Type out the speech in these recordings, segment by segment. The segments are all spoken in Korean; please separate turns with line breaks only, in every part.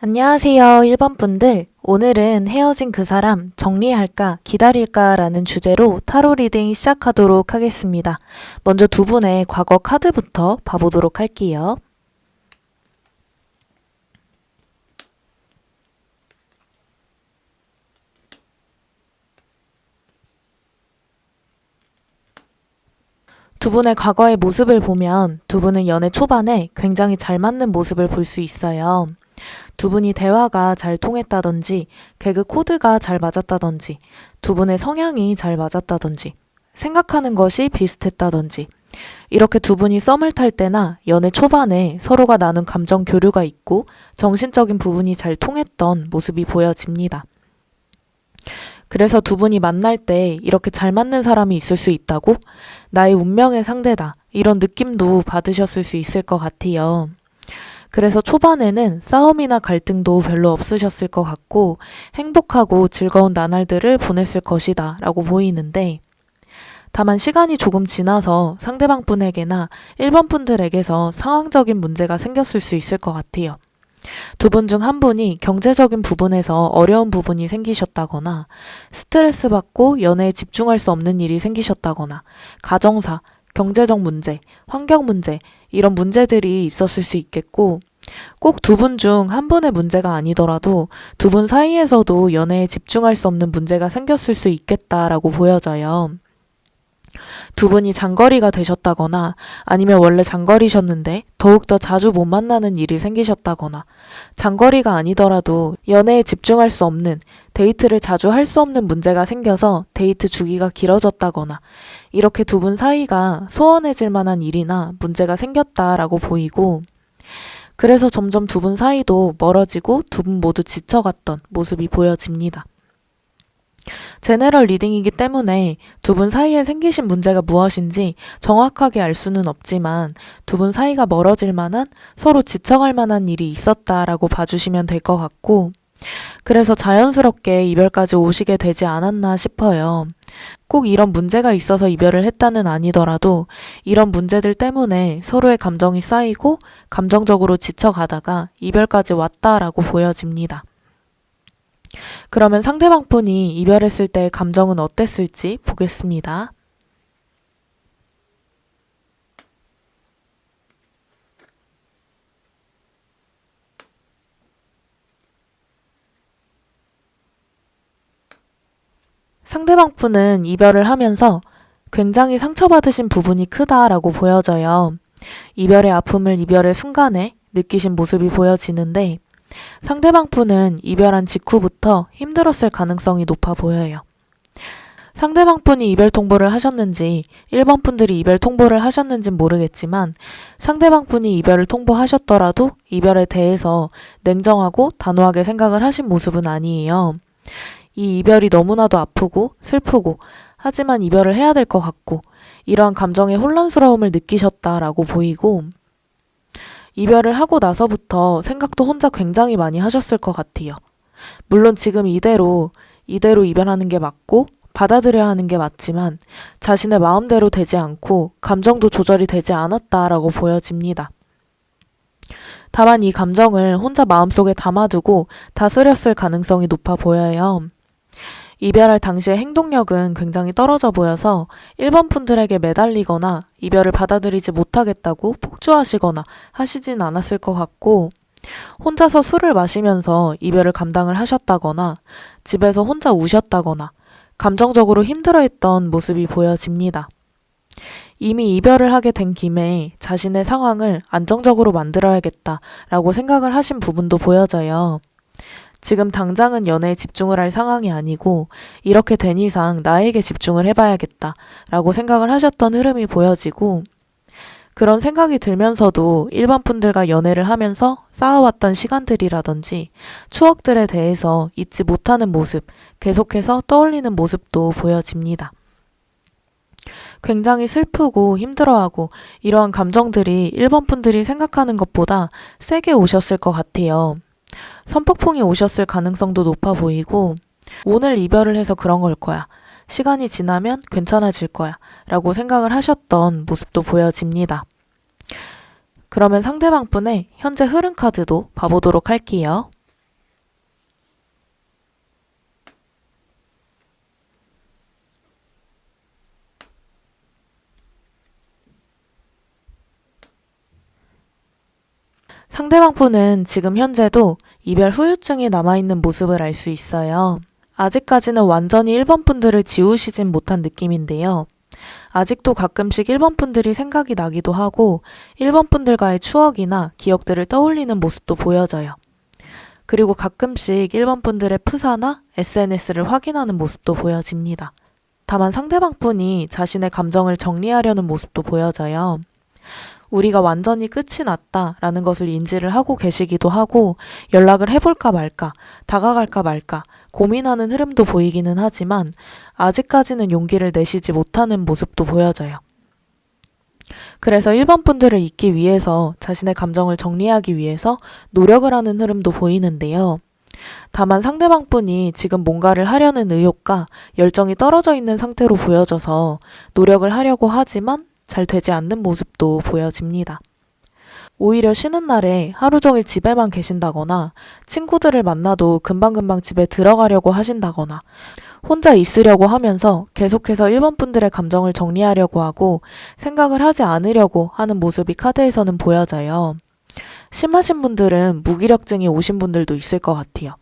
안녕하세요, 1번 분들. 오늘은 헤어진 그 사람 정리할까, 기다릴까 라는 주제로 타로 리딩 시작하도록 하겠습니다. 먼저 두 분의 과거 카드부터 봐보도록 할게요. 두 분의 과거의 모습을 보면 두 분은 연애 초반에 굉장히 잘 맞는 모습을 볼 수 있어요. 두 분이 대화가 잘 통했다든지, 개그 코드가 잘 맞았다든지, 두 분의 성향이 잘 맞았다든지, 생각하는 것이 비슷했다든지, 이렇게 두 분이 썸을 탈 때나 연애 초반에 서로가 나눈 감정 교류가 있고 정신적인 부분이 잘 통했던 모습이 보여집니다. 그래서 두 분이 만날 때 이렇게 잘 맞는 사람이 있을 수 있다고? 나의 운명의 상대다. 이런 느낌도 받으셨을 수 있을 것 같아요. 그래서 초반에는 싸움이나 갈등도 별로 없으셨을 것 같고 행복하고 즐거운 나날들을 보냈을 것이다 라고 보이는데, 다만 시간이 조금 지나서 상대방 분에게나 1번 분들에게서 상황적인 문제가 생겼을 수 있을 것 같아요. 두 분 중 한 분이 경제적인 부분에서 어려운 부분이 생기셨다거나, 스트레스 받고 연애에 집중할 수 없는 일이 생기셨다거나, 가정사, 경제적 문제, 환경 문제, 이런 문제들이 있었을 수 있겠고, 꼭 두 분 중 한 분의 문제가 아니더라도 두 분 사이에서도 연애에 집중할 수 없는 문제가 생겼을 수 있겠다라고 보여져요. 두 분이 장거리가 되셨다거나, 아니면 원래 장거리셨는데 더욱더 자주 못 만나는 일이 생기셨다거나, 장거리가 아니더라도 연애에 집중할 수 없는, 데이트를 자주 할 수 없는 문제가 생겨서 데이트 주기가 길어졌다거나, 이렇게 두 분 사이가 소원해질 만한 일이나 문제가 생겼다라고 보이고, 그래서 점점 두 분 사이도 멀어지고 두 분 모두 지쳐갔던 모습이 보여집니다. 제너럴 리딩이기 때문에 두 분 사이에 생기신 문제가 무엇인지 정확하게 알 수는 없지만 두 분 사이가 멀어질 만한, 서로 지쳐갈 만한 일이 있었다라고 봐주시면 될 것 같고, 그래서 자연스럽게 이별까지 오시게 되지 않았나 싶어요. 꼭 이런 문제가 있어서 이별을 했다는 아니더라도 이런 문제들 때문에 서로의 감정이 쌓이고 감정적으로 지쳐가다가 이별까지 왔다라고 보여집니다. 그러면 상대방 분이 이별했을 때의 감정은 어땠을지 보겠습니다. 상대방 분은 이별을 하면서 굉장히 상처받으신 부분이 크다라고 보여져요. 이별의 아픔을 이별의 순간에 느끼신 모습이 보여지는데, 상대방 분은 이별한 직후부터 힘들었을 가능성이 높아 보여요. 상대방 분이 이별 통보를 하셨는지 1번 분들이 이별 통보를 하셨는지는 모르겠지만, 상대방 분이 이별을 통보하셨더라도 이별에 대해서 냉정하고 단호하게 생각을 하신 모습은 아니에요. 이 이별이 너무나도 아프고 슬프고, 하지만 이별을 해야 될 것 같고, 이러한 감정의 혼란스러움을 느끼셨다라고 보이고, 이별을 하고 나서부터 생각도 혼자 굉장히 많이 하셨을 것 같아요. 물론 지금 이대로 이별하는 게 맞고 받아들여야 하는 게 맞지만 자신의 마음대로 되지 않고 감정도 조절이 되지 않았다라고 보여집니다. 다만 이 감정을 혼자 마음속에 담아두고 다스렸을 가능성이 높아 보여요. 이별할 당시의 행동력은 굉장히 떨어져 보여서 1번 분들에게 매달리거나 이별을 받아들이지 못하겠다고 폭주하시거나 하시진 않았을 것 같고, 혼자서 술을 마시면서 이별을 감당을 하셨다거나 집에서 혼자 우셨다거나 감정적으로 힘들어했던 모습이 보여집니다. 이미 이별을 하게 된 김에 자신의 상황을 안정적으로 만들어야겠다라고 생각을 하신 부분도 보여져요. 지금 당장은 연애에 집중을 할 상황이 아니고 이렇게 된 이상 나에게 집중을 해봐야겠다 라고 생각을 하셨던 흐름이 보여지고, 그런 생각이 들면서도 1번 분들과 연애를 하면서 쌓아왔던 시간들이라든지 추억들에 대해서 잊지 못하는 모습, 계속해서 떠올리는 모습도 보여집니다. 굉장히 슬프고 힘들어하고 이러한 감정들이 1번 분들이 생각하는 것보다 세게 오셨을 것 같아요. 선폭풍이 오셨을 가능성도 높아 보이고, 오늘 이별을 해서 그런 걸 거야, 시간이 지나면 괜찮아질 거야 라고 생각을 하셨던 모습도 보여집니다. 그러면 상대방 분의 현재 흐름 카드도 봐보도록 할게요. 상대방 분은 지금 현재도 이별 후유증이 남아있는 모습을 알 수 있어요. 아직까지는 완전히 1번 분들을 지우시진 못한 느낌인데요. 아직도 가끔씩 1번 분들이 생각이 나기도 하고 1번 분들과의 추억이나 기억들을 떠올리는 모습도 보여져요. 그리고 가끔씩 1번 분들의 프사나 SNS를 확인하는 모습도 보여집니다. 다만 상대방 분이 자신의 감정을 정리하려는 모습도 보여져요. 우리가 완전히 끝이 났다라는 것을 인지를 하고 계시기도 하고 연락을 해볼까 말까, 다가갈까 말까 고민하는 흐름도 보이기는 하지만 아직까지는 용기를 내시지 못하는 모습도 보여져요. 그래서 1번 분들을 잊기 위해서 자신의 감정을 정리하기 위해서 노력을 하는 흐름도 보이는데요. 다만 상대방 분이 지금 뭔가를 하려는 의욕과 열정이 떨어져 있는 상태로 보여져서 노력을 하려고 하지만 잘 되지 않는 모습도 보여집니다. 오히려 쉬는 날에 하루 종일 집에만 계신다거나 친구들을 만나도 금방금방 집에 들어가려고 하신다거나 혼자 있으려고 하면서 계속해서 1번 분들의 감정을 정리하려고 하고 생각을 하지 않으려고 하는 모습이 카드에서는 보여져요. 심하신 분들은 무기력증이 오신 분들도 있을 것 같아요.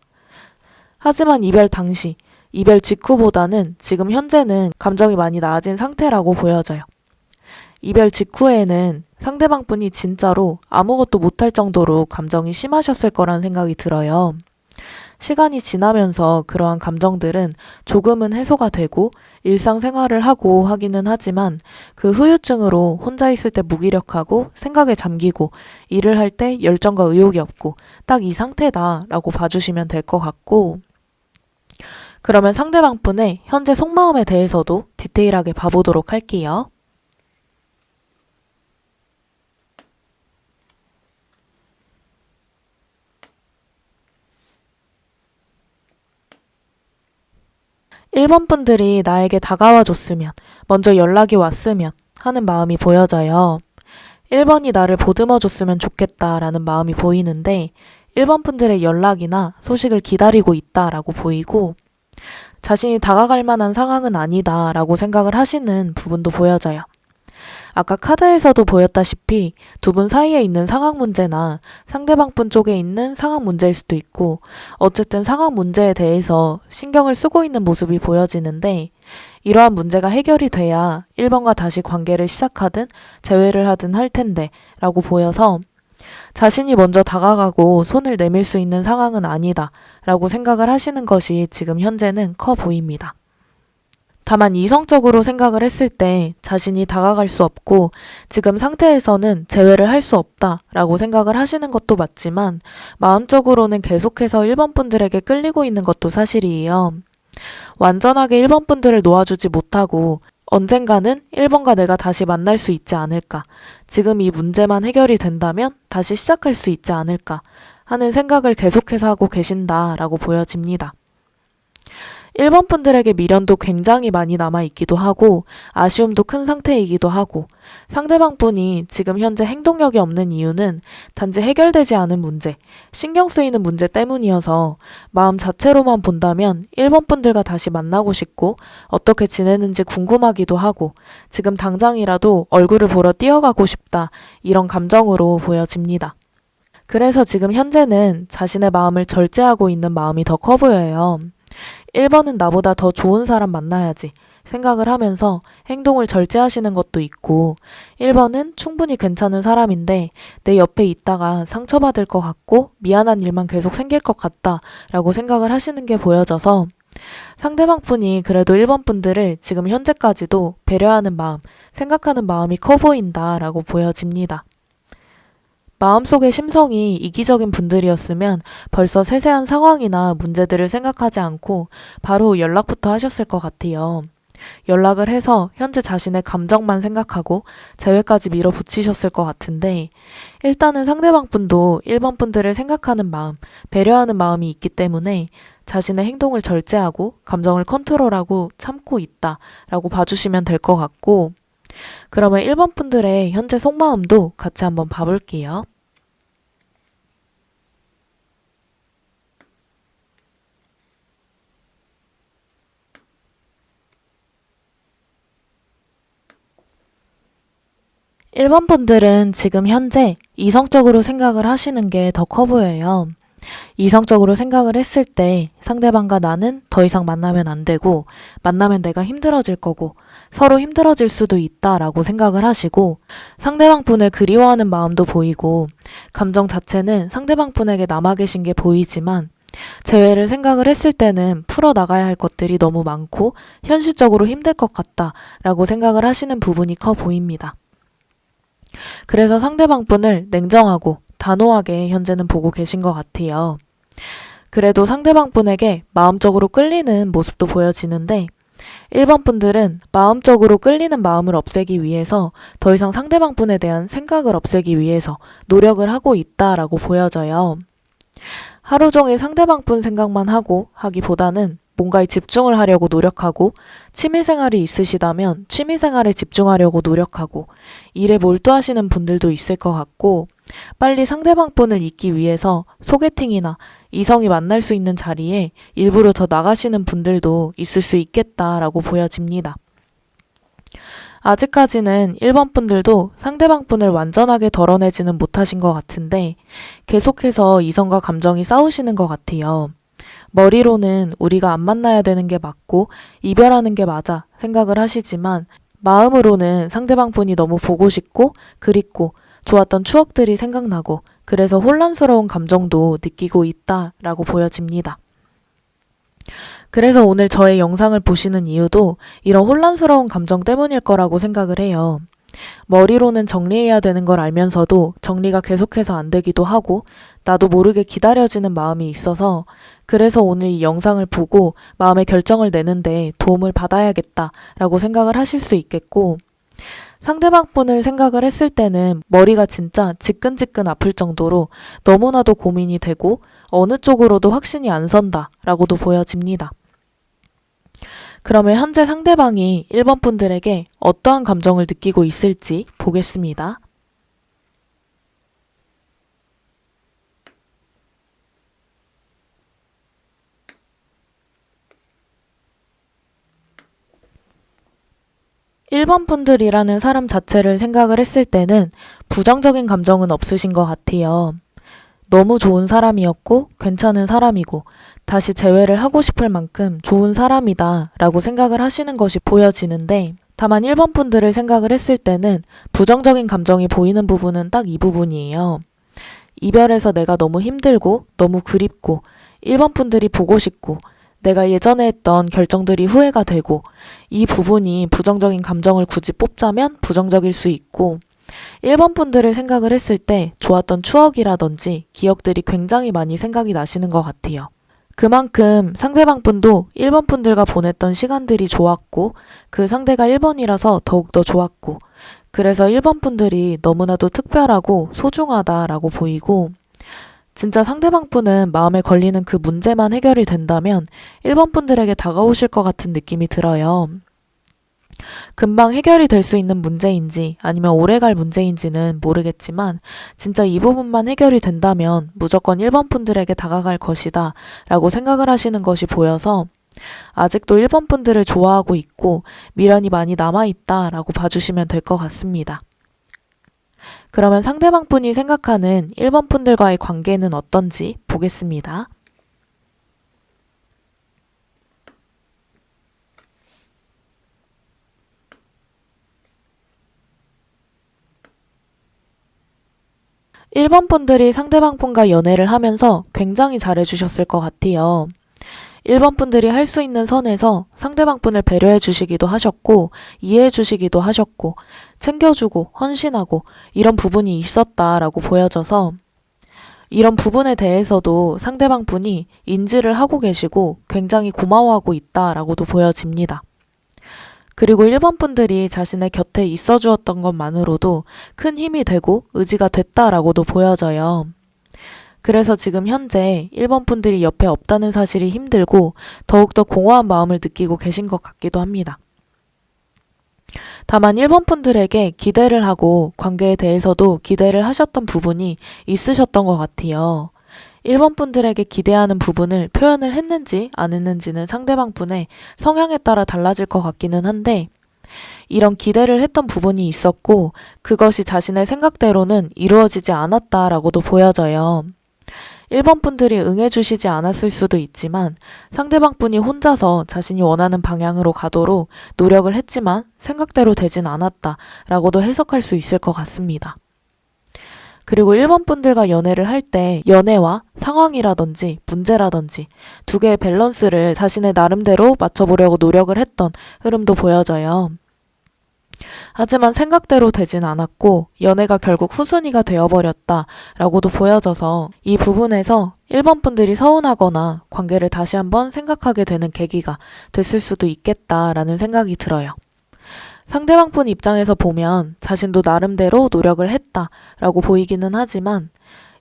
하지만 이별 당시, 이별 직후보다는 지금 현재는 감정이 많이 나아진 상태라고 보여져요. 이별 직후에는 상대방 분이 진짜로 아무것도 못할 정도로 감정이 심하셨을 거란 생각이 들어요. 시간이 지나면서 그러한 감정들은 조금은 해소가 되고 일상생활을 하고 하기는 하지만 그 후유증으로 혼자 있을 때 무기력하고 생각에 잠기고 일을 할 때 열정과 의욕이 없고 딱 이 상태다라고 봐주시면 될 것 같고 그러면 상대방 분의 현재 속마음에 대해서도 디테일하게 봐보도록 할게요. 1번 분들이 나에게 다가와 줬으면, 먼저 연락이 왔으면 하는 마음이 보여져요. 1번이 나를 보듬어 줬으면 좋겠다라는 마음이 보이는데 1번 분들의 연락이나 소식을 기다리고 있다라고 보이고 자신이 다가갈 만한 상황은 아니다라고 생각을 하시는 부분도 보여져요. 아까 카드에서도 보였다시피 두 분 사이에 있는 상황 문제나 상대방 분 쪽에 있는 상황 문제일 수도 있고 어쨌든 상황 문제에 대해서 신경을 쓰고 있는 모습이 보여지는데 이러한 문제가 해결이 돼야 1번과 다시 관계를 시작하든 재회를 하든 할 텐데 라고 보여서 자신이 먼저 다가가고 손을 내밀 수 있는 상황은 아니다 라고 생각을 하시는 것이 지금 현재는 커 보입니다. 다만 이성적으로 생각을 했을 때 자신이 다가갈 수 없고 지금 상태에서는 재회를 할 수 없다라고 생각을 하시는 것도 맞지만 마음적으로는 계속해서 1번 분들에게 끌리고 있는 것도 사실이에요. 완전하게 1번 분들을 놓아주지 못하고 언젠가는 1번과 내가 다시 만날 수 있지 않을까, 지금 이 문제만 해결이 된다면 다시 시작할 수 있지 않을까 하는 생각을 계속해서 하고 계신다라고 보여집니다. 1번 분들에게 미련도 굉장히 많이 남아있기도 하고 아쉬움도 큰 상태이기도 하고 상대방 분이 지금 현재 행동력이 없는 이유는 단지 해결되지 않은 문제, 신경 쓰이는 문제 때문이어서 마음 자체로만 본다면 1번 분들과 다시 만나고 싶고 어떻게 지내는지 궁금하기도 하고 지금 당장이라도 얼굴을 보러 뛰어가고 싶다 이런 감정으로 보여집니다. 그래서 지금 현재는 자신의 마음을 절제하고 있는 마음이 더 커 보여요. 1번은 나보다 더 좋은 사람 만나야지 생각을 하면서 행동을 절제하시는 것도 있고 1번은 충분히 괜찮은 사람인데 내 옆에 있다가 상처받을 것 같고 미안한 일만 계속 생길 것 같다 라고 생각을 하시는 게 보여져서 상대방 분이 그래도 1번 분들을 지금 현재까지도 배려하는 마음, 생각하는 마음이 커 보인다 라고 보여집니다. 마음속의 심성이 이기적인 분들이었으면 벌써 세세한 상황이나 문제들을 생각하지 않고 바로 연락부터 하셨을 것 같아요. 연락을 해서 현재 자신의 감정만 생각하고 재회까지 밀어붙이셨을 것 같은데 일단은 상대방 분도 1번 분들을 생각하는 마음, 배려하는 마음이 있기 때문에 자신의 행동을 절제하고 감정을 컨트롤하고 참고 있다라고 봐주시면 될 것 같고 그러면 1번 분들의 현재 속마음도 같이 한번 봐볼게요. 1번 분들은 지금 현재 이성적으로 생각을 하시는 게 더 커 보여요. 이성적으로 생각을 했을 때 상대방과 나는 더 이상 만나면 안 되고, 만나면 내가 힘들어질 거고, 서로 힘들어질 수도 있다라고 생각을 하시고, 상대방 분을 그리워하는 마음도 보이고, 감정 자체는 상대방 분에게 남아 계신 게 보이지만, 재회를 생각을 했을 때는 풀어나가야 할 것들이 너무 많고, 현실적으로 힘들 것 같다라고 생각을 하시는 부분이 커 보입니다. 그래서 상대방 분을 냉정하고 단호하게 현재는 보고 계신 것 같아요. 그래도 상대방 분에게 마음적으로 끌리는 모습도 보여지는데 1번 분들은 마음적으로 끌리는 마음을 없애기 위해서 더 이상 상대방 분에 대한 생각을 없애기 위해서 노력을 하고 있다라고 보여져요. 하루 종일 상대방 분 생각만 하고 하기보다는 뭔가에 집중을 하려고 노력하고, 취미생활이 있으시다면 취미생활에 집중하려고 노력하고, 일에 몰두하시는 분들도 있을 것 같고, 빨리 상대방 분을 잊기 위해서 소개팅이나 이성이 만날 수 있는 자리에 일부러 더 나가시는 분들도 있을 수 있겠다라고 보여집니다. 아직까지는 1번 분들도 상대방 분을 완전하게 덜어내지는 못하신 것 같은데 계속해서 이성과 감정이 싸우시는 것 같아요. 머리로는 우리가 안 만나야 되는 게 맞고 이별하는 게 맞아 생각을 하시지만 마음으로는 상대방 분이 너무 보고 싶고 그립고 좋았던 추억들이 생각나고 그래서 혼란스러운 감정도 느끼고 있다라고 보여집니다. 그래서 오늘 저의 영상을 보시는 이유도 이런 혼란스러운 감정 때문일 거라고 생각을 해요. 머리로는 정리해야 되는 걸 알면서도 정리가 계속해서 안 되기도 하고 나도 모르게 기다려지는 마음이 있어서 그래서 오늘 이 영상을 보고 마음의 결정을 내는데 도움을 받아야겠다라고 생각을 하실 수 있겠고 상대방 분을 생각을 했을 때는 머리가 진짜 지끈지끈 아플 정도로 너무나도 고민이 되고 어느 쪽으로도 확신이 안 선다라고도 보여집니다. 그러면 현재 상대방이 1번 분들에게 어떠한 감정을 느끼고 있을지 보겠습니다. (1번) 분들이라는 사람 자체를 생각을 했을 때는 부정적인 감정은 없으신 것 같아요. 너무 좋은 사람이었고 괜찮은 사람이고 다시 재회를 하고 싶을 만큼 좋은 사람이다 라고 생각을 하시는 것이 보여지는데 다만 1번 분들을 생각을 했을 때는 부정적인 감정이 보이는 부분은 딱 이 부분이에요. 이별해서 내가 너무 힘들고 너무 그립고 1번 분들이 보고 싶고 내가 예전에 했던 결정들이 후회가 되고 이 부분이 부정적인 감정을 굳이 뽑자면 부정적일 수 있고 1번 분들을 생각을 했을 때 좋았던 추억이라든지 기억들이 굉장히 많이 생각이 나시는 것 같아요. 그만큼 상대방 분도 1번 분들과 보냈던 시간들이 좋았고 그 상대가 1번이라서 더욱더 좋았고 그래서 1번 분들이 너무나도 특별하고 소중하다라고 보이고 진짜 상대방 분은 마음에 걸리는 그 문제만 해결이 된다면 1번 분들에게 다가오실 것 같은 느낌이 들어요. 금방 해결이 될 수 있는 문제인지 아니면 오래갈 문제인지는 모르겠지만 진짜 이 부분만 해결이 된다면 무조건 1번 분들에게 다가갈 것이다 라고 생각을 하시는 것이 보여서 아직도 1번 분들을 좋아하고 있고 미련이 많이 남아있다 라고 봐주시면 될 것 같습니다. 그러면 상대방 분이 생각하는 1번 분들과의 관계는 어떤지 보겠습니다. (1번) 분들이 상대방 분과 연애를 하면서 굉장히 잘해주셨을 것 같아요. 1번 분들이 할 수 있는 선에서 상대방 분을 배려해 주시기도 하셨고 이해해 주시기도 하셨고 챙겨주고 헌신하고 이런 부분이 있었다라고 보여져서 이런 부분에 대해서도 상대방 분이 인지를 하고 계시고 굉장히 고마워하고 있다라고도 보여집니다. 그리고 1번 분들이 자신의 곁에 있어 주었던 것만으로도 큰 힘이 되고 의지가 됐다라고도 보여져요. 그래서 지금 현재 1번 분들이 옆에 없다는 사실이 힘들고 더욱더 공허한 마음을 느끼고 계신 것 같기도 합니다. 다만 1번 분들에게 기대를 하고 관계에 대해서도 기대를 하셨던 부분이 있으셨던 것 같아요. 1번 분들에게 기대하는 부분을 표현을 했는지 안 했는지는 상대방 분의 성향에 따라 달라질 것 같기는 한데 이런 기대를 했던 부분이 있었고 그것이 자신의 생각대로는 이루어지지 않았다라고도 보여져요. 1번 분들이 응해주시지 않았을 수도 있지만 상대방 분이 혼자서 자신이 원하는 방향으로 가도록 노력을 했지만 생각대로 되진 않았다라고도 해석할 수 있을 것 같습니다. 그리고 1번 분들과 연애를 할 때 연애와 상황이라든지 문제라든지 두 개의 밸런스를 자신의 나름대로 맞춰보려고 노력을 했던 흐름도 보여져요. 하지만 생각대로 되진 않았고 연애가 결국 후순위가 되어버렸다 라고도 보여져서 이 부분에서 1번 분들이 서운하거나 관계를 다시 한번 생각하게 되는 계기가 됐을 수도 있겠다라는 생각이 들어요. 상대방 분 입장에서 보면 자신도 나름대로 노력을 했다라고 보이기는 하지만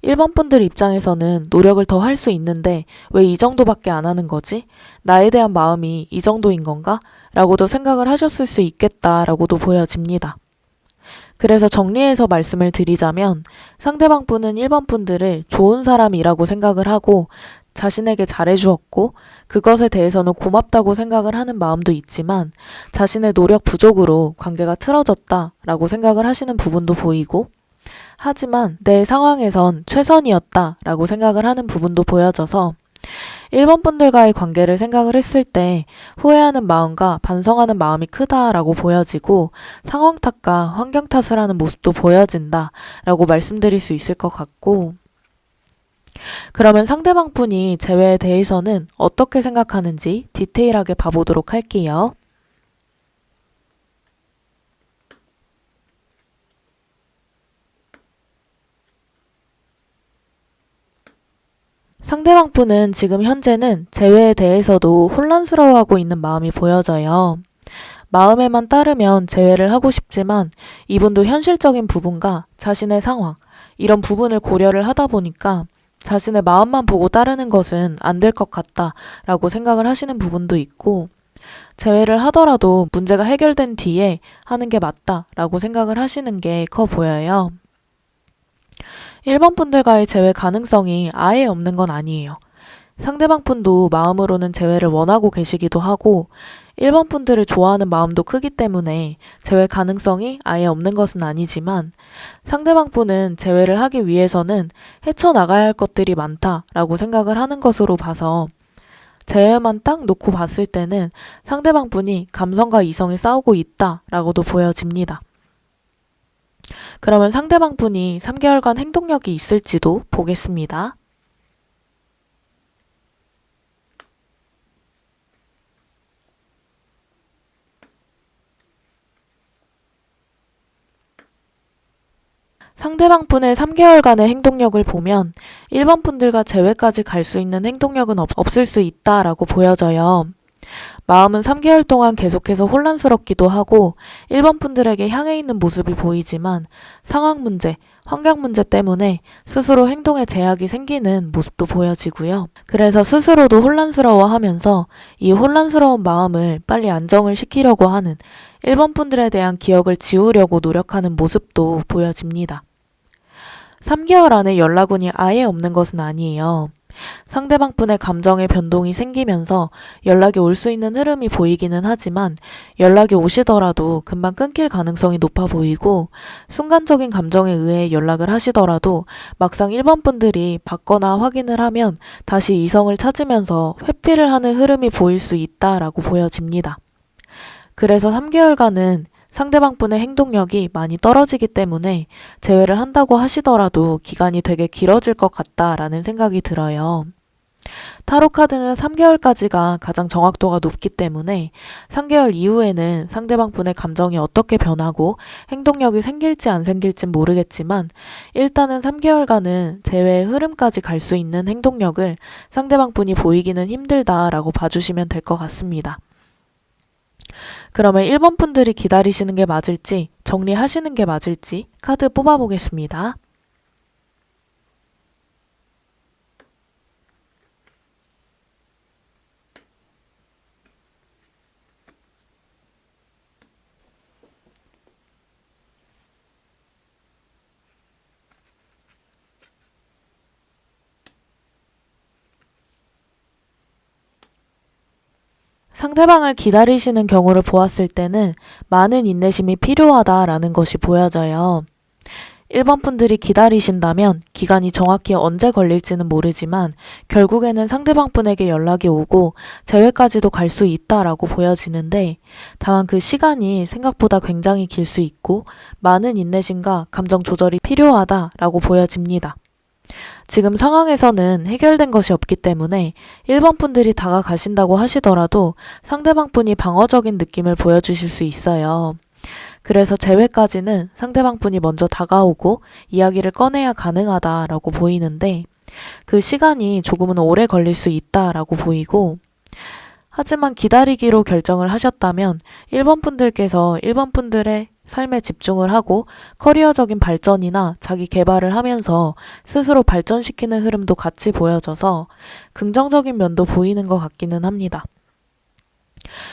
1번 분들 입장에서는 노력을 더 할 수 있는데 왜 이 정도밖에 안 하는 거지? 나에 대한 마음이 이 정도인 건가? 라고도 생각을 하셨을 수 있겠다라고도 보여집니다. 그래서 정리해서 말씀을 드리자면 상대방 분은 1번 분들을 좋은 사람이라고 생각을 하고 자신에게 잘해주었고 그것에 대해서는 고맙다고 생각을 하는 마음도 있지만 자신의 노력 부족으로 관계가 틀어졌다라고 생각을 하시는 부분도 보이고 하지만 내 상황에선 최선이었다라고 생각을 하는 부분도 보여져서 1번 분들과의 관계를 생각을 했을 때 후회하는 마음과 반성하는 마음이 크다라고 보여지고 상황 탓과 환경 탓을 하는 모습도 보여진다라고 말씀드릴 수 있을 것 같고 그러면 상대방 분이 재회에 대해서는 어떻게 생각하는지 디테일하게 봐보도록 할게요. 상대방 분은 지금 현재는 재회에 대해서도 혼란스러워하고 있는 마음이 보여져요. 마음에만 따르면 재회를 하고 싶지만 이분도 현실적인 부분과 자신의 상황, 이런 부분을 고려를 하다 보니까 자신의 마음만 보고 따르는 것은 안 될 것 같다라고 생각을 하시는 부분도 있고 재회를 하더라도 문제가 해결된 뒤에 하는 게 맞다라고 생각을 하시는 게 커 보여요. 1번 분들과의 재회 가능성이 아예 없는 건 아니에요. 상대방 분도 마음으로는 재회를 원하고 계시기도 하고 1번 분들을 좋아하는 마음도 크기 때문에 재회 가능성이 아예 없는 것은 아니지만 상대방 분은 재회를 하기 위해서는 헤쳐나가야 할 것들이 많다라고 생각을 하는 것으로 봐서 재회만 딱 놓고 봤을 때는 상대방 분이 감성과 이성이 싸우고 있다라고도 보여집니다. 그러면 상대방 분이 3개월간 행동력이 있을지도 보겠습니다. 상대방 분의 3개월간의 행동력을 보면 1번 분들과 재회까지 갈 수 있는 행동력은 없을 수 있다라고 보여져요. 마음은 3개월 동안 계속해서 혼란스럽기도 하고 1번 분들에게 향해 있는 모습이 보이지만 상황 문제, 환경 문제 때문에 스스로 행동에 제약이 생기는 모습도 보여지고요. 그래서 스스로도 혼란스러워하면서 이 혼란스러운 마음을 빨리 안정을 시키려고 하는 1번 분들에 대한 기억을 지우려고 노력하는 모습도 보여집니다. 3개월 안에 연락운이 아예 없는 것은 아니에요. 상대방 분의 감정의 변동이 생기면서 연락이 올 수 있는 흐름이 보이기는 하지만 연락이 오시더라도 금방 끊길 가능성이 높아 보이고 순간적인 감정에 의해 연락을 하시더라도 막상 1번 분들이 받거나 확인을 하면 다시 이성을 찾으면서 회피를 하는 흐름이 보일 수 있다라고 보여집니다. 그래서 3개월간은 상대방 분의 행동력이 많이 떨어지기 때문에 재회를 한다고 하시더라도 기간이 되게 길어질 것 같다라는 생각이 들어요. 타로 카드는 3개월까지가 가장 정확도가 높기 때문에 3개월 이후에는 상대방 분의 감정이 어떻게 변하고 행동력이 생길지 안 생길진 모르겠지만 일단은 3개월간은 재회의 흐름까지 갈 수 있는 행동력을 상대방 분이 보이기는 힘들다라고 봐주시면 될 것 같습니다. 그러면 1번 분들이 기다리시는 게 맞을지 정리하시는 게 맞을지 카드 뽑아보겠습니다. 상대방을 기다리시는 경우를 보았을 때는 많은 인내심이 필요하다라는 것이 보여져요. 1번 분들이 기다리신다면 기간이 정확히 언제 걸릴지는 모르지만 결국에는 상대방 분에게 연락이 오고 재회까지도 갈 수 있다라고 보여지는데, 다만 그 시간이 생각보다 굉장히 길 수 있고 많은 인내심과 감정 조절이 필요하다라고 보여집니다. 지금 상황에서는 해결된 것이 없기 때문에 1번 분들이 다가가신다고 하시더라도 상대방 분이 방어적인 느낌을 보여주실 수 있어요. 그래서 재회까지는 상대방 분이 먼저 다가오고 이야기를 꺼내야 가능하다라고 보이는데, 그 시간이 조금은 오래 걸릴 수 있다라고 보이고, 하지만 기다리기로 결정을 하셨다면 1번 분들께서 1번 분들의 삶에 집중을 하고 커리어적인 발전이나 자기 개발을 하면서 스스로 발전시키는 흐름도 같이 보여져서 긍정적인 면도 보이는 것 같기는 합니다.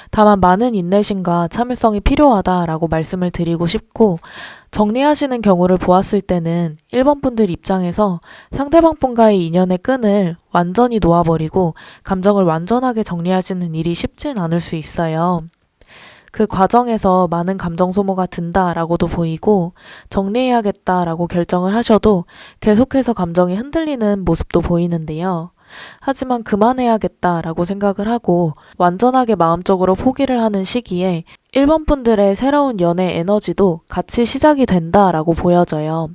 다만 많은 인내심과 참을성이 필요하다라고 말씀을 드리고 싶고, 정리하시는 경우를 보았을 때는 1번 분들 입장에서 상대방 분과의 인연의 끈을 완전히 놓아버리고 감정을 완전하게 정리하시는 일이 쉽진 않을 수 있어요. 그 과정에서 많은 감정 소모가 든다라고도 보이고, 정리해야겠다라고 결정을 하셔도 계속해서 감정이 흔들리는 모습도 보이는데요. 하지만 그만해야겠다라고 생각을 하고 완전하게 마음적으로 포기를 하는 시기에 1번 분들의 새로운 연애 에너지도 같이 시작이 된다라고 보여져요.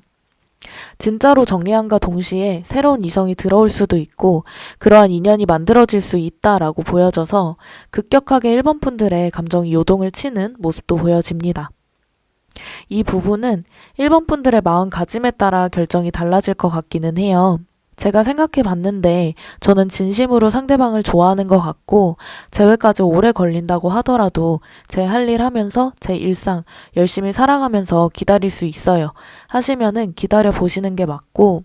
진짜로 정리함과 동시에 새로운 이성이 들어올 수도 있고 그러한 인연이 만들어질 수 있다라고 보여져서 급격하게 1번 분들의 감정이 요동을 치는 모습도 보여집니다. 이 부분은 1번 분들의 마음가짐에 따라 결정이 달라질 것 같기는 해요. 제가 생각해 봤는데 저는 진심으로 상대방을 좋아하는 것 같고 재회까지 오래 걸린다고 하더라도 제 할 일 하면서 제 일상 열심히 살아가면서 기다릴 수 있어요 하시면은 기다려 보시는 게 맞고,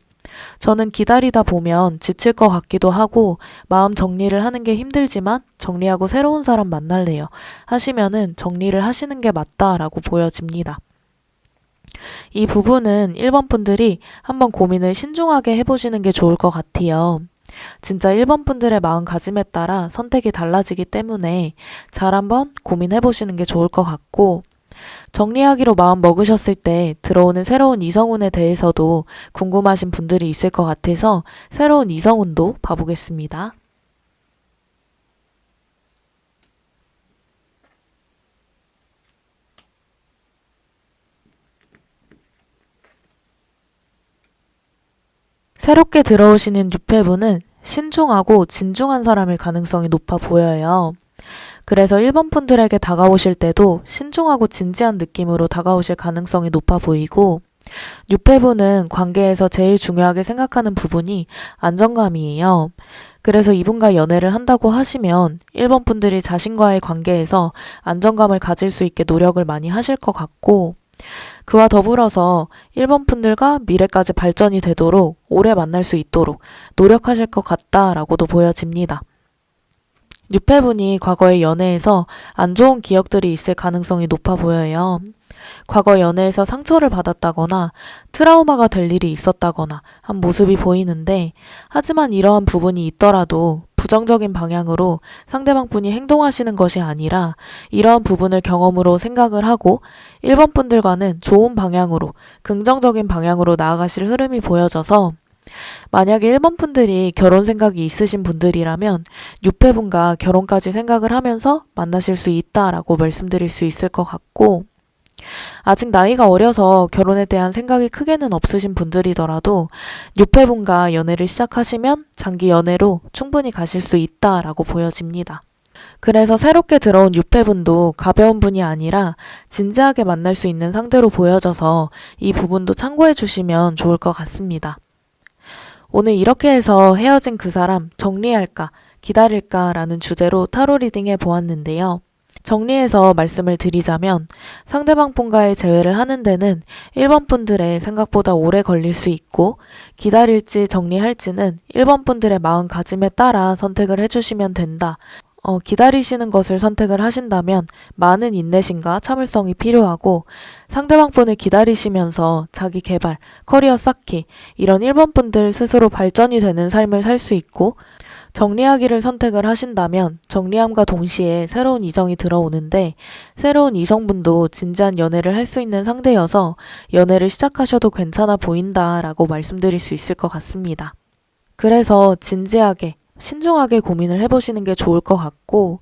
저는 기다리다 보면 지칠 것 같기도 하고 마음 정리를 하는 게 힘들지만 정리하고 새로운 사람 만날래요 하시면은 정리를 하시는 게 맞다라고 보여집니다. 이 부분은 1번 분들이 한번 고민을 신중하게 해보시는 게 좋을 것 같아요. 진짜 1번 분들의 마음가짐에 따라 선택이 달라지기 때문에 잘 한번 고민해보시는 게 좋을 것 같고, 정리하기로 마음 먹으셨을 때 들어오는 새로운 이성운에 대해서도 궁금하신 분들이 있을 것 같아서 새로운 이성운도 봐보겠습니다. 새롭게 들어오시는 6회분은 신중하고 진중한 사람일 가능성이 높아 보여요. 그래서 1번 분들에게 다가오실 때도 신중하고 진지한 느낌으로 다가오실 가능성이 높아 보이고, 6회분은 관계에서 제일 중요하게 생각하는 부분이 안정감이에요. 그래서 이분과 연애를 한다고 하시면 1번 분들이 자신과의 관계에서 안정감을 가질 수 있게 노력을 많이 하실 것 같고, 그와 더불어서 1번 분들과 미래까지 발전이 되도록 오래 만날 수 있도록 노력하실 것 같다라고도 보여집니다. 6회분이 과거의 연애에서 안 좋은 기억들이 있을 가능성이 높아 보여요. 과거 연애에서 상처를 받았다거나 트라우마가 될 일이 있었다거나 한 모습이 보이는데, 하지만 이러한 부분이 있더라도 부정적인 방향으로 상대방 분이 행동하시는 것이 아니라 이러한 부분을 경험으로 생각을 하고 1번 분들과는 좋은 방향으로, 긍정적인 방향으로 나아가실 흐름이 보여져서, 만약에 1번 분들이 결혼 생각이 있으신 분들이라면 6회분과 결혼까지 생각을 하면서 만나실 수 있다라고 말씀드릴 수 있을 것 같고, 아직 나이가 어려서 결혼에 대한 생각이 크게는 없으신 분들이더라도 6회분과 연애를 시작하시면 장기 연애로 충분히 가실 수 있다라고 보여집니다. 그래서 새롭게 들어온 6회분도 가벼운 분이 아니라 진지하게 만날 수 있는 상대로 보여져서 이 부분도 참고해 주시면 좋을 것 같습니다. 오늘 이렇게 해서 헤어진 그 사람 정리할까 기다릴까 라는 주제로 타로 리딩해 보았는데요. 정리해서 말씀을 드리자면 상대방 분과의 재회를 하는 데는 1번 분들의 생각보다 오래 걸릴 수 있고, 기다릴지 정리할지는 1번 분들의 마음가짐에 따라 선택을 해주시면 된다. 기다리시는 것을 선택을 하신다면 많은 인내심과 참을성이 필요하고 상대방 분을 기다리시면서 자기 개발, 커리어 쌓기, 이런 1번 분들 스스로 발전이 되는 삶을 살 수 있고 정리하기를 선택을 하신다면 정리함과 동시에 새로운 이성이 들어오는데 새로운 이성분도 진지한 연애를 할 수 있는 상대여서 연애를 시작하셔도 괜찮아 보인다라고 말씀드릴 수 있을 것 같습니다. 그래서 진지하게 신중하게 고민을 해보시는 게 좋을 것 같고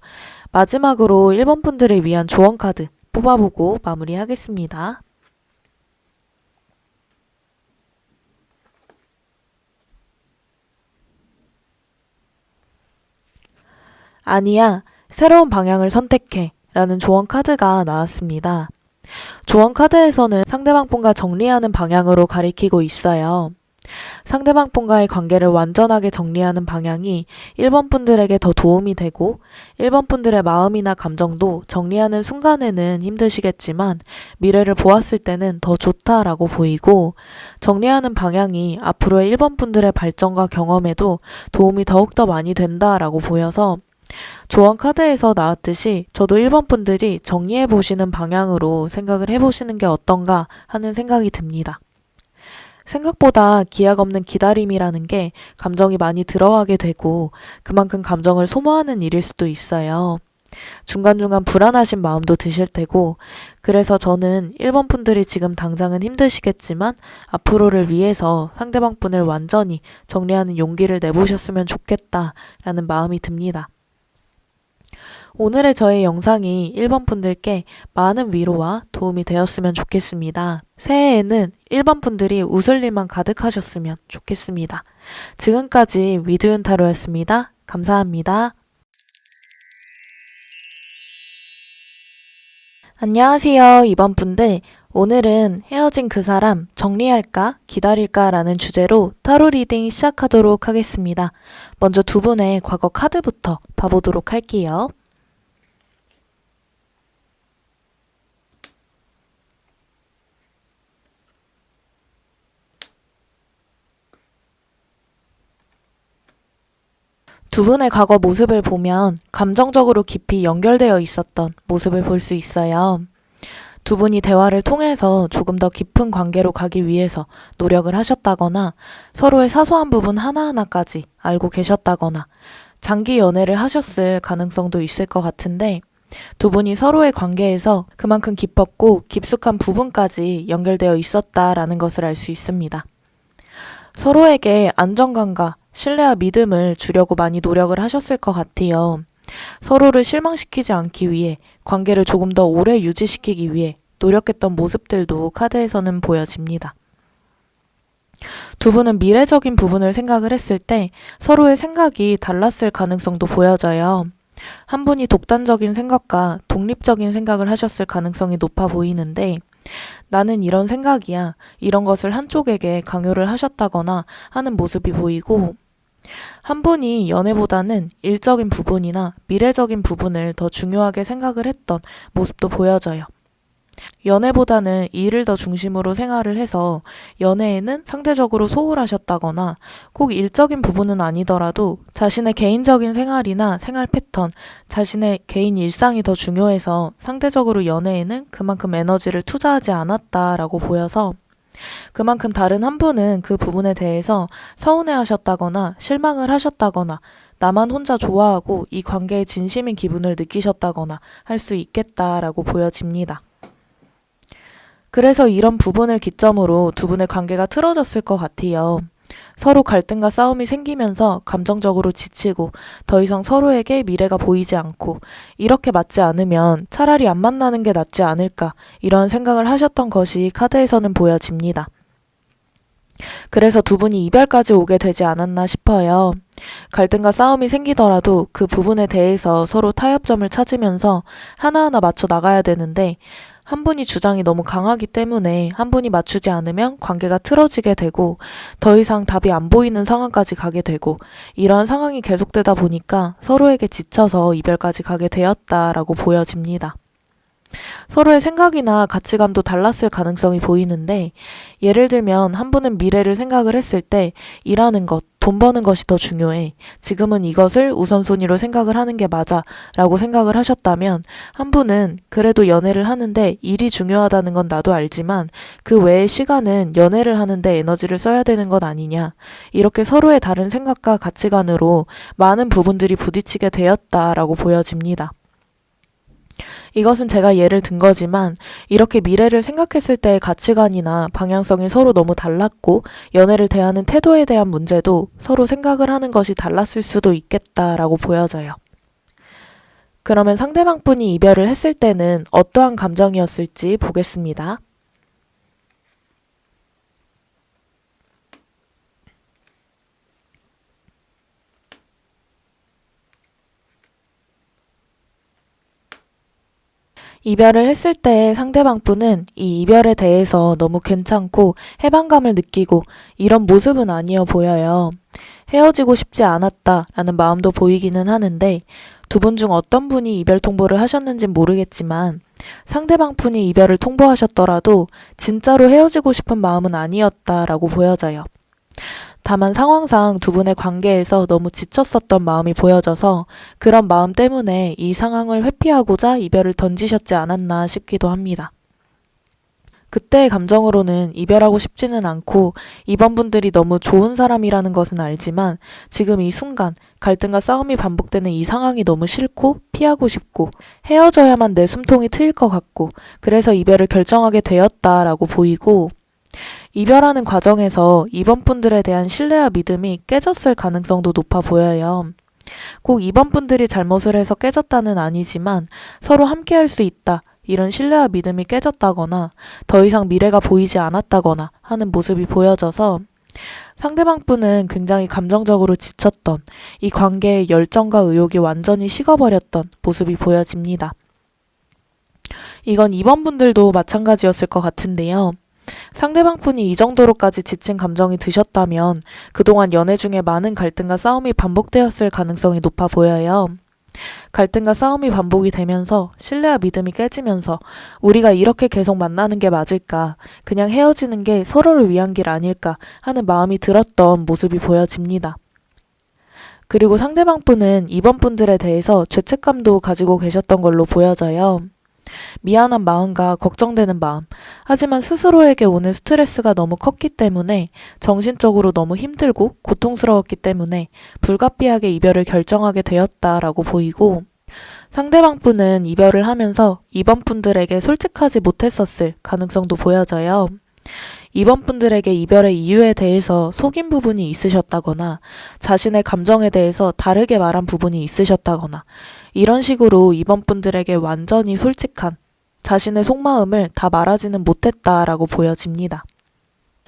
마지막으로 1번 분들을 위한 조언 카드 뽑아보고 마무리하겠습니다. 아니야, 새로운 방향을 선택해 라는 조언 카드가 나왔습니다. 조언 카드에서는 상대방 분과 정리하는 방향으로 가리키고 있어요. 상대방 분과의 관계를 완전하게 정리하는 방향이 1번 분들에게 더 도움이 되고 1번 분들의 마음이나 감정도 정리하는 순간에는 힘드시겠지만 미래를 보았을 때는 더 좋다라고 보이고 정리하는 방향이 앞으로의 1번 분들의 발전과 경험에도 도움이 더욱더 많이 된다라고 보여서 조언 카드에서 나왔듯이 저도 1번 분들이 정리해 보시는 방향으로 생각을 해보시는 게 어떤가 하는 생각이 듭니다. 생각보다 기약 없는 기다림이라는 게 감정이 많이 들어가게 되고 그만큼 감정을 소모하는 일일 수도 있어요. 중간중간 불안하신 마음도 드실 테고 그래서 저는 1번 분들이 지금 당장은 힘드시겠지만 앞으로를 위해서 상대방 분을 완전히 정리하는 용기를 내보셨으면 좋겠다라는 마음이 듭니다. 오늘의 저의 영상이 1번 분들께 많은 위로와 도움이 되었으면 좋겠습니다. 새해에는 1번 분들이 웃을 일만 가득하셨으면 좋겠습니다. 지금까지 위드윤 타로였습니다. 감사합니다. 안녕하세요, 2번 분들. 오늘은 헤어진 그 사람 정리할까 기다릴까 라는 주제로 타로 리딩 시작하도록 하겠습니다. 먼저 두 분의 과거 카드부터 봐보도록 할게요. 두 분의 과거 모습을 보면 감정적으로 깊이 연결되어 있었던 모습을 볼 수 있어요. 두 분이 대화를 통해서 조금 더 깊은 관계로 가기 위해서 노력을 하셨다거나 서로의 사소한 부분 하나하나까지 알고 계셨다거나 장기 연애를 하셨을 가능성도 있을 것 같은데 두 분이 서로의 관계에서 그만큼 깊었고 깊숙한 부분까지 연결되어 있었다라는 것을 알 수 있습니다. 서로에게 안정감과 신뢰와 믿음을 주려고 많이 노력을 하셨을 것 같아요. 서로를 실망시키지 않기 위해 관계를 조금 더 오래 유지시키기 위해 노력했던 모습들도 카드에서는 보여집니다. 두 분은 미래적인 부분을 생각을 했을 때 서로의 생각이 달랐을 가능성도 보여져요. 한 분이 독단적인 생각과 독립적인 생각을 하셨을 가능성이 높아 보이는데 나는 이런 생각이야, 이런 것을 한쪽에게 강요를 하셨다거나 하는 모습이 보이고 한 분이 연애보다는 일적인 부분이나 미래적인 부분을 더 중요하게 생각을 했던 모습도 보여져요. 연애보다는 일을 더 중심으로 생활을 해서 연애에는 상대적으로 소홀하셨다거나 꼭 일적인 부분은 아니더라도 자신의 개인적인 생활이나 생활 패턴, 자신의 개인 일상이 더 중요해서 상대적으로 연애에는 그만큼 에너지를 투자하지 않았다라고 보여서 그만큼 다른 한 분은 그 부분에 대해서 서운해하셨다거나 실망을 하셨다거나 나만 혼자 좋아하고 이 관계에 진심인 기분을 느끼셨다거나 할 수 있겠다라고 보여집니다. 그래서 이런 부분을 기점으로 두 분의 관계가 틀어졌을 것 같아요. 서로 갈등과 싸움이 생기면서 감정적으로 지치고 더 이상 서로에게 미래가 보이지 않고 이렇게 맞지 않으면 차라리 안 만나는 게 낫지 않을까 이런 생각을 하셨던 것이 카드에서는 보여집니다. 그래서 두 분이 이별까지 오게 되지 않았나 싶어요. 갈등과 싸움이 생기더라도 그 부분에 대해서 서로 타협점을 찾으면서 하나하나 맞춰 나가야 되는데 한 분이 주장이 너무 강하기 때문에 한 분이 맞추지 않으면 관계가 틀어지게 되고 더 이상 답이 안 보이는 상황까지 가게 되고 이런 상황이 계속되다 보니까 서로에게 지쳐서 이별까지 가게 되었다라고 보여집니다. 서로의 생각이나 가치관도 달랐을 가능성이 보이는데, 예를 들면 한 분은 미래를 생각을 했을 때 일하는 것, 돈 버는 것이 더 중요해. 지금은 이것을 우선순위로 생각을 하는 게 맞아. 라고 생각을 하셨다면, 한 분은 그래도 연애를 하는데 일이 중요하다는 건 나도 알지만 그 외의 시간은 연애를 하는데 에너지를 써야 되는 것 아니냐. 이렇게 서로의 다른 생각과 가치관으로 많은 부분들이 부딪히게 되었다라고 보여집니다. 이것은 제가 예를 든 거지만 이렇게 미래를 생각했을 때의 가치관이나 방향성이 서로 너무 달랐고 연애를 대하는 태도에 대한 문제도 서로 생각을 하는 것이 달랐을 수도 있겠다라고 보여져요. 그러면 상대방분이 이별을 했을 때는 어떠한 감정이었을지 보겠습니다. 이별을 했을 때 상대방분은 이 이별에 대해서 너무 괜찮고 해방감을 느끼고 이런 모습은 아니어 보여요. 헤어지고 싶지 않았다라는 마음도 보이기는 하는데 두 분 중 어떤 분이 이별 통보를 하셨는진 모르겠지만 상대방분이 이별을 통보하셨더라도 진짜로 헤어지고 싶은 마음은 아니었다라고 보여져요. 다만 상황상 두 분의 관계에서 너무 지쳤었던 마음이 보여져서 그런 마음 때문에 이 상황을 회피하고자 이별을 던지셨지 않았나 싶기도 합니다. 그때의 감정으로는 이별하고 싶지는 않고 이번 분들이 너무 좋은 사람이라는 것은 알지만 지금 이 순간 갈등과 싸움이 반복되는 이 상황이 너무 싫고 피하고 싶고 헤어져야만 내 숨통이 트일 것 같고 그래서 이별을 결정하게 되었다라고 보이고 이별하는 과정에서 이번 분들에 대한 신뢰와 믿음이 깨졌을 가능성도 높아 보여요. 꼭 이번 분들이 잘못을 해서 깨졌다는 아니지만 서로 함께 할 수 있다. 이런 신뢰와 믿음이 깨졌다거나 더 이상 미래가 보이지 않았다거나 하는 모습이 보여져서 상대방 분은 굉장히 감정적으로 지쳤던 이 관계의 열정과 의욕이 완전히 식어버렸던 모습이 보여집니다. 이건 이번 분들도 마찬가지였을 것 같은데요. 상대방 분이 이 정도로까지 지친 감정이 드셨다면 그동안 연애 중에 많은 갈등과 싸움이 반복되었을 가능성이 높아 보여요. 갈등과 싸움이 반복이 되면서 신뢰와 믿음이 깨지면서 우리가 이렇게 계속 만나는 게 맞을까? 그냥 헤어지는 게 서로를 위한 길 아닐까? 하는 마음이 들었던 모습이 보여집니다. 그리고 상대방 분은 이번 분들에 대해서 죄책감도 가지고 계셨던 걸로 보여져요. 미안한 마음과 걱정되는 마음, 하지만 스스로에게 오는 스트레스가 너무 컸기 때문에 정신적으로 너무 힘들고 고통스러웠기 때문에 불가피하게 이별을 결정하게 되었다라고 보이고 상대방 분은 이별을 하면서 이번 분들에게 솔직하지 못했었을 가능성도 보여져요. 이번 분들에게 이별의 이유에 대해서 속인 부분이 있으셨다거나 자신의 감정에 대해서 다르게 말한 부분이 있으셨다거나 이런 식으로 이번 분들에게 완전히 솔직한 자신의 속마음을 다 말하지는 못했다라고 보여집니다.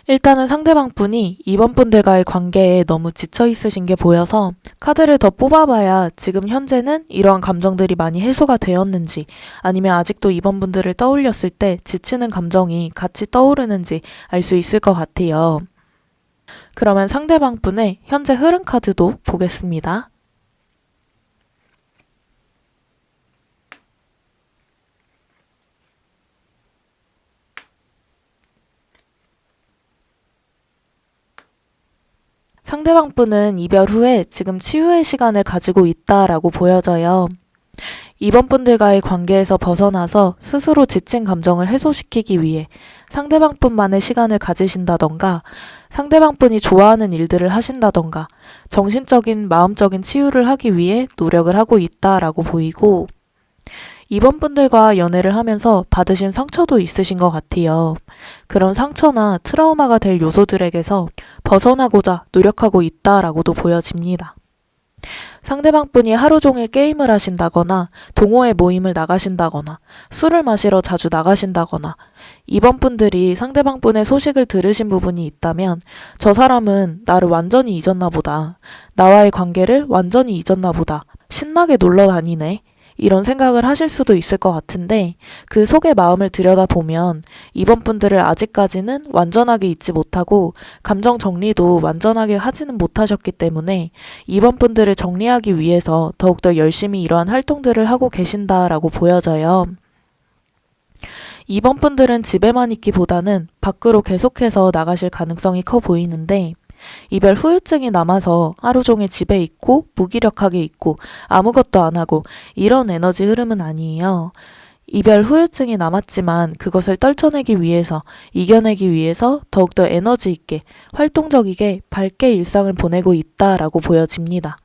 일단은 상대방 분이 이번 분들과의 관계에 너무 지쳐 있으신 게 보여서 카드를 더 뽑아봐야 지금 현재는 이러한 감정들이 많이 해소가 되었는지 아니면 아직도 이번 분들을 떠올렸을 때 지치는 감정이 같이 떠오르는지 알 수 있을 것 같아요. 그러면 상대방 분의 현재 흐름 카드도 보겠습니다. 상대방 분은 이별 후에 지금 치유의 시간을 가지고 있다라고 보여져요. 이번 분들과의 관계에서 벗어나서 스스로 지친 감정을 해소시키기 위해 상대방 분만의 시간을 가지신다던가 상대방 분이 좋아하는 일들을 하신다던가 정신적인, 마음적인 치유를 하기 위해 노력을 하고 있다라고 보이고 이번 분들과 연애를 하면서 받으신 상처도 있으신 것 같아요. 그런 상처나 트라우마가 될 요소들에게서 벗어나고자 노력하고 있다라고도 보여집니다. 상대방 분이 하루 종일 게임을 하신다거나 동호회 모임을 나가신다거나 술을 마시러 자주 나가신다거나 이번 분들이 상대방 분의 소식을 들으신 부분이 있다면 저 사람은 나를 완전히 잊었나 보다. 나와의 관계를 완전히 잊었나 보다. 신나게 놀러 다니네. 이런 생각을 하실 수도 있을 것 같은데 그 속의 마음을 들여다보면 이번 분들을 아직까지는 완전하게 잊지 못하고 감정 정리도 완전하게 하지는 못하셨기 때문에 이번 분들을 정리하기 위해서 더욱더 열심히 이러한 활동들을 하고 계신다라고 보여져요. 2번 분들은 집에만 있기보다는 밖으로 계속해서 나가실 가능성이 커 보이는데 이별 후유증이 남아서 하루 종일 집에 있고 무기력하게 있고 아무것도 안 하고 이런 에너지 흐름은 아니에요. 이별 후유증이 남았지만 그것을 떨쳐내기 위해서, 이겨내기 위해서 더욱더 에너지 있게, 활동적이게, 밝게 일상을 보내고 있다라고 보여집니다.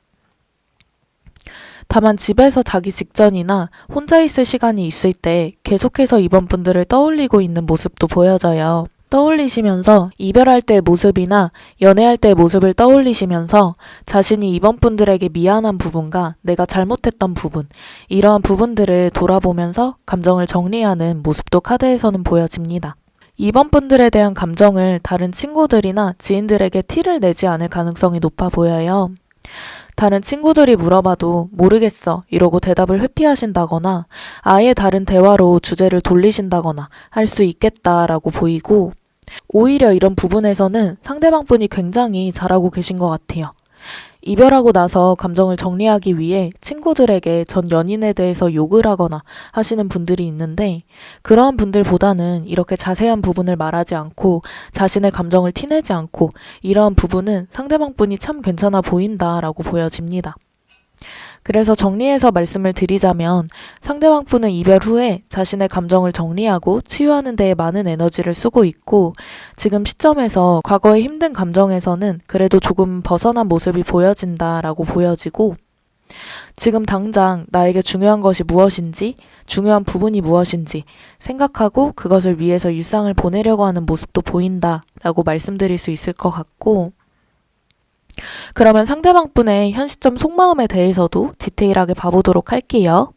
다만 집에서 자기 직전이나 혼자 있을 시간이 있을 때 계속해서 이번 분들을 떠올리고 있는 모습도 보여져요. 떠올리시면서 이별할 때의 모습이나 연애할 때의 모습을 떠올리시면서 자신이 이번 분들에게 미안한 부분과 내가 잘못했던 부분, 이러한 부분들을 돌아보면서 감정을 정리하는 모습도 카드에서는 보여집니다. 이번 분들에 대한 감정을 다른 친구들이나 지인들에게 티를 내지 않을 가능성이 높아 보여요. 다른 친구들이 물어봐도 모르겠어 이러고 대답을 회피하신다거나 아예 다른 대화로 주제를 돌리신다거나 할 수 있겠다라고 보이고 오히려 이런 부분에서는 상대방분이 굉장히 잘하고 계신 것 같아요. 이별하고 나서 감정을 정리하기 위해 친구들에게 전 연인에 대해서 욕을 하거나 하시는 분들이 있는데 그러한 분들보다는 이렇게 자세한 부분을 말하지 않고 자신의 감정을 티내지 않고 이러한 부분은 상대방분이 참 괜찮아 보인다라고 보여집니다. 그래서 정리해서 말씀을 드리자면 상대방분은 이별 후에 자신의 감정을 정리하고 치유하는 데에 많은 에너지를 쓰고 있고 지금 시점에서 과거의 힘든 감정에서는 그래도 조금 벗어난 모습이 보여진다라고 보여지고 지금 당장 나에게 중요한 것이 무엇인지 중요한 부분이 무엇인지 생각하고 그것을 위해서 일상을 보내려고 하는 모습도 보인다라고 말씀드릴 수 있을 것 같고 그러면 상대방분의 현 시점 속마음에 대해서도 디테일하게 봐보도록 할게요.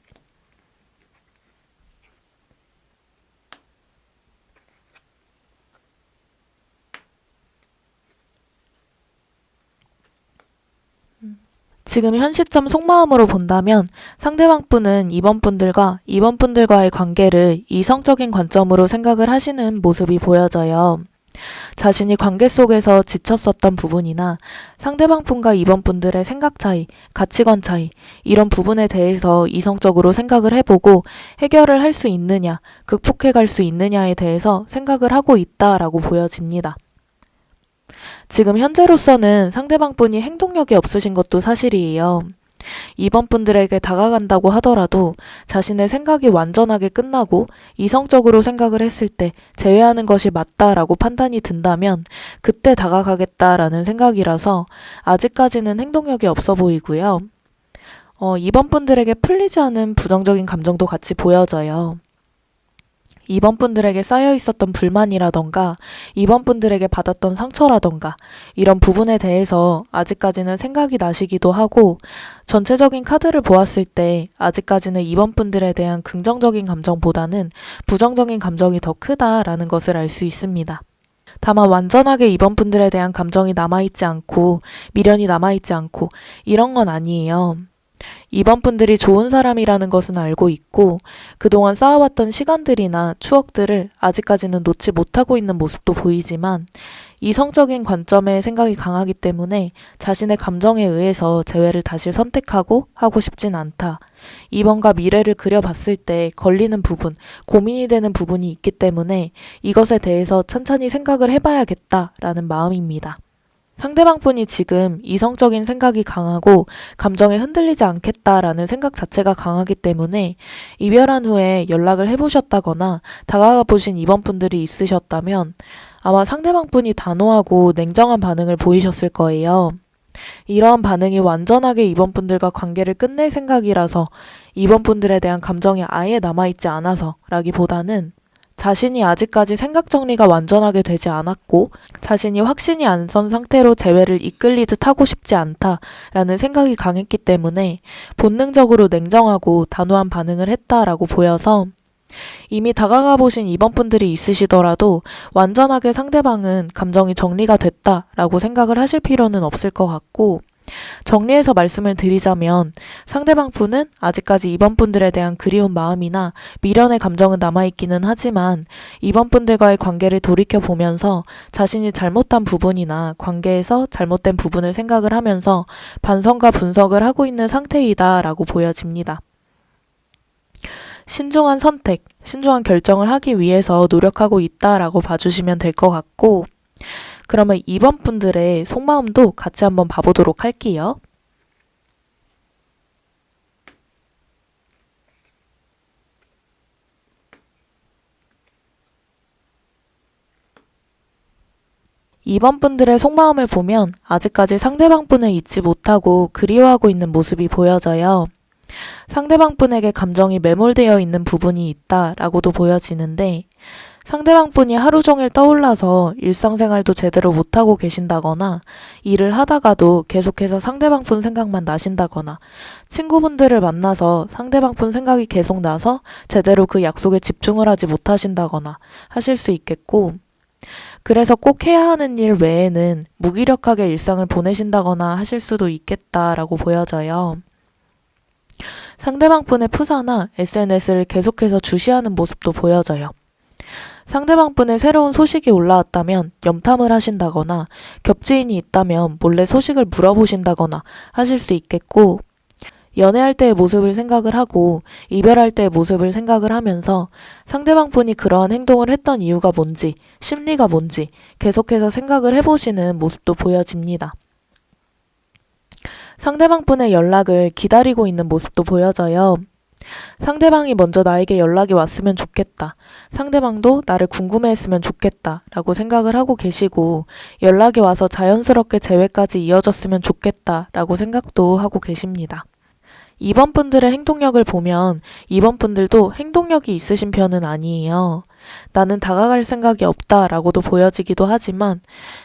지금 현 시점 속마음으로 본다면 상대방분은 이번 분들과의 관계를 이성적인 관점으로 생각을 하시는 모습이 보여져요. 자신이 관계 속에서 지쳤었던 부분이나 상대방분과 이번 분들의 생각 차이, 가치관 차이 이런 부분에 대해서 이성적으로 생각을 해보고 해결을 할 수 있느냐, 극복해 갈 수 있느냐에 대해서 생각을 하고 있다라고 보여집니다. 지금 현재로서는 상대방분이 행동력이 없으신 것도 사실이에요. 이번 분들에게 다가간다고 하더라도 자신의 생각이 완전하게 끝나고 이성적으로 생각을 했을 때 제외하는 것이 맞다라고 판단이 든다면 그때 다가가겠다라는 생각이라서 아직까지는 행동력이 없어 보이고요. 이번 분들에게 풀리지 않은 부정적인 감정도 같이 보여져요. 이번 분들에게 쌓여 있었던 불만이라던가 이번 분들에게 받았던 상처라던가 이런 부분에 대해서 아직까지는 생각이 나시기도 하고 전체적인 카드를 보았을 때 아직까지는 이번 분들에 대한 긍정적인 감정보다는 부정적인 감정이 더 크다라는 것을 알 수 있습니다. 다만 완전하게 이번 분들에 대한 감정이 남아있지 않고 미련이 남아있지 않고 이런 건 아니에요. 이번 분들이 좋은 사람이라는 것은 알고 있고 그동안 쌓아왔던 시간들이나 추억들을 아직까지는 놓지 못하고 있는 모습도 보이지만 이성적인 관점의 생각이 강하기 때문에 자신의 감정에 의해서 재회를 다시 선택하고 하고 싶진 않다. 이번과 미래를 그려봤을 때 걸리는 부분, 고민이 되는 부분이 있기 때문에 이것에 대해서 천천히 생각을 해봐야겠다라는 마음입니다. 상대방분이 지금 이성적인 생각이 강하고 감정에 흔들리지 않겠다라는 생각 자체가 강하기 때문에 이별한 후에 연락을 해보셨다거나 다가가 보신 이번 분들이 있으셨다면 아마 상대방분이 단호하고 냉정한 반응을 보이셨을 거예요. 이러한 반응이 완전하게 이번 분들과 관계를 끝낼 생각이라서 이번 분들에 대한 감정이 아예 남아있지 않아서 라기보다는 자신이 아직까지 생각 정리가 완전하게 되지 않았고 자신이 확신이 안 선 상태로 재회를 이끌리듯 하고 싶지 않다라는 생각이 강했기 때문에 본능적으로 냉정하고 단호한 반응을 했다라고 보여서 이미 다가가 보신 이번 분들이 있으시더라도 완전하게 상대방은 감정이 정리가 됐다라고 생각을 하실 필요는 없을 것 같고 정리해서 말씀을 드리자면 상대방 분은 아직까지 이번 분들에 대한 그리운 마음이나 미련의 감정은 남아있기는 하지만 이번 분들과의 관계를 돌이켜보면서 자신이 잘못한 부분이나 관계에서 잘못된 부분을 생각을 하면서 반성과 분석을 하고 있는 상태이다 라고 보여집니다. 신중한 선택, 신중한 결정을 하기 위해서 노력하고 있다라고 봐주시면 될 것 같고, 그러면 2번 분들의 속마음도 같이 한번 봐보도록 할게요. 2번 분들의 속마음을 보면 아직까지 상대방 분을 잊지 못하고 그리워하고 있는 모습이 보여져요. 상대방 분에게 감정이 매몰되어 있는 부분이 있다라고도 보여지는데, 상대방 분이 하루 종일 떠올라서 일상생활도 제대로 못하고 계신다거나, 일을 하다가도 계속해서 상대방 분 생각만 나신다거나, 친구분들을 만나서 상대방 분 생각이 계속 나서 제대로 그 약속에 집중을 하지 못하신다거나 하실 수 있겠고, 그래서 꼭 해야 하는 일 외에는 무기력하게 일상을 보내신다거나 하실 수도 있겠다라고 보여져요. 상대방 분의 프사나 SNS를 계속해서 주시하는 모습도 보여져요. 상대방 분의 새로운 소식이 올라왔다면 염탐을 하신다거나, 겹지인이 있다면 몰래 소식을 물어보신다거나 하실 수 있겠고, 연애할 때의 모습을 생각을 하고 이별할 때의 모습을 생각을 하면서 상대방 분이 그러한 행동을 했던 이유가 뭔지, 심리가 뭔지 계속해서 생각을 해보시는 모습도 보여집니다. 상대방 분의 연락을 기다리고 있는 모습도 보여져요. 상대방이 먼저 나에게 연락이 왔으면 좋겠다. 상대방도 나를 궁금해했으면 좋겠다. 라고 생각을 하고 계시고, 연락이 와서 자연스럽게 재회까지 이어졌으면 좋겠다. 라고 생각도 하고 계십니다. 2번 분들의 행동력을 보면 2번 분들도 행동력이 있으신 편은 아니에요. 나는 다가갈 생각이 없다라고도 보여지기도 하지만,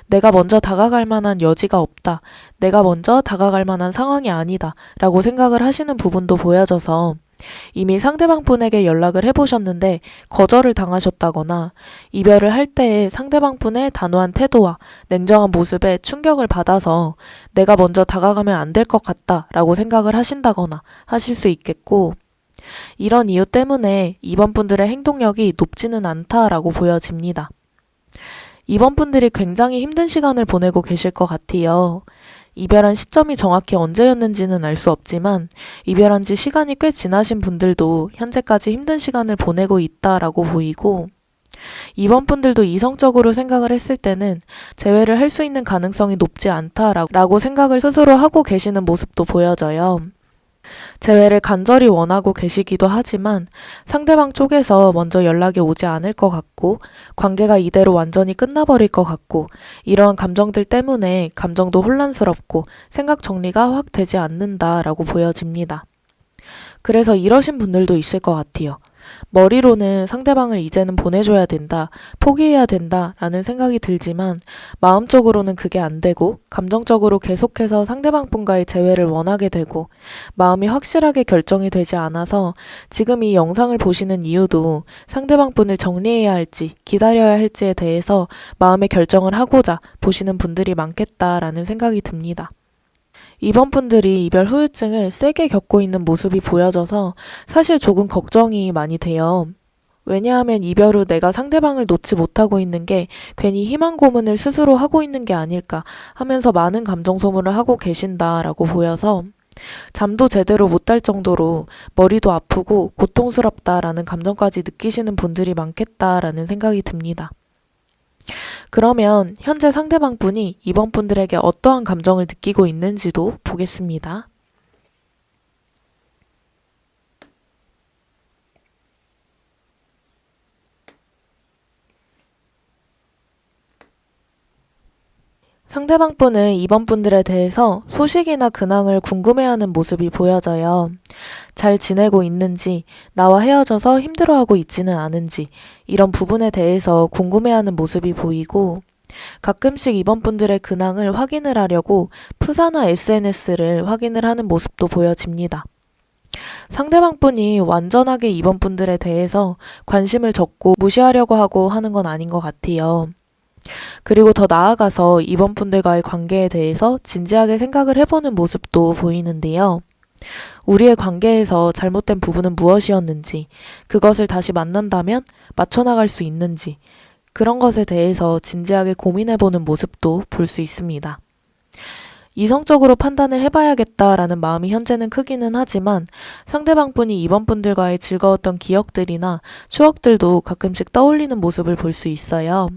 내가 먼저 다가갈 만한 여지가 없다, 내가 먼저 다가갈 만한 상황이 아니다 라고 생각을 하시는 부분도 보여져서, 이미 상대방 분에게 연락을 해보셨는데 거절을 당하셨다거나, 이별을 할 때에 상대방 분의 단호한 태도와 냉정한 모습에 충격을 받아서 내가 먼저 다가가면 안 될 것 같다 라고 생각을 하신다거나 하실 수 있겠고, 이런 이유 때문에 2번 분들의 행동력이 높지는 않다라고 보여집니다. 2번 분들이 굉장히 힘든 시간을 보내고 계실 것 같아요. 이별한 시점이 정확히 언제였는지는 알 수 없지만, 이별한 지 시간이 꽤 지나신 분들도 현재까지 힘든 시간을 보내고 있다라고 보이고, 2번 분들도 이성적으로 생각을 했을 때는 재회를 할 수 있는 가능성이 높지 않다라고 생각을 스스로 하고 계시는 모습도 보여져요. 재회를 간절히 원하고 계시기도 하지만 상대방 쪽에서 먼저 연락이 오지 않을 것 같고, 관계가 이대로 완전히 끝나버릴 것 같고, 이러한 감정들 때문에 감정도 혼란스럽고 생각 정리가 확 되지 않는다라고 보여집니다. 그래서 이러신 분들도 있을 것 같아요. 머리로는 상대방을 이제는 보내줘야 된다, 포기해야 된다 라는 생각이 들지만, 마음적으로는 그게 안 되고 감정적으로 계속해서 상대방 분과의 재회를 원하게 되고, 마음이 확실하게 결정이 되지 않아서 지금 이 영상을 보시는 이유도 상대방 분을 정리해야 할지 기다려야 할지에 대해서 마음의 결정을 하고자 보시는 분들이 많겠다라는 생각이 듭니다. 2번 분들이 이별 후유증을 세게 겪고 있는 모습이 보여져서 사실 조금 걱정이 많이 돼요. 왜냐하면 이별 후 내가 상대방을 놓지 못하고 있는 게 괜히 희망 고문을 스스로 하고 있는 게 아닐까 하면서 많은 감정 소모를 하고 계신다라고 보여서, 잠도 제대로 못 잘 정도로 머리도 아프고 고통스럽다라는 감정까지 느끼시는 분들이 많겠다라는 생각이 듭니다. 그러면 현재 상대방 분이 2번 분들에게 어떠한 감정을 느끼고 있는지도 보겠습니다. 상대방 분은 2번 분들에 대해서 소식이나 근황을 궁금해하는 모습이 보여져요. 잘 지내고 있는지, 나와 헤어져서 힘들어하고 있지는 않은지, 이런 부분에 대해서 궁금해하는 모습이 보이고, 가끔씩 2번 분들의 근황을 확인을 하려고 프사나 SNS를 확인을 하는 모습도 보여집니다. 상대방 분이 완전하게 2번 분들에 대해서 관심을 적고 무시하려고 하고 하는 건 아닌 것 같아요. 그리고 더 나아가서 2번 분들과의 관계에 대해서 진지하게 생각을 해보는 모습도 보이는데요. 우리의 관계에서 잘못된 부분은 무엇이었는지, 그것을 다시 만난다면 맞춰나갈 수 있는지, 그런 것에 대해서 진지하게 고민해보는 모습도 볼 수 있습니다. 이성적으로 판단을 해봐야겠다라는 마음이 현재는 크기는 하지만 상대방분이 이번 분들과의 즐거웠던 기억들이나 추억들도 가끔씩 떠올리는 모습을 볼 수 있어요.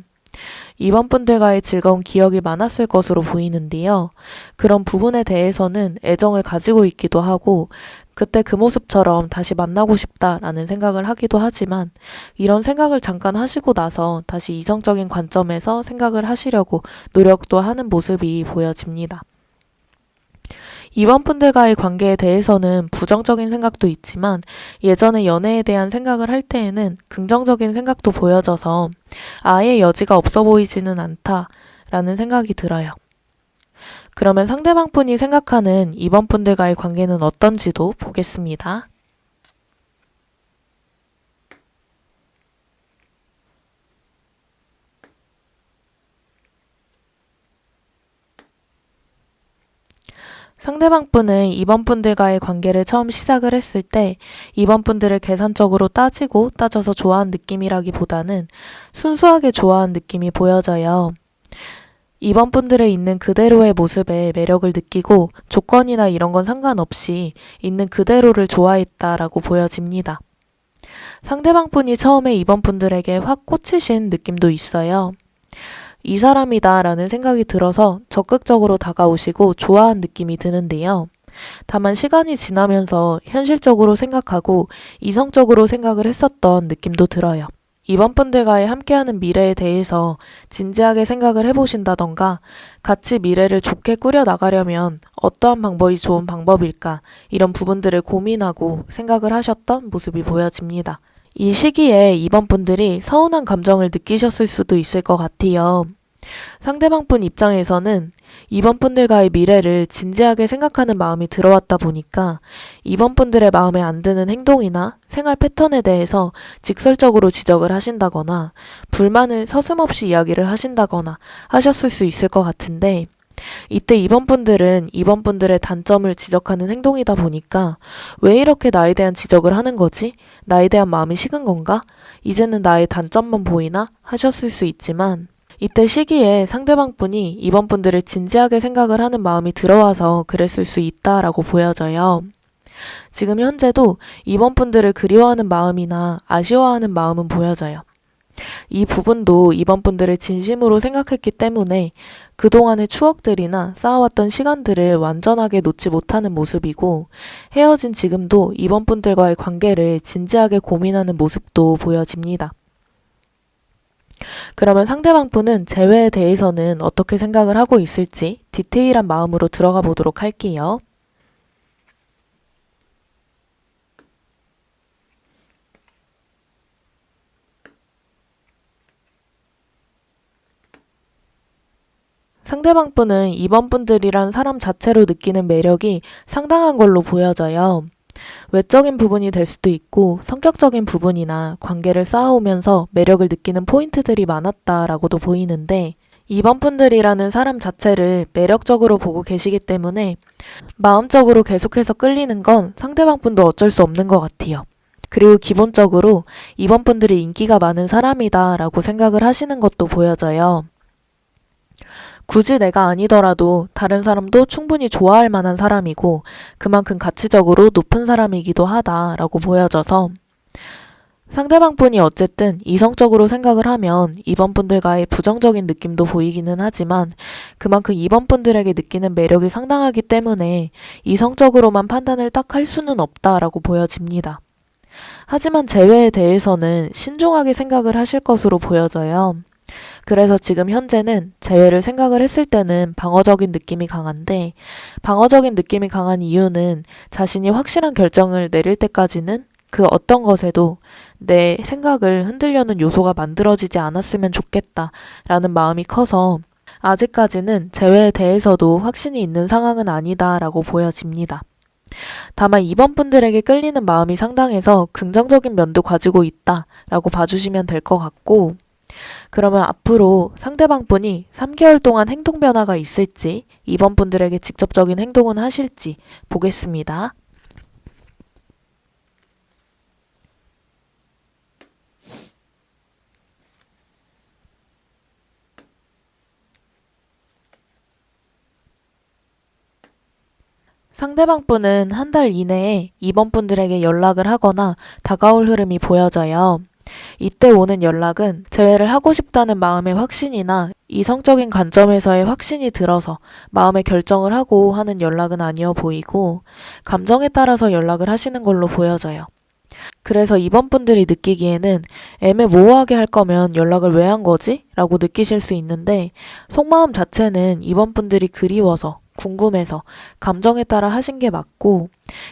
이번 분들과의 즐거운 기억이 많았을 것으로 보이는데요. 그런 부분에 대해서는 애정을 가지고 있기도 하고 그때 그 모습처럼 다시 만나고 싶다라는 생각을 하기도 하지만 이런 생각을 잠깐 하시고 나서 다시 이성적인 관점에서 생각을 하시려고 노력도 하는 모습이 보여집니다. 이번 분들과의 관계에 대해서는 부정적인 생각도 있지만 예전의 연애에 대한 생각을 할 때에는 긍정적인 생각도 보여져서 아예 여지가 없어 보이지는 않다라는 생각이 들어요. 그러면 상대방분이 생각하는 이번 분들과의 관계는 어떤지도 보겠습니다. 상대방분은 이번 분들과의 관계를 처음 시작을 했을 때 이번 분들을 계산적으로 따지고 따져서 좋아한 느낌이라기보다는 순수하게 좋아한 느낌이 보여져요. 이번 분들의 있는 그대로의 모습에 매력을 느끼고 조건이나 이런 건 상관없이 있는 그대로를 좋아했다라고 보여집니다. 상대방분이 처음에 이번 분들에게 확 꽂히신 느낌도 있어요. 이 사람이다 라는 생각이 들어서 적극적으로 다가오시고 좋아한 느낌이 드는데요. 다만 시간이 지나면서 현실적으로 생각하고 이성적으로 생각을 했었던 느낌도 들어요. 이번 분들과의 함께하는 미래에 대해서 진지하게 생각을 해보신다던가 같이 미래를 좋게 꾸려나가려면 어떠한 방법이 좋은 방법일까 이런 부분들을 고민하고 생각을 하셨던 모습이 보여집니다. 이 시기에 이번 분들이 서운한 감정을 느끼셨을 수도 있을 것 같아요. 상대방분 입장에서는 이번 분들과의 미래를 진지하게 생각하는 마음이 들어왔다 보니까 이번 분들의 마음에 안 드는 행동이나 생활 패턴에 대해서 직설적으로 지적을 하신다거나 불만을 서슴없이 이야기를 하신다거나 하셨을 수 있을 것 같은데 이때 이번 분들은 이번 분들의 단점을 지적하는 행동이다 보니까 왜 이렇게 나에 대한 지적을 하는 거지? 나에 대한 마음이 식은 건가? 이제는 나의 단점만 보이나? 하셨을 수 있지만 이때 시기에 상대방분이 이번 분들을 진지하게 생각을 하는 마음이 들어와서 그랬을 수 있다라고 보여져요. 지금 현재도 이번 분들을 그리워하는 마음이나 아쉬워하는 마음은 보여져요. 이 부분도 이번 분들을 진심으로 생각했기 때문에 그동안의 추억들이나 쌓아왔던 시간들을 완전하게 놓지 못하는 모습이고 헤어진 지금도 이번 분들과의 관계를 진지하게 고민하는 모습도 보여집니다. 그러면 상대방분은 재회에 대해서는 어떻게 생각을 하고 있을지 디테일한 마음으로 들어가 보도록 할게요. 상대방분은 이번 분들이란 사람 자체로 느끼는 매력이 상당한 걸로 보여져요. 외적인 부분이 될 수도 있고 성격적인 부분이나 관계를 쌓아오면서 매력을 느끼는 포인트들이 많았다라고도 보이는데 이번 분들이라는 사람 자체를 매력적으로 보고 계시기 때문에 마음적으로 계속해서 끌리는 건 상대방 분도 어쩔 수 없는 것 같아요. 그리고 기본적으로 이번 분들이 인기가 많은 사람이다 라고 생각을 하시는 것도 보여져요. 굳이 내가 아니더라도 다른 사람도 충분히 좋아할 만한 사람이고 그만큼 가치적으로 높은 사람이기도 하다라고 보여져서 상대방 분이 어쨌든 이성적으로 생각을 하면 이번 분들과의 부정적인 느낌도 보이기는 하지만 그만큼 이번 분들에게 느끼는 매력이 상당하기 때문에 이성적으로만 판단을 딱 할 수는 없다라고 보여집니다. 하지만 재회에 대해서는 신중하게 생각을 하실 것으로 보여져요. 그래서 지금 현재는 재회를 생각을 했을 때는 방어적인 느낌이 강한데 방어적인 느낌이 강한 이유는 자신이 확실한 결정을 내릴 때까지는 그 어떤 것에도 내 생각을 흔들려는 요소가 만들어지지 않았으면 좋겠다라는 마음이 커서 아직까지는 재회에 대해서도 확신이 있는 상황은 아니다라고 보여집니다. 다만 이번 분들에게 끌리는 마음이 상당해서 긍정적인 면도 가지고 있다라고 봐주시면 될 것 같고 그러면 앞으로 상대방 분이 3개월 동안 행동 변화가 있을지 이번 분들에게 직접적인 행동은 하실지 보겠습니다. 상대방 분은 한 달 이내에 이번 분들에게 연락을 하거나 다가올 흐름이 보여져요. 이때 오는 연락은 재회를 하고 싶다는 마음의 확신이나 이성적인 관점에서의 확신이 들어서 마음의 결정을 하고 하는 연락은 아니어 보이고 감정에 따라서 연락을 하시는 걸로 보여져요. 그래서 이번 분들이 느끼기에는 애매모호하게 할 거면 연락을 왜 한 거지? 라고 느끼실 수 있는데 속마음 자체는 이번 분들이 그리워서 궁금해서 감정에 따라 하신 게 맞고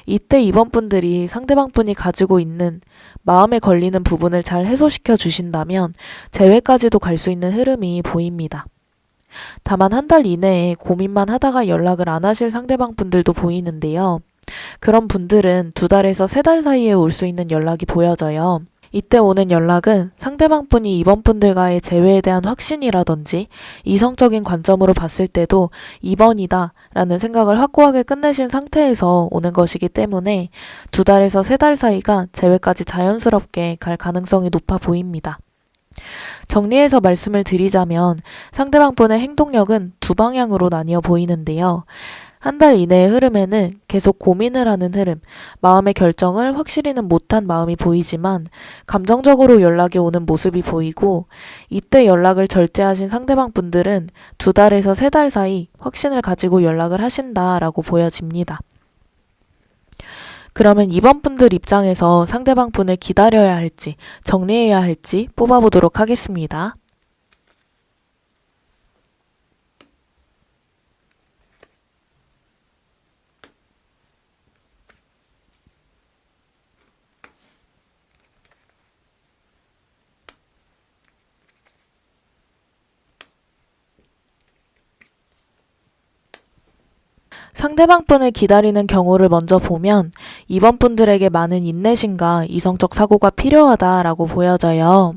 이때 이번 분들이 상대방 분이 가지고 있는 마음에 걸리는 부분을 잘 해소시켜 주신다면 재회까지도 갈 수 있는 흐름이 보입니다. 다만 한 달 이내에 고민만 하다가 연락을 안 하실 상대방 분들도 보이는데요. 그런 분들은 2달에서 3달 사이에 올 수 있는 연락이 보여져요. 이때 오는 연락은 상대방 분이 이번 분들과의 재회에 대한 확신이라든지 이성적인 관점으로 봤을 때도 이번이다 라는 생각을 확고하게 끝내신 상태에서 오는 것이기 때문에 2달에서 3달 사이가 재회까지 자연스럽게 갈 가능성이 높아 보입니다. 정리해서 말씀을 드리자면 상대방 분의 행동력은 2방향으로 나뉘어 보이는데요. 한 달 이내의 흐름에는 계속 고민을 하는 흐름, 마음의 결정을 확실히는 못한 마음이 보이지만 감정적으로 연락이 오는 모습이 보이고 이때 연락을 절제하신 상대방 분들은 2달에서 3달 사이 확신을 가지고 연락을 하신다라고 보여집니다. 그러면 이번 분들 입장에서 상대방 분을 기다려야 할지 정리해야 할지 뽑아보도록 하겠습니다. 상대방 분을 기다리는 경우를 먼저 보면 이번 분들에게 많은 인내심과 이성적 사고가 필요하다라고 보여져요.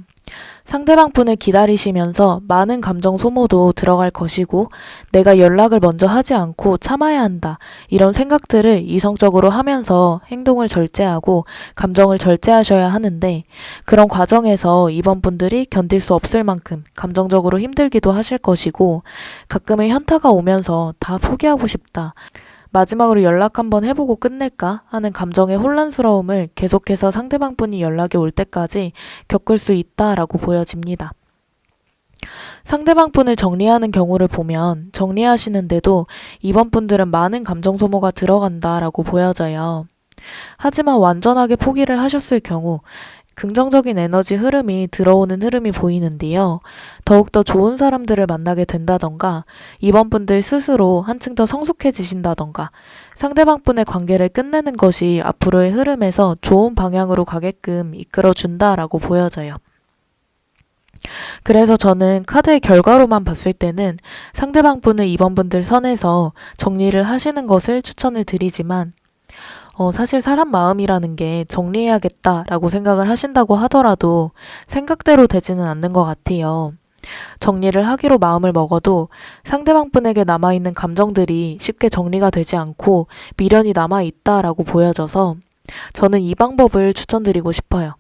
상대방 분을 기다리시면서 많은 감정 소모도 들어갈 것이고 내가 연락을 먼저 하지 않고 참아야 한다. 이런 생각들을 이성적으로 하면서 행동을 절제하고 감정을 절제하셔야 하는데 그런 과정에서 이번 분들이 견딜 수 없을 만큼 감정적으로 힘들기도 하실 것이고 가끔은 현타가 오면서 다 포기하고 싶다. 마지막으로 연락 한번 해보고 끝낼까 하는 감정의 혼란스러움을 계속해서 상대방 분이 연락이 올 때까지 겪을 수 있다라고 보여집니다. 상대방 분을 정리하는 경우를 보면 정리하시는데도 이번 분들은 많은 감정 소모가 들어간다라고 보여져요. 하지만 완전하게 포기를 하셨을 경우 긍정적인 에너지 흐름이 들어오는 흐름이 보이는데요. 더욱더 좋은 사람들을 만나게 된다던가 이번 분들 스스로 한층 더 성숙해지신다던가 상대방 분의 관계를 끝내는 것이 앞으로의 흐름에서 좋은 방향으로 가게끔 이끌어준다라고 보여져요. 그래서 저는 카드의 결과로만 봤을 때는 상대방 분을 이번 분들 선에서 정리를 하시는 것을 추천을 드리지만 사실 사람 마음이라는 게 정리해야겠다라고 생각을 하신다고 하더라도 생각대로 되지는 않는 것 같아요. 정리를 하기로 마음을 먹어도 상대방 분에게 남아있는 감정들이 쉽게 정리가 되지 않고 미련이 남아있다라고 보여져서 저는 이 방법을 추천드리고 싶어요.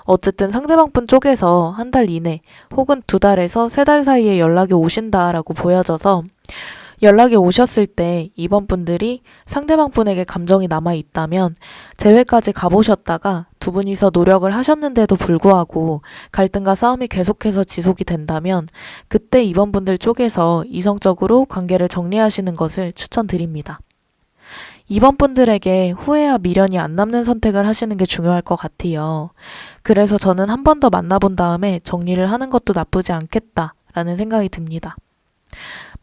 어쨌든 상대방 분 쪽에서 한 달 이내 혹은 2달에서 3달 사이에 연락이 오신다라고 보여져서 연락이 오셨을 때 이번 분들이 상대방 분에게 감정이 남아있다면 재회까지 가보셨다가 두 분이서 노력을 하셨는데도 불구하고 갈등과 싸움이 계속해서 지속이 된다면 그때 이번 분들 쪽에서 이성적으로 관계를 정리하시는 것을 추천드립니다. 이번 분들에게 후회와 미련이 안 남는 선택을 하시는 게 중요할 것 같아요. 그래서 저는 한 번 더 만나본 다음에 정리를 하는 것도 나쁘지 않겠다라는 생각이 듭니다.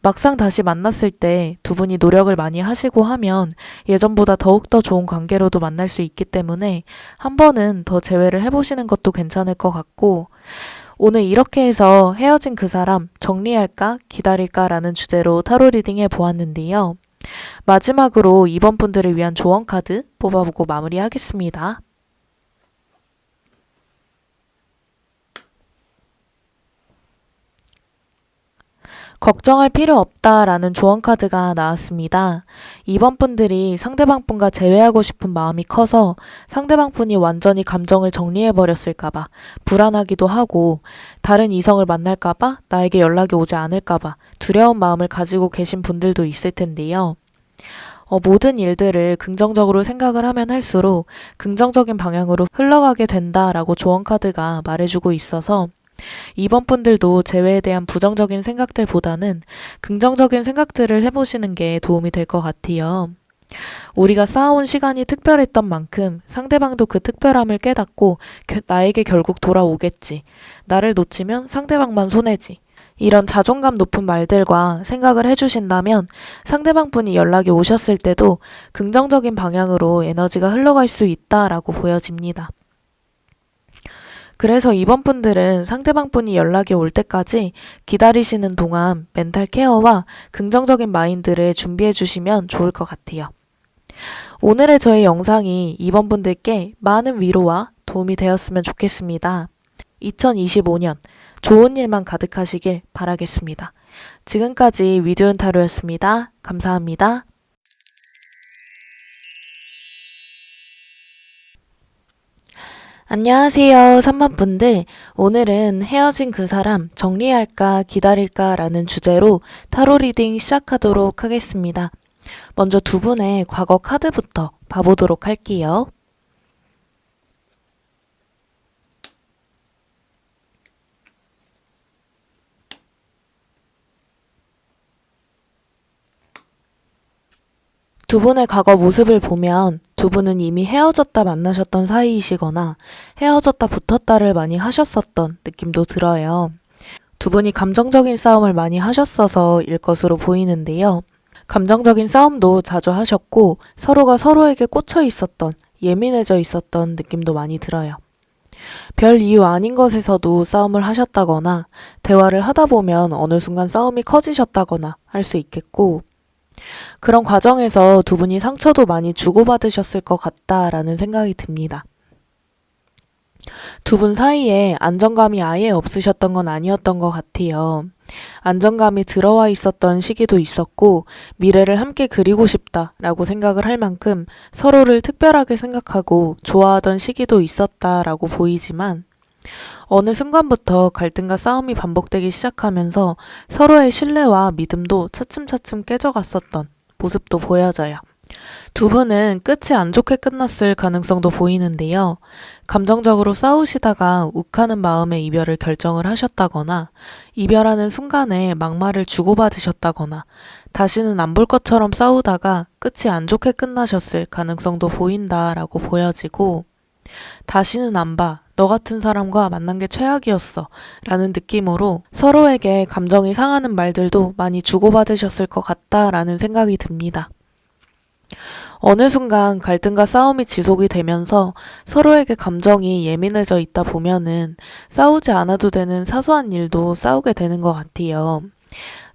막상 다시 만났을 때 두 분이 노력을 많이 하시고 하면 예전보다 더욱더 좋은 관계로도 만날 수 있기 때문에 한 번은 더 재회를 해보시는 것도 괜찮을 것 같고 오늘 이렇게 해서 헤어진 그 사람 정리할까 기다릴까 라는 주제로 타로 리딩 해보았는데요. 마지막으로 이번 분들을 위한 조언 카드 뽑아보고 마무리하겠습니다. 걱정할 필요 없다라는 조언 카드가 나왔습니다. 이번 분들이 상대방 분과 재회하고 싶은 마음이 커서 상대방 분이 완전히 감정을 정리해버렸을까봐 불안하기도 하고 다른 이성을 만날까봐 나에게 연락이 오지 않을까봐 두려운 마음을 가지고 계신 분들도 있을 텐데요. 모든 일들을 긍정적으로 생각을 하면 할수록 긍정적인 방향으로 흘러가게 된다라고 조언 카드가 말해주고 있어서 이번 분들도 재회에 대한 부정적인 생각들보다는 긍정적인 생각들을 해보시는 게 도움이 될 것 같아요. 우리가 쌓아온 시간이 특별했던 만큼 상대방도 그 특별함을 깨닫고 나에게 결국 돌아오겠지. 나를 놓치면 상대방만 손해지. 이런 자존감 높은 말들과 생각을 해주신다면 상대방 분이 연락이 오셨을 때도 긍정적인 방향으로 에너지가 흘러갈 수 있다라고 보여집니다. 그래서 이번 분들은 상대방 분이 연락이 올 때까지 기다리시는 동안 멘탈 케어와 긍정적인 마인드를 준비해 주시면 좋을 것 같아요. 오늘의 저의 영상이 이번 분들께 많은 위로와 도움이 되었으면 좋겠습니다. 2025년 좋은 일만 가득하시길 바라겠습니다. 지금까지 위드온 타로였습니다. 감사합니다. 안녕하세요, 3번 분들. 오늘은 헤어진 그 사람 정리할까 기다릴까 라는 주제로 타로 리딩 시작하도록 하겠습니다. 먼저 두 분의 과거 카드부터 봐보도록 할게요. 두 분의 과거 모습을 보면 두 분은 이미 헤어졌다 만나셨던 사이이시거나 헤어졌다 붙었다를 많이 하셨었던 느낌도 들어요. 두 분이 감정적인 싸움을 많이 하셨어서일 것으로 보이는데요. 감정적인 싸움도 자주 하셨고 서로가 서로에게 꽂혀 있었던, 예민해져 있었던 느낌도 많이 들어요. 별 이유 아닌 것에서도 싸움을 하셨다거나 대화를 하다 보면 어느 순간 싸움이 커지셨다거나 할 수 있겠고, 그런 과정에서 두 분이 상처도 많이 주고받으셨을 것 같다라는 생각이 듭니다. 두 분 사이에 안정감이 아예 없으셨던 건 아니었던 것 같아요. 안정감이 들어와 있었던 시기도 있었고 미래를 함께 그리고 싶다라고 생각을 할 만큼 서로를 특별하게 생각하고 좋아하던 시기도 있었다라고 보이지만 어느 순간부터 갈등과 싸움이 반복되기 시작하면서 서로의 신뢰와 믿음도 차츰차츰 깨져갔었던 모습도 보여져요. 두 분은 끝이 안 좋게 끝났을 가능성도 보이는데요. 감정적으로 싸우시다가 욱하는 마음에 이별을 결정을 하셨다거나 이별하는 순간에 막말을 주고받으셨다거나 다시는 안 볼 것처럼 싸우다가 끝이 안 좋게 끝나셨을 가능성도 보인다라고 보여지고, 다시는 안 봐. 너 같은 사람과 만난 게 최악이었어. 라는 느낌으로 서로에게 감정이 상하는 말들도 많이 주고받으셨을 것 같다라는 생각이 듭니다. 어느 순간 갈등과 싸움이 지속이 되면서 서로에게 감정이 예민해져 있다 보면은 싸우지 않아도 되는 사소한 일도 싸우게 되는 것 같아요.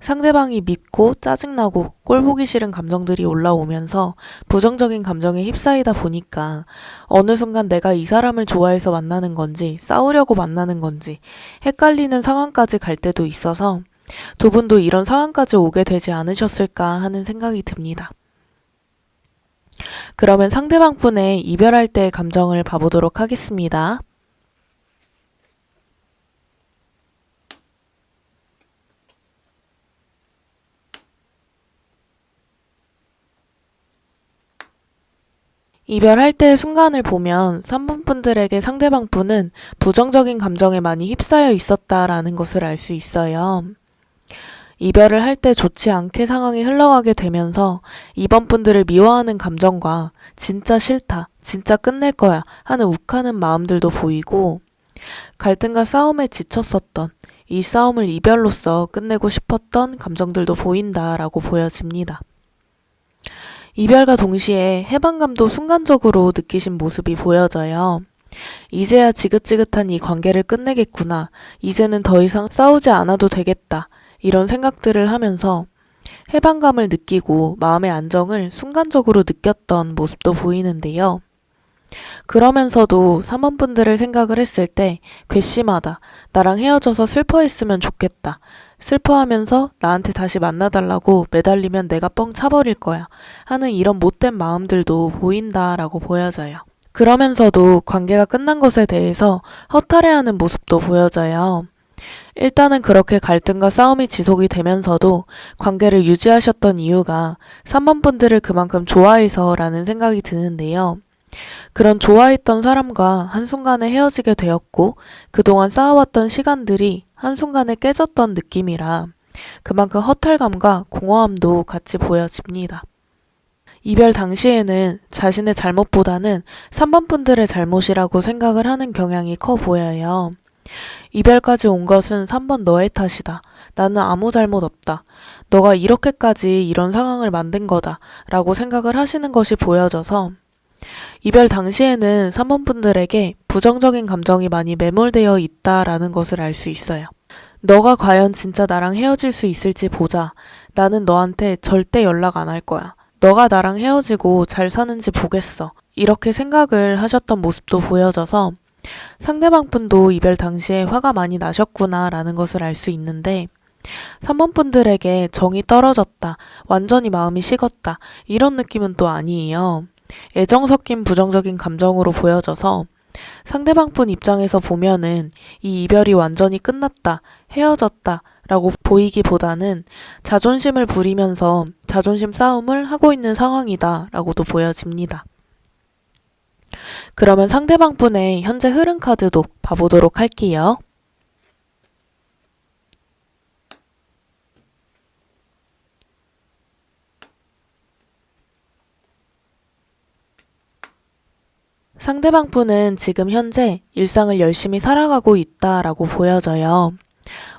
상대방이 밉고 짜증나고 꼴보기 싫은 감정들이 올라오면서 부정적인 감정에 휩싸이다 보니까 어느 순간 내가 이 사람을 좋아해서 만나는 건지 싸우려고 만나는 건지 헷갈리는 상황까지 갈 때도 있어서 두 분도 이런 상황까지 오게 되지 않으셨을까 하는 생각이 듭니다. 그러면 상대방 분의 이별할 때의 감정을 봐보도록 하겠습니다. 이별할 때의 순간을 보면 3번 분들에게 상대방 분은 부정적인 감정에 많이 휩싸여 있었다라는 것을 알 수 있어요. 이별을 할 때 좋지 않게 상황이 흘러가게 되면서 2번 분들을 미워하는 감정과 진짜 싫다, 진짜 끝낼 거야 하는 욱하는 마음들도 보이고, 갈등과 싸움에 지쳤었던 이 싸움을 이별로써 끝내고 싶었던 감정들도 보인다라고 보여집니다. 이별과 동시에 해방감도 순간적으로 느끼신 모습이 보여져요. 이제야 지긋지긋한 이 관계를 끝내겠구나. 이제는 더 이상 싸우지 않아도 되겠다. 이런 생각들을 하면서 해방감을 느끼고 마음의 안정을 순간적으로 느꼈던 모습도 보이는데요. 그러면서도 3번 분들을 생각을 했을 때 괘씸하다. 나랑 헤어져서 슬퍼했으면 좋겠다. 슬퍼하면서 나한테 다시 만나달라고 매달리면 내가 뻥 차버릴 거야 하는 이런 못된 마음들도 보인다라고 보여져요. 그러면서도 관계가 끝난 것에 대해서 허탈해하는 모습도 보여져요. 일단은 그렇게 갈등과 싸움이 지속이 되면서도 관계를 유지하셨던 이유가 3번 분들을 그만큼 좋아해서라는 생각이 드는데요. 그런 좋아했던 사람과 한순간에 헤어지게 되었고 그동안 쌓아왔던 시간들이 한순간에 깨졌던 느낌이라 그만큼 허탈감과 공허함도 같이 보여집니다. 이별 당시에는 자신의 잘못보다는 3번 분들의 잘못이라고 생각을 하는 경향이 커 보여요. 이별까지 온 것은 3번 너의 탓이다. 나는 아무 잘못 없다. 너가 이렇게까지 이런 상황을 만든 거다. 라고 생각을 하시는 것이 보여져서 이별 당시에는 3번 분들에게 부정적인 감정이 많이 매몰되어 있다라는 것을 알 수 있어요. 너가 과연 진짜 나랑 헤어질 수 있을지 보자. 나는 너한테 절대 연락 안 할 거야. 너가 나랑 헤어지고 잘 사는지 보겠어. 이렇게 생각을 하셨던 모습도 보여져서 상대방 분도 이별 당시에 화가 많이 나셨구나 라는 것을 알 수 있는데 3번 분들에게 정이 떨어졌다, 완전히 마음이 식었다 이런 느낌은 또 아니에요. 애정 섞인 부정적인 감정으로 보여져서 상대방 분 입장에서 보면은 이 이별이 완전히 끝났다, 헤어졌다 라고 보이기보다는 자존심을 부리면서 자존심 싸움을 하고 있는 상황이다 라고도 보여집니다. 그러면 상대방 분의 현재 흐름 카드도 봐보도록 할게요. 상대방 분은 지금 현재 일상을 열심히 살아가고 있다라고 보여져요.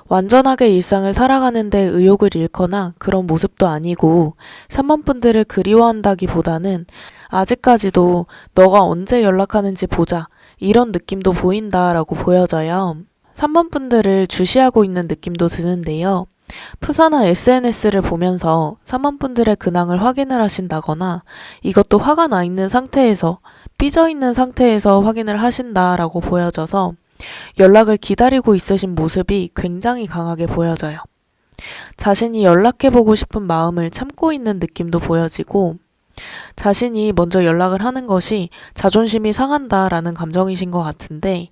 완전하게 일상을 살아가는데 의욕을 잃거나 그런 모습도 아니고 3번 분들을 그리워한다기보다는 아직까지도 너가 언제 연락하는지 보자 이런 느낌도 보인다라고 보여져요. 3번 분들을 주시하고 있는 느낌도 드는데요. 프사나 SNS를 보면서 3번 분들의 근황을 확인을 하신다거나 이것도 화가 나 있는 상태에서 삐져 있는 상태에서 확인을 하신다라고 보여져서 연락을 기다리고 있으신 모습이 굉장히 강하게 보여져요. 자신이 연락해보고 싶은 마음을 참고 있는 느낌도 보여지고 자신이 먼저 연락을 하는 것이 자존심이 상한다라는 감정이신 것 같은데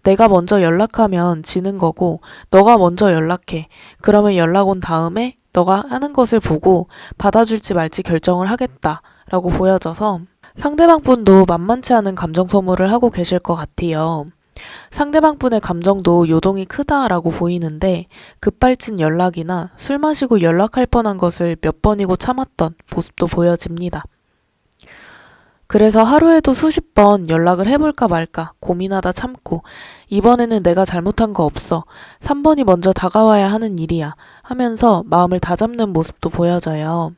내가 먼저 연락하면 지는 거고 너가 먼저 연락해. 그러면 연락 온 다음에 너가 하는 것을 보고 받아줄지 말지 결정을 하겠다라고 보여져서 상대방 분도 만만치 않은 감정 소모를 하고 계실 것 같아요. 상대방 분의 감정도 요동이 크다라고 보이는데 급발진 연락이나 술 마시고 연락할 뻔한 것을 몇 번이고 참았던 모습도 보여집니다. 그래서 하루에도 수십 번 연락을 해볼까 말까 고민하다 참고 이번에는 내가 잘못한 거 없어. 3번이 먼저 다가와야 하는 일이야 하면서 마음을 다잡는 모습도 보여져요.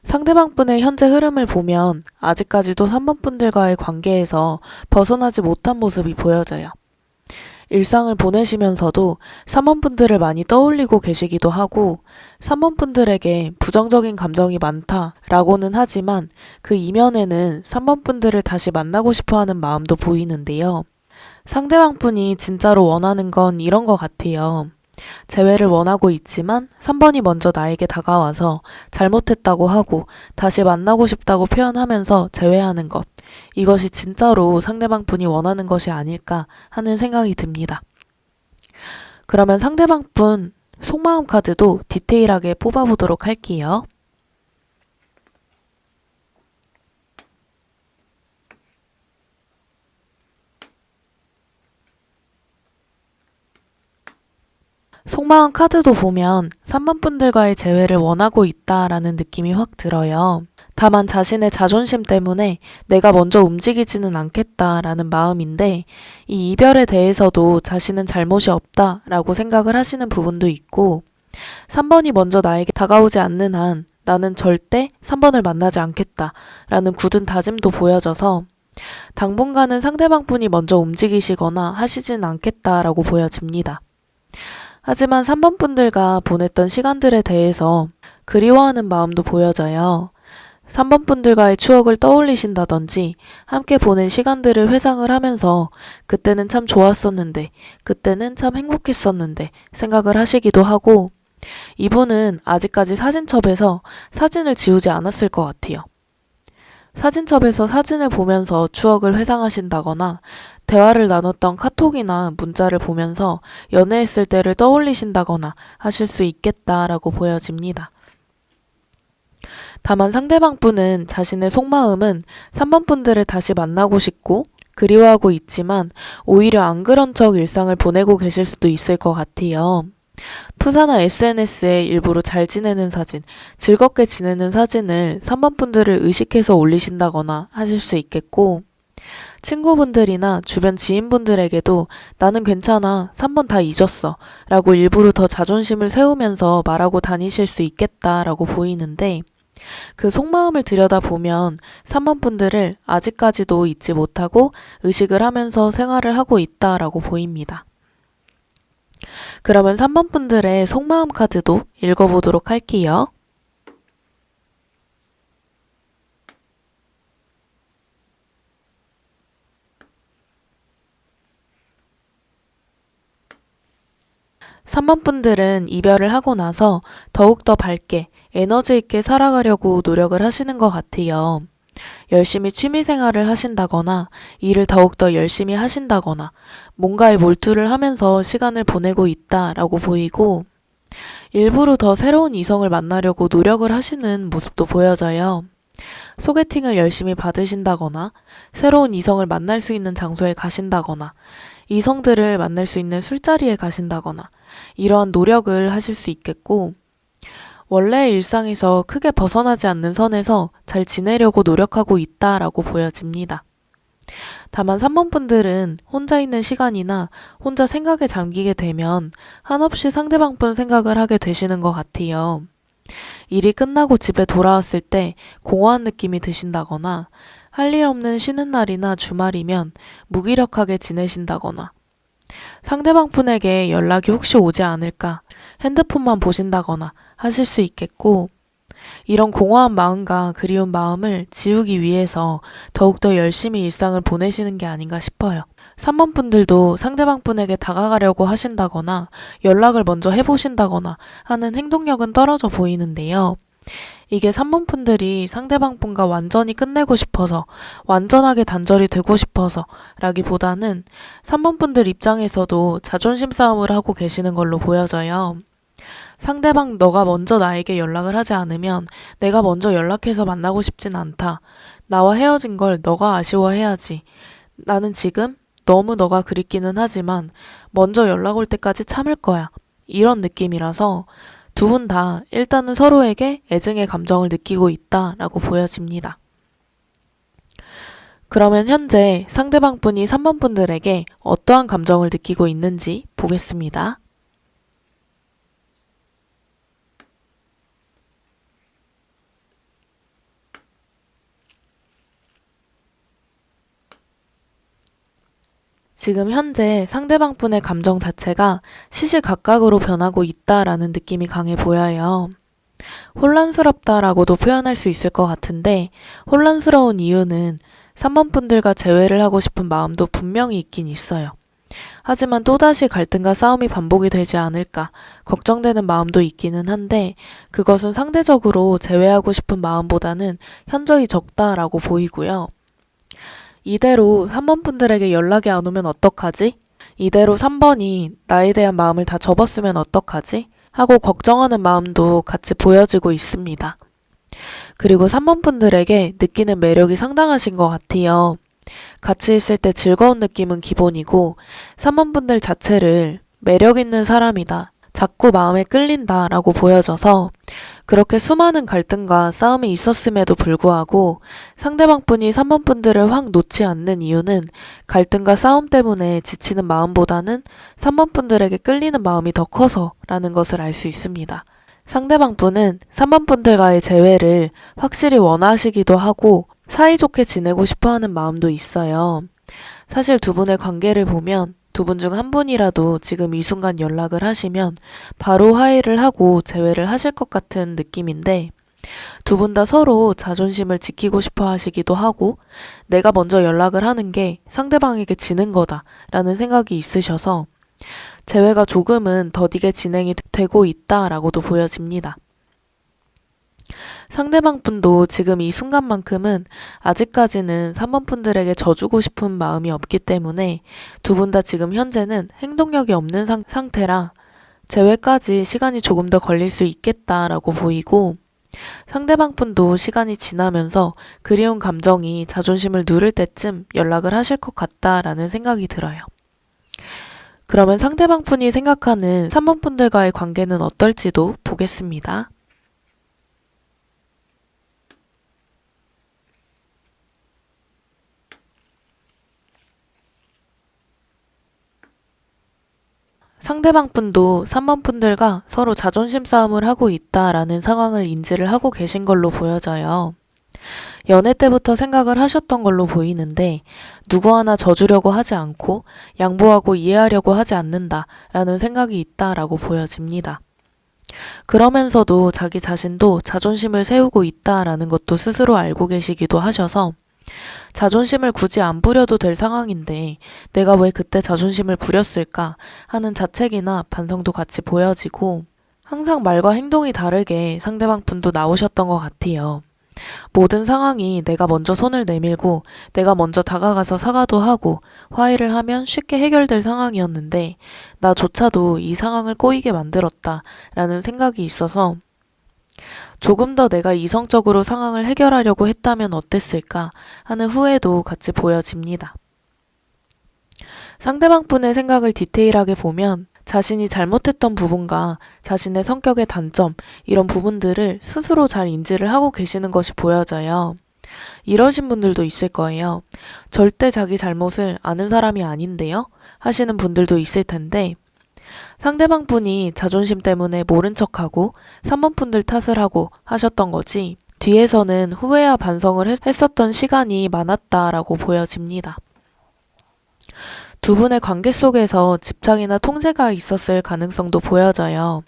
상대방 분의 현재 흐름을 보면 아직까지도 3번 분들과의 관계에서 벗어나지 못한 모습이 보여져요. 일상을 보내시면서도 3번 분들을 많이 떠올리고 계시기도 하고 3번 분들에게 부정적인 감정이 많다라고는 하지만 그 이면에는 3번 분들을 다시 만나고 싶어 하는 마음도 보이는데요. 상대방 분이 진짜로 원하는 건 이런 것 같아요. 재회를 원하고 있지만 3번이 먼저 나에게 다가와서 잘못했다고 하고 다시 만나고 싶다고 표현하면서 재회하는 것. 이것이 진짜로 상대방 분이 원하는 것이 아닐까 하는 생각이 듭니다. 그러면 상대방 분 속마음 카드도 디테일하게 뽑아보도록 할게요. 속마음 카드도 보면 3번 분들과의 재회를 원하고 있다라는 느낌이 확 들어요. 다만 자신의 자존심 때문에 내가 먼저 움직이지는 않겠다라는 마음인데 이 이별에 대해서도 자신은 잘못이 없다라고 생각을 하시는 부분도 있고 3번이 먼저 나에게 다가오지 않는 한 나는 절대 3번을 만나지 않겠다라는 굳은 다짐도 보여져서 당분간은 상대방 분이 먼저 움직이시거나 하시진 않겠다라고 보여집니다. 하지만 3번 분들과 보냈던 시간들에 대해서 그리워하는 마음도 보여져요. 3번 분들과의 추억을 떠올리신다든지 함께 보낸 시간들을 회상을 하면서 그때는 참 좋았었는데, 그때는 참 행복했었는데 생각을 하시기도 하고 이분은 아직까지 사진첩에서 사진을 지우지 않았을 것 같아요. 사진첩에서 사진을 보면서 추억을 회상하신다거나 대화를 나눴던 카톡이나 문자를 보면서 연애했을 때를 떠올리신다거나 하실 수 있겠다라고 보여집니다. 다만 상대방 분은 자신의 속마음은 3번 분들을 다시 만나고 싶고 그리워하고 있지만 오히려 안 그런 척 일상을 보내고 계실 수도 있을 것 같아요. 푸사나 SNS에 일부러 잘 지내는 사진, 즐겁게 지내는 사진을 3번 분들을 의식해서 올리신다거나 하실 수 있겠고, 친구분들이나 주변 지인분들에게도 나는 괜찮아, 3번 다 잊었어 라고 일부러 더 자존심을 세우면서 말하고 다니실 수 있겠다라고 보이는데, 그 속마음을 들여다보면 3번 분들을 아직까지도 잊지 못하고 의식을 하면서 생활을 하고 있다라고 보입니다. 그러면 3번 분들의 속마음 카드도 읽어보도록 할게요. 삼 번 분들은 이별을 하고 나서 더욱더 밝게 에너지 있게 살아가려고 노력을 하시는 것 같아요. 열심히 취미생활을 하신다거나 일을 더욱더 열심히 하신다거나 뭔가에 몰두를 하면서 시간을 보내고 있다라고 보이고 일부러 더 새로운 이성을 만나려고 노력을 하시는 모습도 보여져요. 소개팅을 열심히 받으신다거나 새로운 이성을 만날 수 있는 장소에 가신다거나 이성들을 만날 수 있는 술자리에 가신다거나 이러한 노력을 하실 수 있겠고 원래의 일상에서 크게 벗어나지 않는 선에서 잘 지내려고 노력하고 있다라고 보여집니다. 다만 3번 분들은 혼자 있는 시간이나 혼자 생각에 잠기게 되면 한없이 상대방 분 생각을 하게 되시는 것 같아요. 일이 끝나고 집에 돌아왔을 때 공허한 느낌이 드신다거나 할 일 없는 쉬는 날이나 주말이면 무기력하게 지내신다거나 상대방 분에게 연락이 혹시 오지 않을까 핸드폰만 보신다거나 하실 수 있겠고 이런 공허한 마음과 그리운 마음을 지우기 위해서 더욱더 열심히 일상을 보내시는 게 아닌가 싶어요. 3번 분들도 상대방 분에게 다가가려고 하신다거나 연락을 먼저 해보신다거나 하는 행동력은 떨어져 보이는데요. 이게 3번 분들이 상대방 분과 완전히 끝내고 싶어서 완전하게 단절이 되고 싶어서 라기보다는 3번 분들 입장에서도 자존심 싸움을 하고 계시는 걸로 보여져요. 상대방 너가 먼저 나에게 연락을 하지 않으면 내가 먼저 연락해서 만나고 싶진 않다. 나와 헤어진 걸 너가 아쉬워해야지. 나는 지금 너무 너가 그립기는 하지만 먼저 연락 올 때까지 참을 거야. 이런 느낌이라서 두 분 다 일단은 서로에게 애증의 감정을 느끼고 있다라고 보여집니다. 그러면 현재 상대방 분이 3번 분들에게 어떠한 감정을 느끼고 있는지 보겠습니다. 지금 현재 상대방 분의 감정 자체가 시시각각으로 변하고 있다라는 느낌이 강해 보여요. 혼란스럽다라고도 표현할 수 있을 것 같은데 혼란스러운 이유는 3번 분들과 재회를 하고 싶은 마음도 분명히 있긴 있어요. 하지만 또다시 갈등과 싸움이 반복이 되지 않을까 걱정되는 마음도 있기는 한데 그것은 상대적으로 재회하고 싶은 마음보다는 현저히 적다라고 보이고요. 이대로 3번 분들에게 연락이 안 오면 어떡하지? 이대로 3번이 나에 대한 마음을 다 접었으면 어떡하지? 하고 걱정하는 마음도 같이 보여지고 있습니다. 그리고 3번 분들에게 느끼는 매력이 상당하신 것 같아요. 같이 있을 때 즐거운 느낌은 기본이고 3번 분들 자체를 매력 있는 사람이다. 자꾸 마음에 끌린다 라고 보여져서 그렇게 수많은 갈등과 싸움이 있었음에도 불구하고 상대방 분이 3번 분들을 확 놓지 않는 이유는 갈등과 싸움 때문에 지치는 마음보다는 3번 분들에게 끌리는 마음이 더 커서 라는 것을 알 수 있습니다. 상대방 분은 3번 분들과의 재회를 확실히 원하시기도 하고 사이좋게 지내고 싶어 하는 마음도 있어요. 사실 두 분의 관계를 보면 두 분 중 한 분이라도 지금 이 순간 연락을 하시면 바로 화해를 하고 재회를 하실 것 같은 느낌인데 두 분 다 서로 자존심을 지키고 싶어 하시기도 하고 내가 먼저 연락을 하는 게 상대방에게 지는 거다 라는 생각이 있으셔서 재회가 조금은 더디게 진행이 되고 있다라고도 보여집니다. 상대방 분도 지금 이 순간만큼은 아직까지는 3번 분들에게 져주고 싶은 마음이 없기 때문에 두 분 다 지금 현재는 행동력이 없는 상태라 재회까지 시간이 조금 더 걸릴 수 있겠다라고 보이고, 상대방 분도 시간이 지나면서 그리운 감정이 자존심을 누를 때쯤 연락을 하실 것 같다라는 생각이 들어요. 그러면 상대방 분이 생각하는 3번 분들과의 관계는 어떨지도 보겠습니다. 상대방 분도 3번 분들과 서로 자존심 싸움을 하고 있다라는 상황을 인지를 하고 계신 걸로 보여져요. 연애 때부터 생각을 하셨던 걸로 보이는데 누구 하나 져주려고 하지 않고 양보하고 이해하려고 하지 않는다라는 생각이 있다라고 보여집니다. 그러면서도 자기 자신도 자존심을 세우고 있다라는 것도 스스로 알고 계시기도 하셔서 자존심을 굳이 안 부려도 될 상황인데 내가 왜 그때 자존심을 부렸을까 하는 자책이나 반성도 같이 보여지고, 항상 말과 행동이 다르게 상대방 분도 나오셨던 것 같아요. 모든 상황이 내가 먼저 손을 내밀고 내가 먼저 다가가서 사과도 하고 화해를 하면 쉽게 해결될 상황이었는데 나조차도 이 상황을 꼬이게 만들었다라는 생각이 있어서 조금 더 내가 이성적으로 상황을 해결하려고 했다면 어땠을까 하는 후회도 같이 보여집니다. 상대방 분의 생각을 디테일하게 보면 자신이 잘못했던 부분과 자신의 성격의 단점, 이런 부분들을 스스로 잘 인지를 하고 계시는 것이 보여져요. 이러신 분들도 있을 거예요. 절대 자기 잘못을 아는 사람이 아닌데요? 하시는 분들도 있을 텐데, 상대방 분이 자존심 때문에 모른 척하고 3번 분들 탓을 하고 하셨던 거지, 뒤에서는 후회와 반성을 했었던 시간이 많았다라고 보여집니다. 두 분의 관계 속에서 집착이나 통제가 있었을 가능성도 보여져요.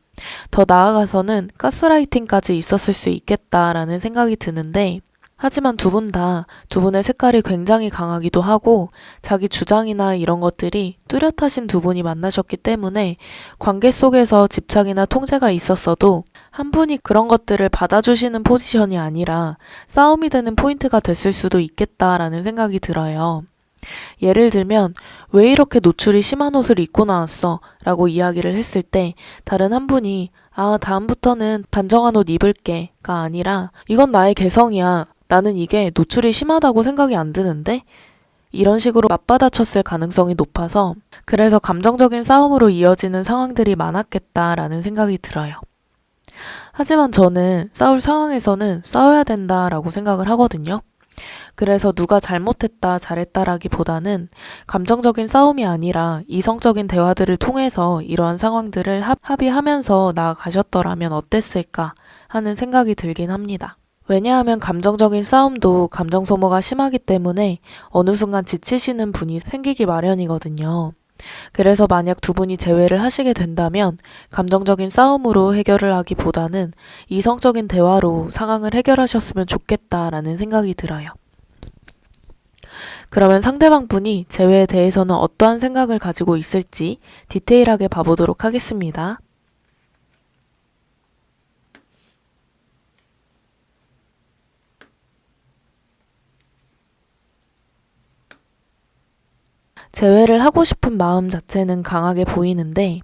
더 나아가서는 가스라이팅까지 있었을 수 있겠다라는 생각이 드는데, 하지만 두 분의 색깔이 굉장히 강하기도 하고 자기 주장이나 이런 것들이 뚜렷하신 두 분이 만나셨기 때문에 관계 속에서 집착이나 통제가 있었어도 한 분이 그런 것들을 받아주시는 포지션이 아니라 싸움이 되는 포인트가 됐을 수도 있겠다라는 생각이 들어요. 예를 들면 왜 이렇게 노출이 심한 옷을 입고 나왔어? 라고 이야기를 했을 때 다른 한 분이 다음부터는 단정한 옷 입을게가 아니라 이건 나의 개성이야. 나는 이게 노출이 심하다고 생각이 안 드는데? 이런 식으로 맞받아쳤을 가능성이 높아서 그래서 감정적인 싸움으로 이어지는 상황들이 많았겠다라는 생각이 들어요. 하지만 저는 싸울 상황에서는 싸워야 된다라고 생각을 하거든요. 그래서 누가 잘못했다, 잘했다라기보다는 감정적인 싸움이 아니라 이성적인 대화들을 통해서 이러한 상황들을 합의하면서 나아가셨더라면 어땠을까 하는 생각이 들긴 합니다. 왜냐하면 감정적인 싸움도 감정 소모가 심하기 때문에 어느 순간 지치시는 분이 생기기 마련이거든요. 그래서 만약 두 분이 재회를 하시게 된다면 감정적인 싸움으로 해결을 하기보다는 이성적인 대화로 상황을 해결하셨으면 좋겠다라는 생각이 들어요. 그러면 상대방 분이 재회에 대해서는 어떠한 생각을 가지고 있을지 디테일하게 봐보도록 하겠습니다. 재회를 하고 싶은 마음 자체는 강하게 보이는데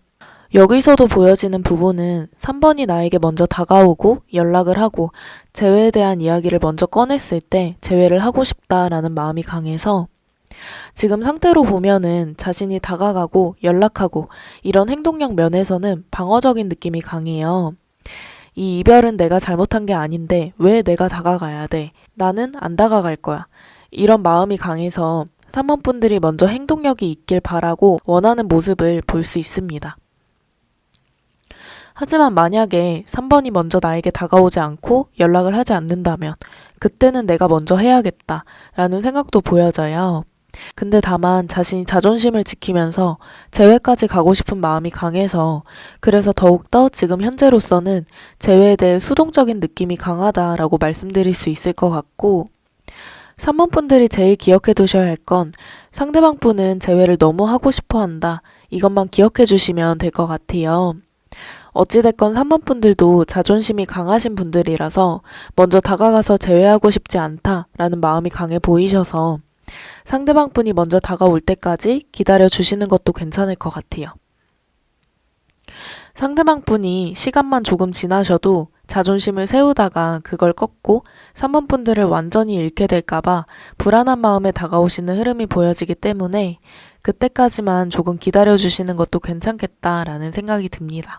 여기서도 보여지는 부분은 3번이 나에게 먼저 다가오고 연락을 하고 재회에 대한 이야기를 먼저 꺼냈을 때 재회를 하고 싶다라는 마음이 강해서 지금 상태로 보면은 자신이 다가가고 연락하고 이런 행동력 면에서는 방어적인 느낌이 강해요. 이 이별은 내가 잘못한 게 아닌데 왜 내가 다가가야 돼? 나는 안 다가갈 거야. 이런 마음이 강해서 3번 분들이 먼저 행동력이 있길 바라고 원하는 모습을 볼 수 있습니다. 하지만 만약에 3번이 먼저 나에게 다가오지 않고 연락을 하지 않는다면 그때는 내가 먼저 해야겠다 라는 생각도 보여져요. 근데 다만 자신이 자존심을 지키면서 재회까지 가고 싶은 마음이 강해서 그래서 더욱더 지금 현재로서는 재회에 대해 수동적인 느낌이 강하다라고 말씀드릴 수 있을 것 같고, 3번 분들이 제일 기억해 두셔야 할 건 상대방 분은 재회를 너무 하고 싶어 한다. 이것만 기억해 주시면 될 것 같아요. 어찌됐건 3번 분들도 자존심이 강하신 분들이라서 먼저 다가가서 제외하고 싶지 않다라는 마음이 강해 보이셔서 상대방 분이 먼저 다가올 때까지 기다려 주시는 것도 괜찮을 것 같아요. 상대방 분이 시간만 조금 지나셔도 자존심을 세우다가 그걸 꺾고 3번 분들을 완전히 잃게 될까봐 불안한 마음에 다가오시는 흐름이 보여지기 때문에 그때까지만 조금 기다려 주시는 것도 괜찮겠다라는 생각이 듭니다.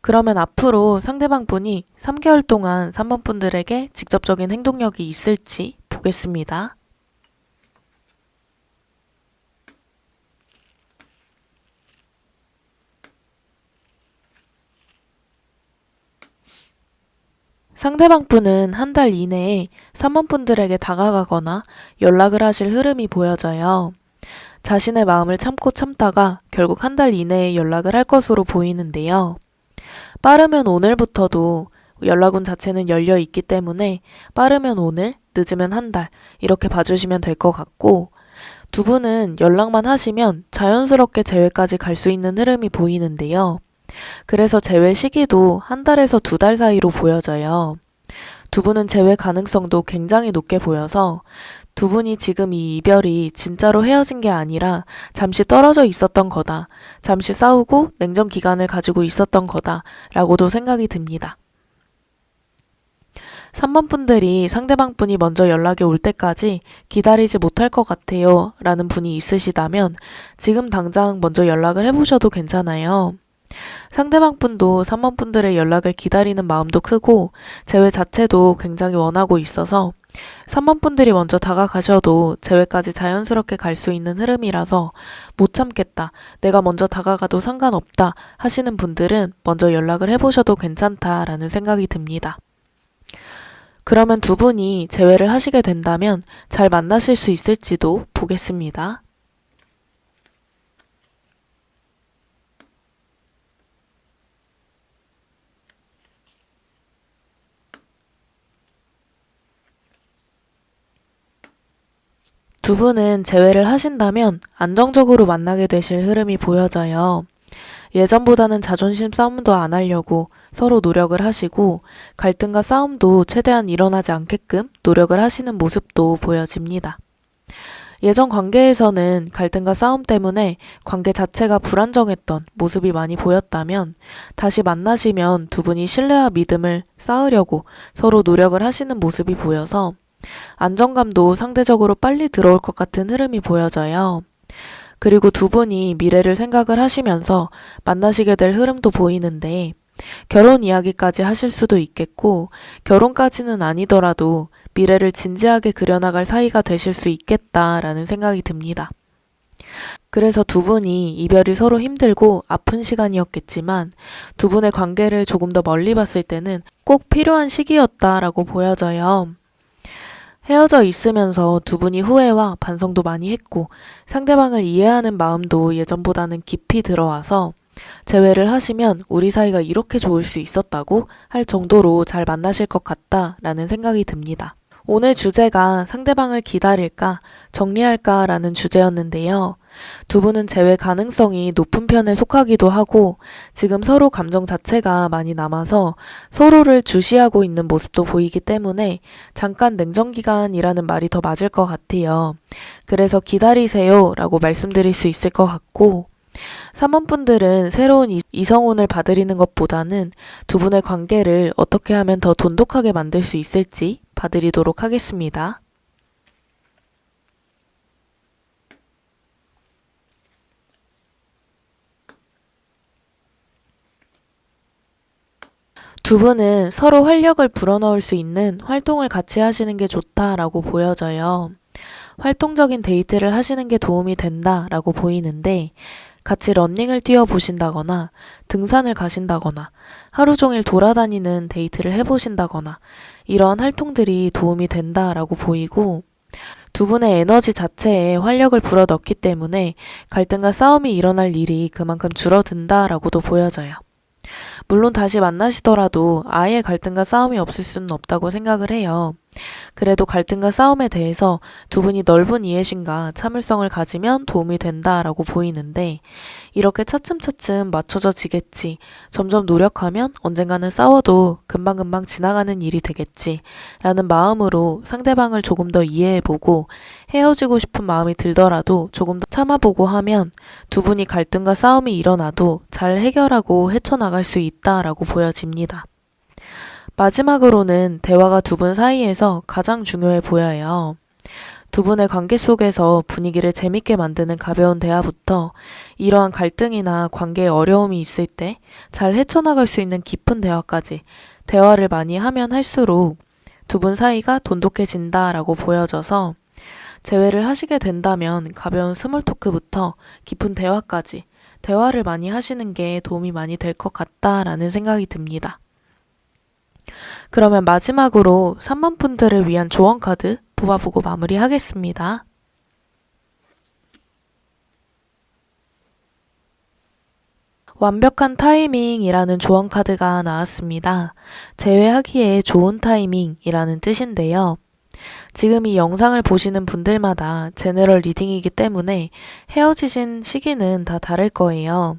그러면 앞으로 상대방 분이 3개월 동안 3번 분들에게 직접적인 행동력이 있을지 보겠습니다. 상대방 분은 한 달 이내에 3번 분들에게 다가가거나 연락을 하실 흐름이 보여져요. 자신의 마음을 참고 참다가 결국 한 달 이내에 연락을 할 것으로 보이는데요. 빠르면 오늘부터도 연락운 자체는 열려 있기 때문에 빠르면 오늘, 늦으면 한 달 이렇게 봐주시면 될 것 같고 두 분은 연락만 하시면 자연스럽게 재회까지 갈 수 있는 흐름이 보이는데요. 그래서 재회 시기도 한 달에서 2달 사이로 보여져요. 두 분은 재회 가능성도 굉장히 높게 보여서 두 분이 지금 이 이별이 진짜로 헤어진 게 아니라 잠시 떨어져 있었던 거다. 잠시 싸우고 냉전 기간을 가지고 있었던 거다. 라고도 생각이 듭니다. 3번 분들이 상대방 분이 먼저 연락이 올 때까지 기다리지 못할 것 같아요. 라는 분이 있으시다면 지금 당장 먼저 연락을 해보셔도 괜찮아요. 상대방 분도 3번 분들의 연락을 기다리는 마음도 크고 재회 자체도 굉장히 원하고 있어서 3번 분들이 먼저 다가가셔도 재회까지 자연스럽게 갈 수 있는 흐름이라서 못 참겠다, 내가 먼저 다가가도 상관없다 하시는 분들은 먼저 연락을 해보셔도 괜찮다라는 생각이 듭니다. 그러면 두 분이 재회를 하시게 된다면 잘 만나실 수 있을지도 보겠습니다. 두 분은 재회를 하신다면 안정적으로 만나게 되실 흐름이 보여져요. 예전보다는 자존심 싸움도 안 하려고 서로 노력을 하시고 갈등과 싸움도 최대한 일어나지 않게끔 노력을 하시는 모습도 보여집니다. 예전 관계에서는 갈등과 싸움 때문에 관계 자체가 불안정했던 모습이 많이 보였다면 다시 만나시면 두 분이 신뢰와 믿음을 쌓으려고 서로 노력을 하시는 모습이 보여서 안정감도 상대적으로 빨리 들어올 것 같은 흐름이 보여져요. 그리고 두 분이 미래를 생각을 하시면서 만나시게 될 흐름도 보이는데 결혼 이야기까지 하실 수도 있겠고 결혼까지는 아니더라도 미래를 진지하게 그려나갈 사이가 되실 수 있겠다라는 생각이 듭니다. 그래서 두 분이 이별이 서로 힘들고 아픈 시간이었겠지만 두 분의 관계를 조금 더 멀리 봤을 때는 꼭 필요한 시기였다라고 보여져요. 헤어져 있으면서 두 분이 후회와 반성도 많이 했고 상대방을 이해하는 마음도 예전보다는 깊이 들어와서 재회를 하시면 우리 사이가 이렇게 좋을 수 있었다고 할 정도로 잘 만나실 것 같다라는 생각이 듭니다. 오늘 주제가 상대방을 기다릴까 정리할까 라는 주제였는데요. 두 분은 재회 가능성이 높은 편에 속하기도 하고 지금 서로 감정 자체가 많이 남아서 서로를 주시하고 있는 모습도 보이기 때문에 잠깐 냉정기간이라는 말이 더 맞을 것 같아요. 그래서 기다리세요 라고 말씀드릴 수 있을 것 같고 3번 분들은 새로운 이성운을 봐드리는 것보다는 두 분의 관계를 어떻게 하면 더 돈독하게 만들 수 있을지 봐드리도록 하겠습니다. 두 분은 서로 활력을 불어넣을 수 있는 활동을 같이 하시는 게 좋다라고 보여져요. 활동적인 데이트를 하시는 게 도움이 된다라고 보이는데 같이 러닝을 뛰어보신다거나 등산을 가신다거나 하루 종일 돌아다니는 데이트를 해보신다거나 이러한 활동들이 도움이 된다라고 보이고 두 분의 에너지 자체에 활력을 불어넣기 때문에 갈등과 싸움이 일어날 일이 그만큼 줄어든다라고도 보여져요. 물론 다시 만나시더라도 아예 갈등과 싸움이 없을 수는 없다고 생각을 해요. 그래도 갈등과 싸움에 대해서 두 분이 넓은 이해심과 참을성을 가지면 도움이 된다라고 보이는데, 이렇게 차츰차츰 맞춰져 지겠지, 점점 노력하면 언젠가는 싸워도 금방금방 지나가는 일이 되겠지 라는 마음으로 상대방을 조금 더 이해해보고 헤어지고 싶은 마음이 들더라도 조금 더 참아보고 하면 두 분이 갈등과 싸움이 일어나도 잘 해결하고 헤쳐나갈 수 있다라고 보여집니다. 마지막으로는 대화가 두 분 사이에서 가장 중요해 보여요. 두 분의 관계 속에서 분위기를 재밌게 만드는 가벼운 대화부터 이러한 갈등이나 관계에 어려움이 있을 때 잘 헤쳐나갈 수 있는 깊은 대화까지 대화를 많이 하면 할수록 두 분 사이가 돈독해진다라고 보여져서, 재회를 하시게 된다면 가벼운 스몰 토크부터 깊은 대화까지 대화를 많이 하시는 게 도움이 많이 될 것 같다라는 생각이 듭니다. 그러면 마지막으로 3번 분들을 위한 조언 카드 뽑아보고 마무리하겠습니다. 완벽한 타이밍이라는 조언 카드가 나왔습니다. 재회하기에 좋은 타이밍이라는 뜻인데요. 지금 이 영상을 보시는 분들마다 제너럴 리딩이기 때문에 헤어지신 시기는 다 다를 거예요.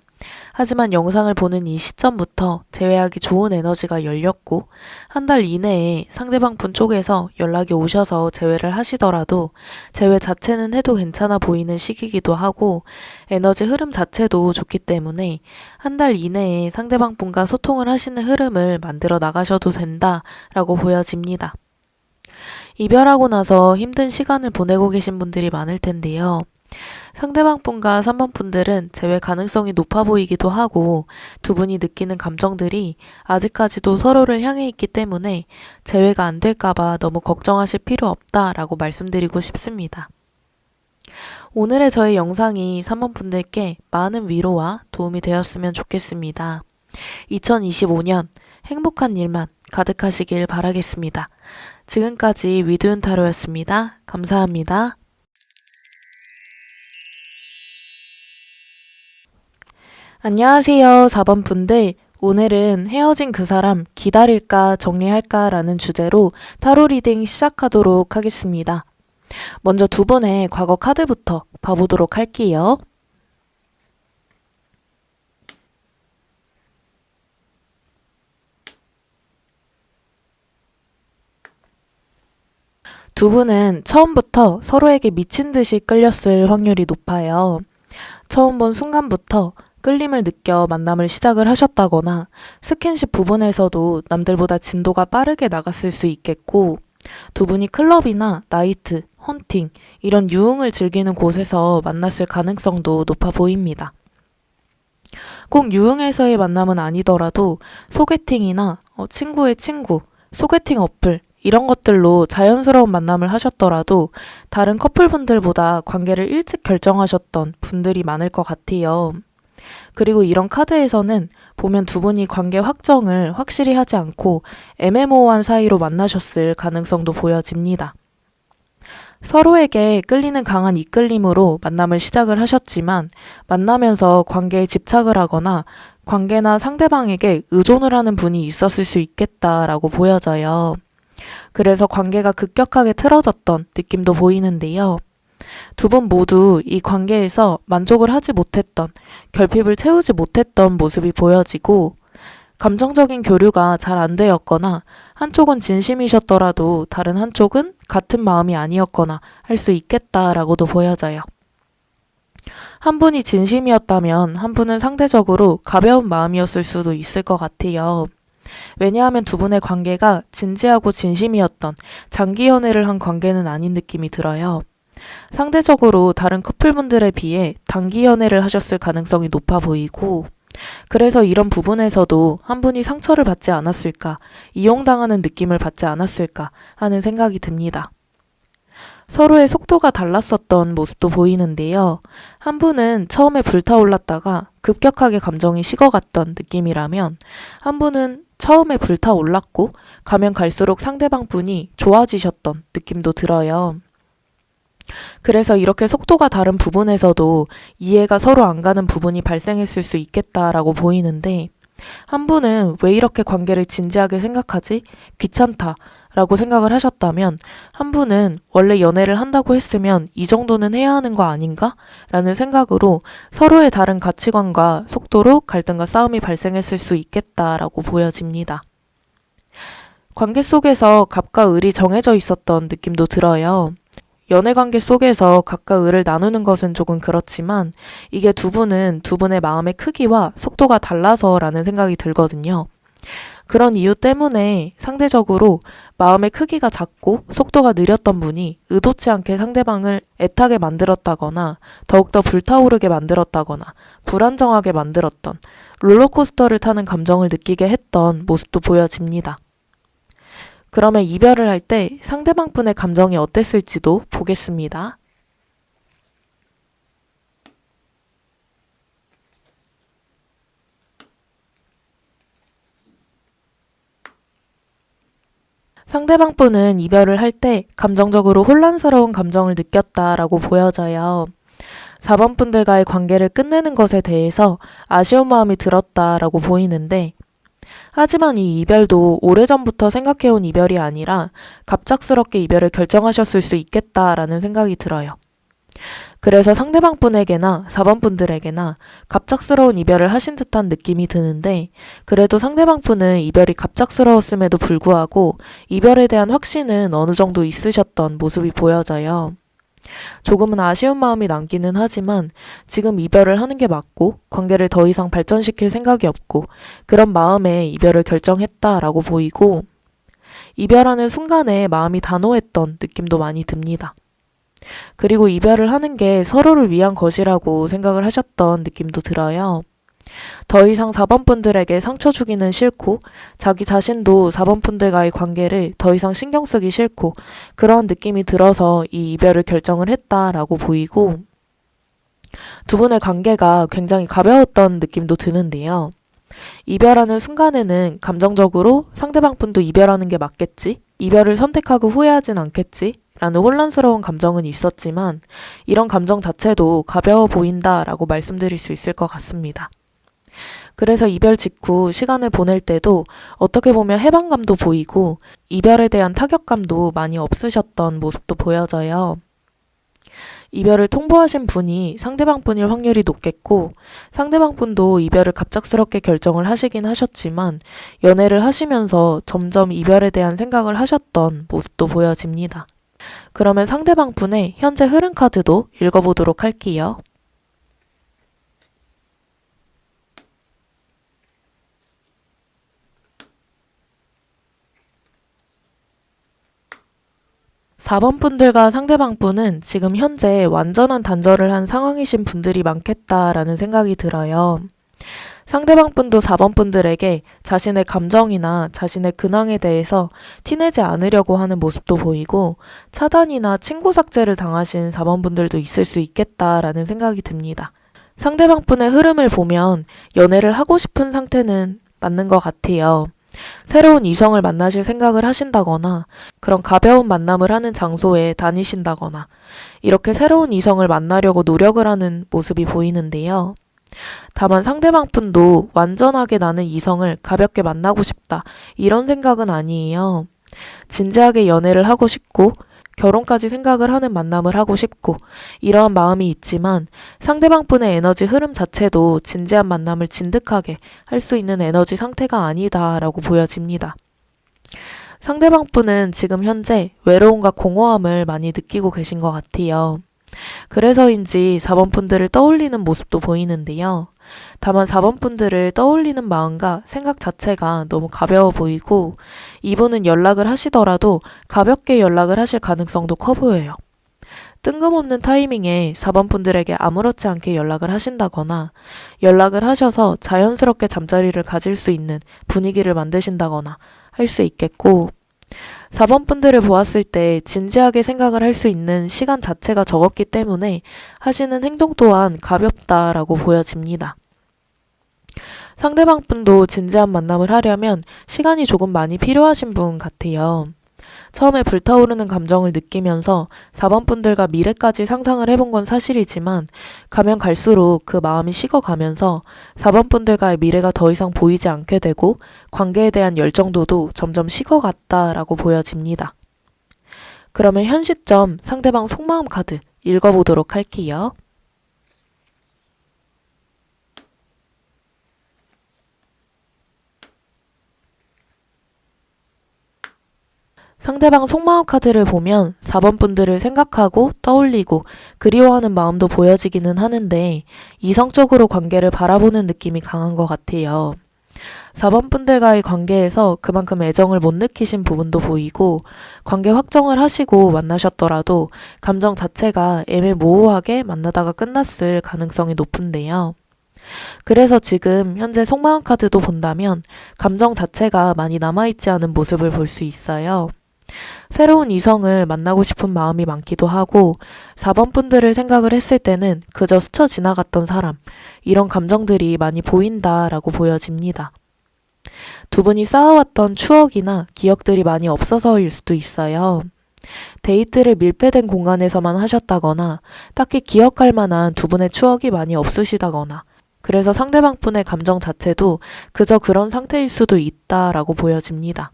하지만 영상을 보는 이 시점부터 재회하기 좋은 에너지가 열렸고, 한 달 이내에 상대방 분 쪽에서 연락이 오셔서 재회를 하시더라도 재회 자체는 해도 괜찮아 보이는 시기이기도 하고, 에너지 흐름 자체도 좋기 때문에 한 달 이내에 상대방 분과 소통을 하시는 흐름을 만들어 나가셔도 된다라고 보여집니다. 이별하고 나서 힘든 시간을 보내고 계신 분들이 많을 텐데요. 상대방 분과 3번 분들은 재회 가능성이 높아 보이기도 하고, 두 분이 느끼는 감정들이 아직까지도 서로를 향해 있기 때문에 재회가 안 될까봐 너무 걱정하실 필요 없다라고 말씀드리고 싶습니다. 오늘의 저의 영상이 3번 분들께 많은 위로와 도움이 되었으면 좋겠습니다. 2025년 행복한 일만 가득하시길 바라겠습니다. 지금까지 위드운 타로였습니다. 감사합니다. 안녕하세요, 4번 분들. 오늘은 헤어진 그 사람 기다릴까 정리할까 라는 주제로 타로 리딩 시작하도록 하겠습니다. 먼저 두 분의 과거 카드부터 봐보도록 할게요. 두 분은 처음부터 서로에게 미친 듯이 끌렸을 확률이 높아요. 처음 본 순간부터 끌림을 느껴 만남을 시작을 하셨다거나, 스킨십 부분에서도 남들보다 진도가 빠르게 나갔을 수 있겠고, 두 분이 클럽이나 나이트, 헌팅 이런 유흥을 즐기는 곳에서 만났을 가능성도 높아 보입니다. 꼭 유흥에서의 만남은 아니더라도 소개팅이나 친구의 친구, 소개팅 어플 이런 것들로 자연스러운 만남을 하셨더라도 다른 커플분들보다 관계를 일찍 결정하셨던 분들이 많을 것 같아요. 그리고 이런 카드에서는 보면 두 분이 관계 확정을 확실히 하지 않고 애매모호한 사이로 만나셨을 가능성도 보여집니다. 서로에게 끌리는 강한 이끌림으로 만남을 시작을 하셨지만, 만나면서 관계에 집착을 하거나 관계나 상대방에게 의존을 하는 분이 있었을 수 있겠다라고 보여져요. 그래서 관계가 급격하게 틀어졌던 느낌도 보이는데요. 두 분 모두 이 관계에서 만족을 하지 못했던, 결핍을 채우지 못했던 모습이 보여지고, 감정적인 교류가 잘 안 되었거나 한쪽은 진심이셨더라도 다른 한쪽은 같은 마음이 아니었거나 할 수 있겠다라고도 보여져요. 한 분이 진심이었다면 한 분은 상대적으로 가벼운 마음이었을 수도 있을 것 같아요. 왜냐하면 두 분의 관계가 진지하고 진심이었던 장기 연애를 한 관계는 아닌 느낌이 들어요. 상대적으로 다른 커플분들에 비해 단기 연애를 하셨을 가능성이 높아 보이고, 그래서 이런 부분에서도 한 분이 상처를 받지 않았을까, 이용당하는 느낌을 받지 않았을까 하는 생각이 듭니다. 서로의 속도가 달랐었던 모습도 보이는데요. 한 분은 처음에 불타올랐다가 급격하게 감정이 식어갔던 느낌이라면, 한 분은 처음에 불타올랐고 가면 갈수록 상대방 분이 좋아지셨던 느낌도 들어요. 그래서 이렇게 속도가 다른 부분에서도 이해가 서로 안 가는 부분이 발생했을 수 있겠다라고 보이는데, 한 분은 왜 이렇게 관계를 진지하게 생각하지? 귀찮다 라고 생각을 하셨다면 한 분은 원래 연애를 한다고 했으면 이 정도는 해야 하는 거 아닌가? 라는 생각으로 서로의 다른 가치관과 속도로 갈등과 싸움이 발생했을 수 있겠다라고 보여집니다. 관계 속에서 갑과 을이 정해져 있었던 느낌도 들어요. 연애 관계 속에서 갑과 을을 나누는 것은 조금 그렇지만 이게 두 분은 두 분의 마음의 크기와 속도가 달라서라는 생각이 들거든요. 그런 이유 때문에 상대적으로 마음의 크기가 작고 속도가 느렸던 분이 의도치 않게 상대방을 애타게 만들었다거나 더욱더 불타오르게 만들었다거나 불안정하게 만들었던 롤러코스터를 타는 감정을 느끼게 했던 모습도 보여집니다. 그러면 이별을 할 때 상대방 분의 감정이 어땠을지도 보겠습니다. 상대방 분은 이별을 할 때 감정적으로 혼란스러운 감정을 느꼈다라고 보여져요. 4번 분들과의 관계를 끝내는 것에 대해서 아쉬운 마음이 들었다라고 보이는데 하지만 이 이별도 오래전부터 생각해온 이별이 아니라 갑작스럽게 이별을 결정하셨을 수 있겠다라는 생각이 들어요. 그래서 상대방 분에게나 4번 분들에게나 갑작스러운 이별을 하신 듯한 느낌이 드는데 그래도 상대방 분은 이별이 갑작스러웠음에도 불구하고 이별에 대한 확신은 어느 정도 있으셨던 모습이 보여져요. 조금은 아쉬운 마음이 남기는 하지만 지금 이별을 하는 게 맞고 관계를 더 이상 발전시킬 생각이 없고 그런 마음에 이별을 결정했다라고 보이고 이별하는 순간에 마음이 단호했던 느낌도 많이 듭니다. 그리고 이별을 하는 게 서로를 위한 것이라고 생각을 하셨던 느낌도 들어요. 더 이상 4번 분들에게 상처 주기는 싫고 자기 자신도 4번 분들과의 관계를 더 이상 신경 쓰기 싫고 그런 느낌이 들어서 이 이별을 결정을 했다라고 보이고 두 분의 관계가 굉장히 가벼웠던 느낌도 드는데요. 이별하는 순간에는 감정적으로 상대방 분도 이별하는 게 맞겠지? 이별을 선택하고 후회하진 않겠지? 라는 혼란스러운 감정은 있었지만 이런 감정 자체도 가벼워 보인다라고 말씀드릴 수 있을 것 같습니다. 그래서 이별 직후 시간을 보낼 때도 어떻게 보면 해방감도 보이고 이별에 대한 타격감도 많이 없으셨던 모습도 보여져요. 이별을 통보하신 분이 상대방 분일 확률이 높겠고 상대방 분도 이별을 갑작스럽게 결정을 하시긴 하셨지만 연애를 하시면서 점점 이별에 대한 생각을 하셨던 모습도 보여집니다. 그러면 상대방 분의 현재 흐름 카드도 읽어보도록 할게요. (4번) 분들과 상대방 분은 지금 현재 완전한 단절을 한 상황이신 분들이 많겠다라는 생각이 들어요. 상대방 분도 4번 분들에게 자신의 감정이나 자신의 근황에 대해서 티내지 않으려고 하는 모습도 보이고 차단이나 친구 삭제를 당하신 4번 분들도 있을 수 있겠다라는 생각이 듭니다. 상대방 분의 흐름을 보면 연애를 하고 싶은 상태는 맞는 것 같아요. 새로운 이성을 만나실 생각을 하신다거나 그런 가벼운 만남을 하는 장소에 다니신다거나 이렇게 새로운 이성을 만나려고 노력을 하는 모습이 보이는데요. 다만 상대방 분도 완전하게 나는 이성을 가볍게 만나고 싶다 이런 생각은 아니에요. 진지하게 연애를 하고 싶고 결혼까지 생각을 하는 만남을 하고 싶고 이러한 마음이 있지만 상대방 분의 에너지 흐름 자체도 진지한 만남을 진득하게 할 수 있는 에너지 상태가 아니다라고 보여집니다. 상대방 분은 지금 현재 외로움과 공허함을 많이 느끼고 계신 것 같아요. 그래서인지 4번 분들을 떠올리는 모습도 보이는데요. 다만 4번 분들을 떠올리는 마음과 생각 자체가 너무 가벼워 보이고 이분은 연락을 하시더라도 가볍게 연락을 하실 가능성도 커 보여요. 뜬금없는 타이밍에 4번 분들에게 아무렇지 않게 연락을 하신다거나 연락을 하셔서 자연스럽게 잠자리를 가질 수 있는 분위기를 만드신다거나 할 수 있겠고 4번 분들을 보았을 때 진지하게 생각을 할 수 있는 시간 자체가 적었기 때문에 하시는 행동 또한 가볍다라고 보여집니다. 상대방 분도 진지한 만남을 하려면 시간이 조금 많이 필요하신 분 같아요. 처음에 불타오르는 감정을 느끼면서 4번 분들과 미래까지 상상을 해본 건 사실이지만 가면 갈수록 그 마음이 식어가면서 4번 분들과의 미래가 더 이상 보이지 않게 되고 관계에 대한 열정도도 점점 식어갔다라고 보여집니다. 그러면 현 시점 상대방 속마음 카드 읽어보도록 할게요. 상대방 속마음 카드를 보면 4번 분들을 생각하고 떠올리고 그리워하는 마음도 보여지기는 하는데 이성적으로 관계를 바라보는 느낌이 강한 것 같아요. 4번 분들과의 관계에서 그만큼 애정을 못 느끼신 부분도 보이고 관계 확정을 하시고 만나셨더라도 감정 자체가 애매모호하게 만나다가 끝났을 가능성이 높은데요. 그래서 지금 현재 속마음 카드도 본다면 감정 자체가 많이 남아있지 않은 모습을 볼 수 있어요. 새로운 이성을 만나고 싶은 마음이 많기도 하고 4번 분들을 생각을 했을 때는 그저 스쳐 지나갔던 사람, 이런 감정들이 많이 보인다라고 보여집니다. 두 분이 쌓아왔던 추억이나 기억들이 많이 없어서일 수도 있어요. 데이트를 밀폐된 공간에서만 하셨다거나 딱히 기억할 만한 두 분의 추억이 많이 없으시다거나 그래서 상대방 분의 감정 자체도 그저 그런 상태일 수도 있다라고 보여집니다.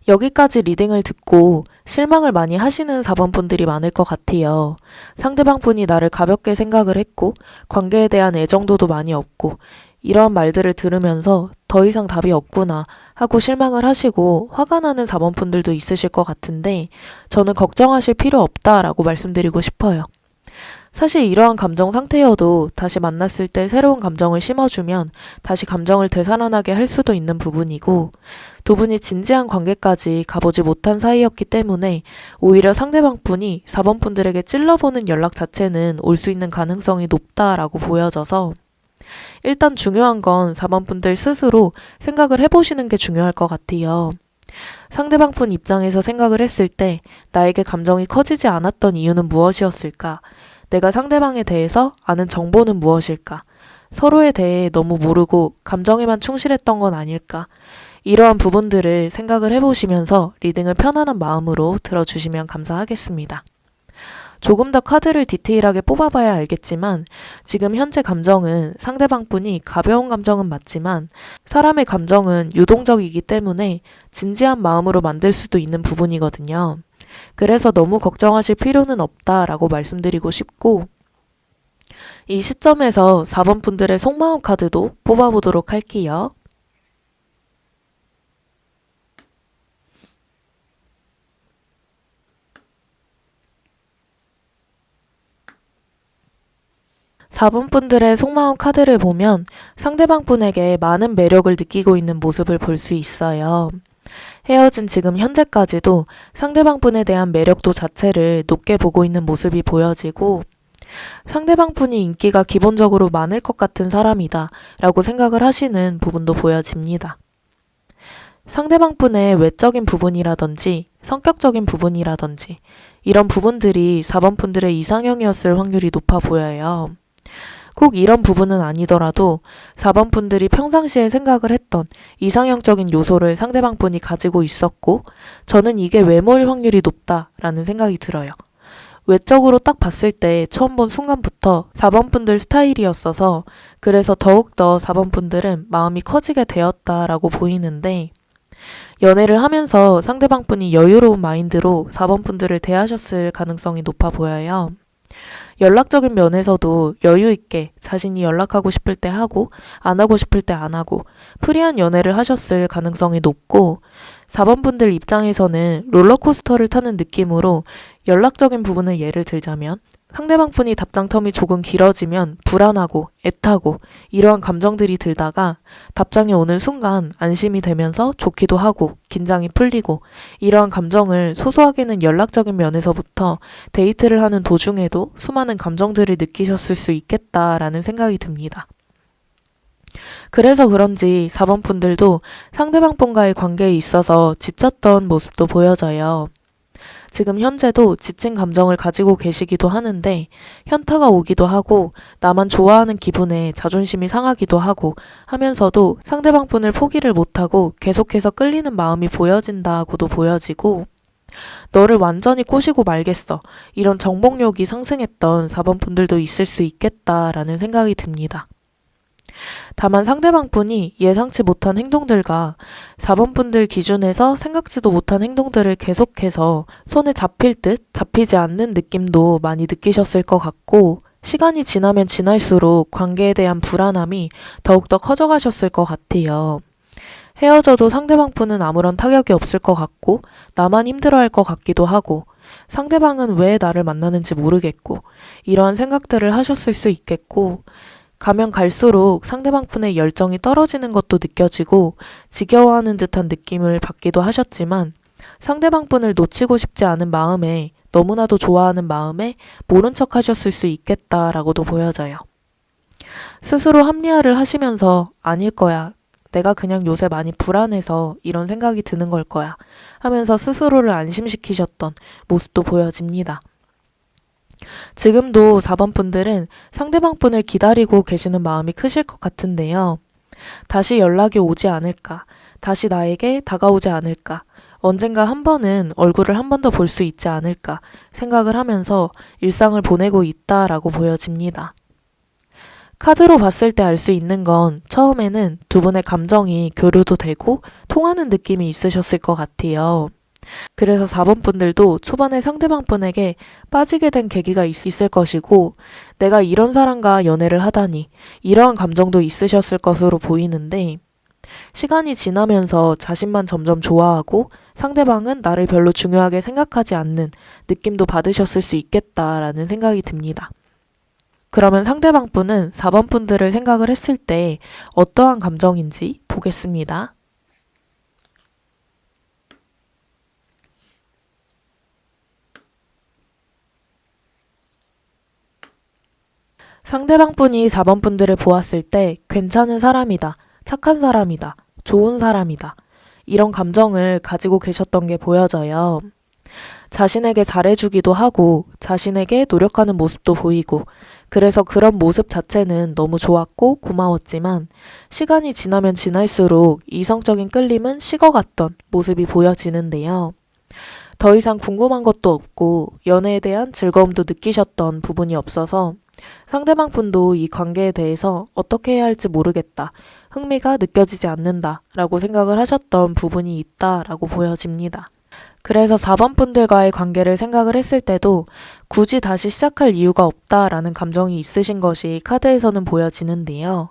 여기까지 리딩을 듣고 실망을 많이 하시는 4번 분들이 많을 것 같아요. 상대방 분이 나를 가볍게 생각을 했고 관계에 대한 애정도도 많이 없고 이런 말들을 들으면서 더 이상 답이 없구나 하고 실망을 하시고 화가 나는 4번 분들도 있으실 것 같은데 저는 걱정하실 필요 없다라고 말씀드리고 싶어요. 사실 이러한 감정 상태여도 다시 만났을 때 새로운 감정을 심어주면 다시 감정을 되살아나게 할 수도 있는 부분이고 두 분이 진지한 관계까지 가보지 못한 사이였기 때문에 오히려 상대방 분이 4번 분들에게 찔러보는 연락 자체는 올 수 있는 가능성이 높다라고 보여져서 일단 중요한 건 4번 분들 스스로 생각을 해보시는 게 중요할 것 같아요. 상대방 분 입장에서 생각을 했을 때 나에게 감정이 커지지 않았던 이유는 무엇이었을까? 내가 상대방에 대해서 아는 정보는 무엇일까? 서로에 대해 너무 모르고 감정에만 충실했던 건 아닐까? 이러한 부분들을 생각을 해보시면서 리딩을 편안한 마음으로 들어주시면 감사하겠습니다. 조금 더 카드를 디테일하게 뽑아봐야 알겠지만 지금 현재 감정은 상대방 분이 가벼운 감정은 맞지만 사람의 감정은 유동적이기 때문에 진지한 마음으로 만들 수도 있는 부분이거든요. 그래서 너무 걱정하실 필요는 없다라고 말씀드리고 싶고 이 시점에서 4번 분들의 속마음 카드도 뽑아보도록 할게요. 사 번 분들의 속마음 카드를 보면 상대방 분에게 많은 매력을 느끼고 있는 모습을 볼 수 있어요. 헤어진 지금 현재까지도 상대방 분에 대한 매력도 자체를 높게 보고 있는 모습이 보여지고 상대방 분이 인기가 기본적으로 많을 것 같은 사람이다 라고 생각을 하시는 부분도 보여집니다. 상대방 분의 외적인 부분이라든지 성격적인 부분이라든지 이런 부분들이 4번 분들의 이상형이었을 확률이 높아 보여요. 꼭 이런 부분은 아니더라도 4번 분들이 평상시에 생각을 했던 이상형적인 요소를 상대방 분이 가지고 있었고 저는 이게 외모일 확률이 높다라는 생각이 들어요. 외적으로 딱 봤을 때 처음 본 순간부터 4번 분들 스타일이었어서 그래서 더욱더 4번 분들은 마음이 커지게 되었다라고 보이는데 연애를 하면서 상대방 분이 여유로운 마인드로 4번 분들을 대하셨을 가능성이 높아 보여요. 연락적인 면에서도 여유 있게 자신이 연락하고 싶을 때 하고 안 하고 싶을 때 안 하고 프리한 연애를 하셨을 가능성이 높고 4번 분들 입장에서는 롤러코스터를 타는 느낌으로 연락적인 부분을 예를 들자면 상대방 분이 답장 텀이 조금 길어지면 불안하고 애타고 이러한 감정들이 들다가 답장이 오는 순간 안심이 되면서 좋기도 하고 긴장이 풀리고 이러한 감정을 소소하게는 연락적인 면에서부터 데이트를 하는 도중에도 수많은 감정들을 느끼셨을 수 있겠다라는 생각이 듭니다. 그래서 그런지 4번 분들도 상대방 분과의 관계에 있어서 지쳤던 모습도 보여져요. 지금 현재도 지친 감정을 가지고 계시기도 하는데 현타가 오기도 하고 나만 좋아하는 기분에 자존심이 상하기도 하고 하면서도 상대방 분을 포기를 못하고 계속해서 끌리는 마음이 보여진다고도 보여지고 너를 완전히 꼬시고 말겠어. 이런 정복욕이 상승했던 4번 분들도 있을 수 있겠다라는 생각이 듭니다. 다만 상대방 분이 예상치 못한 행동들과 4번 분들 기준에서 생각지도 못한 행동들을 계속해서 손에 잡힐 듯 잡히지 않는 느낌도 많이 느끼셨을 것 같고 시간이 지나면 지날수록 관계에 대한 불안함이 더욱더 커져가셨을 것 같아요. 헤어져도 상대방 분은 아무런 타격이 없을 것 같고 나만 힘들어할 것 같기도 하고 상대방은 왜 나를 만나는지 모르겠고 이러한 생각들을 하셨을 수 있겠고 가면 갈수록 상대방 분의 열정이 떨어지는 것도 느껴지고 지겨워하는 듯한 느낌을 받기도 하셨지만 상대방 분을 놓치고 싶지 않은 마음에 너무나도 좋아하는 마음에 모른 척 하셨을 수 있겠다라고도 보여져요. 스스로 합리화를 하시면서 아닐 거야. 내가 그냥 요새 많이 불안해서 이런 생각이 드는 걸 거야 하면서 스스로를 안심시키셨던 모습도 보여집니다. 지금도 4번 분들은 상대방 분을 기다리고 계시는 마음이 크실 것 같은데요. 다시 연락이 오지 않을까? 다시 나에게 다가오지 않을까? 언젠가 한 번은 얼굴을 한 번 더 볼 수 있지 않을까? 생각을 하면서 일상을 보내고 있다라고 보여집니다. 카드로 봤을 때 알 수 있는 건 처음에는 두 분의 감정이 교류도 되고 통하는 느낌이 있으셨을 것 같아요. 그래서 4번 분들도 초반에 상대방 분에게 빠지게 된 계기가 있을 것이고 내가 이런 사람과 연애를 하다니 이러한 감정도 있으셨을 것으로 보이는데 시간이 지나면서 자신만 점점 좋아하고 상대방은 나를 별로 중요하게 생각하지 않는 느낌도 받으셨을 수 있겠다라는 생각이 듭니다. 그러면 상대방 분은 4번 분들을 생각을 했을 때 어떠한 감정인지 보겠습니다. 상대방 분이 4번 분들을 보았을 때 괜찮은 사람이다, 착한 사람이다, 좋은 사람이다 이런 감정을 가지고 계셨던 게 보여져요. 자신에게 잘해주기도 하고 자신에게 노력하는 모습도 보이고 그래서 그런 모습 자체는 너무 좋았고 고마웠지만 시간이 지나면 지날수록 이성적인 끌림은 식어갔던 모습이 보여지는데요. 더 이상 궁금한 것도 없고 연애에 대한 즐거움도 느끼셨던 부분이 없어서 상대방 분도 이 관계에 대해서 어떻게 해야 할지 모르겠다, 흥미가 느껴지지 않는다 라고 생각을 하셨던 부분이 있다라고 보여집니다. 그래서 4번 분들과의 관계를 생각을 했을 때도 굳이 다시 시작할 이유가 없다라는 감정이 있으신 것이 카드에서는 보여지는데요.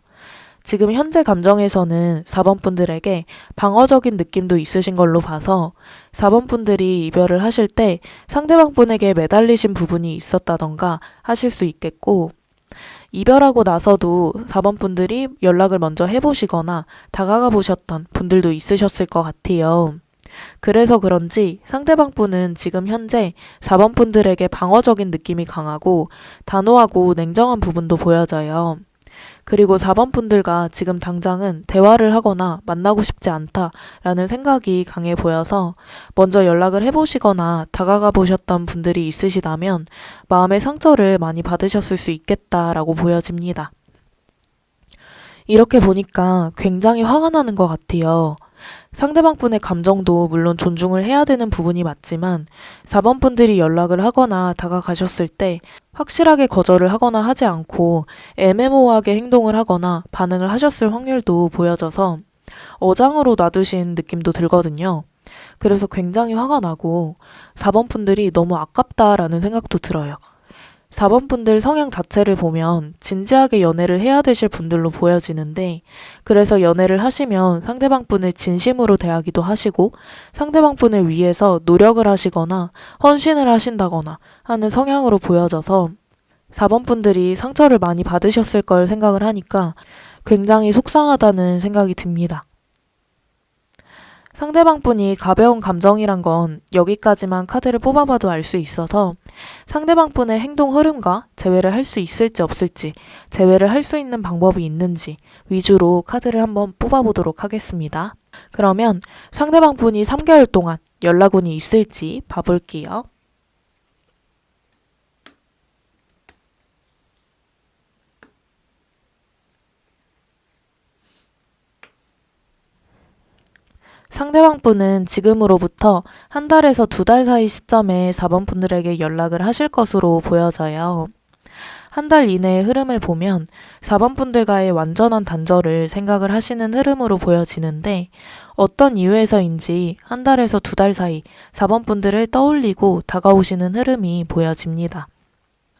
지금 현재 감정에서는 4번 분들에게 방어적인 느낌도 있으신 걸로 봐서 4번 분들이 이별을 하실 때 상대방 분에게 매달리신 부분이 있었다던가 하실 수 있겠고 이별하고 나서도 4번 분들이 연락을 먼저 해보시거나 다가가 보셨던 분들도 있으셨을 것 같아요. 그래서 그런지 상대방 분은 지금 현재 4번 분들에게 방어적인 느낌이 강하고 단호하고 냉정한 부분도 보여져요. 그리고 4번 분들과 지금 당장은 대화를 하거나 만나고 싶지 않다라는 생각이 강해 보여서 먼저 연락을 해보시거나 다가가 보셨던 분들이 있으시다면 마음의 상처를 많이 받으셨을 수 있겠다라고 보여집니다. 이렇게 보니까 굉장히 화가 나는 것 같아요. 상대방 분의 감정도 물론 존중을 해야 되는 부분이 맞지만 4번 분들이 연락을 하거나 다가가셨을 때 확실하게 거절을 하거나 하지 않고 애매모호하게 행동을 하거나 반응을 하셨을 확률도 보여져서 어장으로 놔두신 느낌도 들거든요. 그래서 굉장히 화가 나고 4번 분들이 너무 아깝다라는 생각도 들어요. 4번 분들 성향 자체를 보면 진지하게 연애를 해야 되실 분들로 보여지는데 그래서 연애를 하시면 상대방 분을 진심으로 대하기도 하시고 상대방 분을 위해서 노력을 하시거나 헌신을 하신다거나 하는 성향으로 보여져서 4번 분들이 상처를 많이 받으셨을 걸 생각을 하니까 굉장히 속상하다는 생각이 듭니다. 상대방 분이 가벼운 감정이란 건 여기까지만 카드를 뽑아봐도 알 수 있어서 상대방 분의 행동 흐름과 재회를 할 수 있을지 없을지, 재회를 할 수 있는 방법이 있는지 위주로 카드를 한번 뽑아보도록 하겠습니다. 그러면 상대방 분이 3개월 동안 연락운이 있을지 봐볼게요. 상대방 분은 지금으로부터 한 달에서 두 달 사이 시점에 4번 분들에게 연락을 하실 것으로 보여져요. 한 달 이내의 흐름을 보면 4번 분들과의 완전한 단절을 생각을 하시는 흐름으로 보여지는데 어떤 이유에서인지 한 달에서 두 달 사이 4번 분들을 떠올리고 다가오시는 흐름이 보여집니다.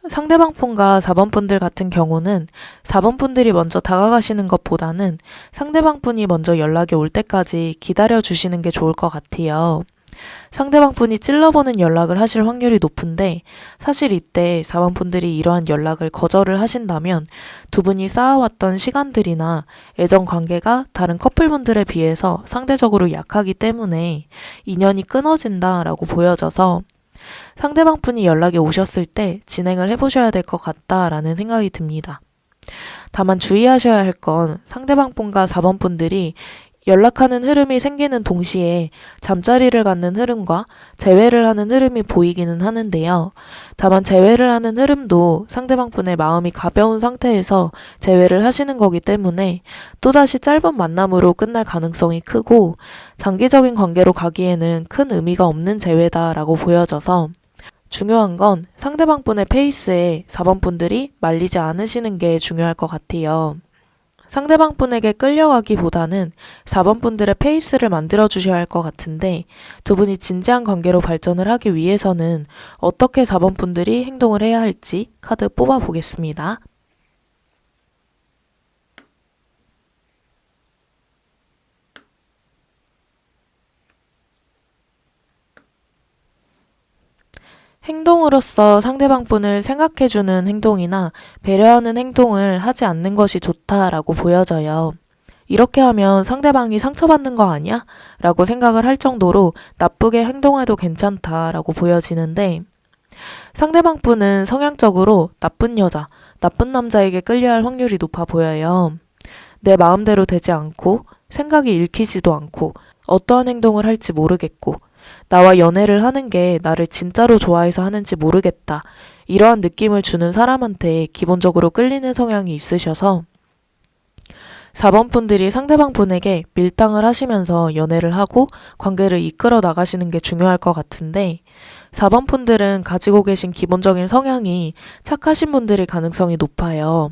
상대방 분과 4번 분들 같은 경우는 4번 분들이 먼저 다가가시는 것보다는 상대방 분이 먼저 연락이 올 때까지 기다려 주시는 게 좋을 것 같아요. 상대방 분이 찔러보는 연락을 하실 확률이 높은데 사실 이때 4번 분들이 이러한 연락을 거절을 하신다면 두 분이 쌓아왔던 시간들이나 애정 관계가 다른 커플분들에 비해서 상대적으로 약하기 때문에 인연이 끊어진다라고 보여져서 상대방 분이 연락이 오셨을 때 진행을 해보셔야 될 것 같다라는 생각이 듭니다. 다만 주의하셔야 할 건 상대방 분과 4번 분들이 연락하는 흐름이 생기는 동시에 잠자리를 갖는 흐름과 재회를 하는 흐름이 보이기는 하는데요. 다만 재회를 하는 흐름도 상대방 분의 마음이 가벼운 상태에서 재회를 하시는 거기 때문에 또다시 짧은 만남으로 끝날 가능성이 크고 장기적인 관계로 가기에는 큰 의미가 없는 재회다라고 보여져서 중요한 건 상대방 분의 페이스에 4번 분들이 말리지 않으시는 게 중요할 것 같아요. 상대방 분에게 끌려가기보다는 4번 분들의 페이스를 만들어 주셔야 할 것 같은데 두 분이 진지한 관계로 발전을 하기 위해서는 어떻게 4번 분들이 행동을 해야 할지 카드 뽑아 보겠습니다. 행동으로서 상대방 분을 생각해주는 행동이나 배려하는 행동을 하지 않는 것이 좋다라고 보여져요. 이렇게 하면 상대방이 상처받는 거 아니야? 라고 생각을 할 정도로 나쁘게 행동해도 괜찮다라고 보여지는데 상대방 분은 성향적으로 나쁜 여자, 나쁜 남자에게 끌려할 확률이 높아 보여요. 내 마음대로 되지 않고 생각이 읽히지도 않고 어떠한 행동을 할지 모르겠고 나와 연애를 하는 게 나를 진짜로 좋아해서 하는지 모르겠다. 이러한 느낌을 주는 사람한테 기본적으로 끌리는 성향이 있으셔서 4번 분들이 상대방 분에게 밀당을 하시면서 연애를 하고 관계를 이끌어 나가시는 게 중요할 것 같은데 4번 분들은 가지고 계신 기본적인 성향이 착하신 분들일 가능성이 높아요.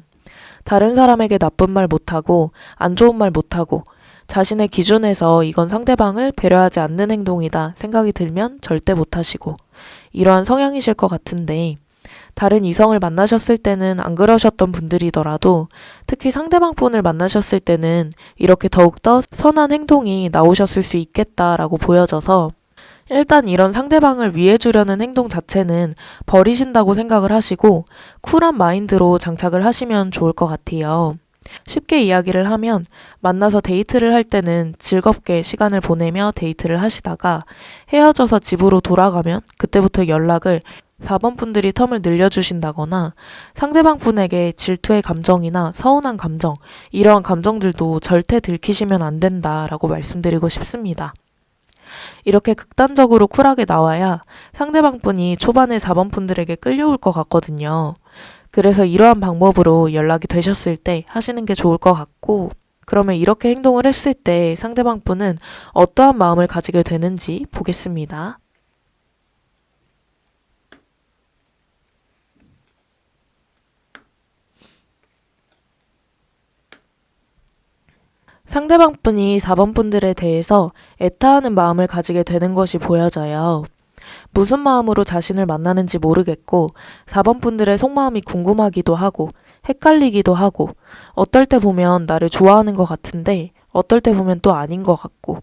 다른 사람에게 나쁜 말 못하고 안 좋은 말 못하고 자신의 기준에서 이건 상대방을 배려하지 않는 행동이다 생각이 들면 절대 못하시고 이러한 성향이실 것 같은데 다른 이성을 만나셨을 때는 안 그러셨던 분들이더라도 특히 상대방 분을 만나셨을 때는 이렇게 더욱더 선한 행동이 나오셨을 수 있겠다라고 보여져서 일단 이런 상대방을 위해주려는 행동 자체는 버리신다고 생각을 하시고 쿨한 마인드로 장착을 하시면 좋을 것 같아요. 쉽게 이야기를 하면 만나서 데이트를 할 때는 즐겁게 시간을 보내며 데이트를 하시다가 헤어져서 집으로 돌아가면 그때부터 연락을 4번 분들이 텀을 늘려주신다거나 상대방 분에게 질투의 감정이나 서운한 감정 이러한 감정들도 절대 들키시면 안 된다라고 말씀드리고 싶습니다. 이렇게 극단적으로 쿨하게 나와야 상대방 분이 초반에 4번 분들에게 끌려올 것 같거든요. 그래서 이러한 방법으로 연락이 되셨을 때 하시는 게 좋을 것 같고 그러면 이렇게 행동을 했을 때 상대방 분은 어떠한 마음을 가지게 되는지 보겠습니다. 상대방 분이 4번 분들에 대해서 애타하는 마음을 가지게 되는 것이 보여져요. 무슨 마음으로 자신을 만나는지 모르겠고 4번 분들의 속마음이 궁금하기도 하고 헷갈리기도 하고 어떨 때 보면 나를 좋아하는 것 같은데 어떨 때 보면 또 아닌 것 같고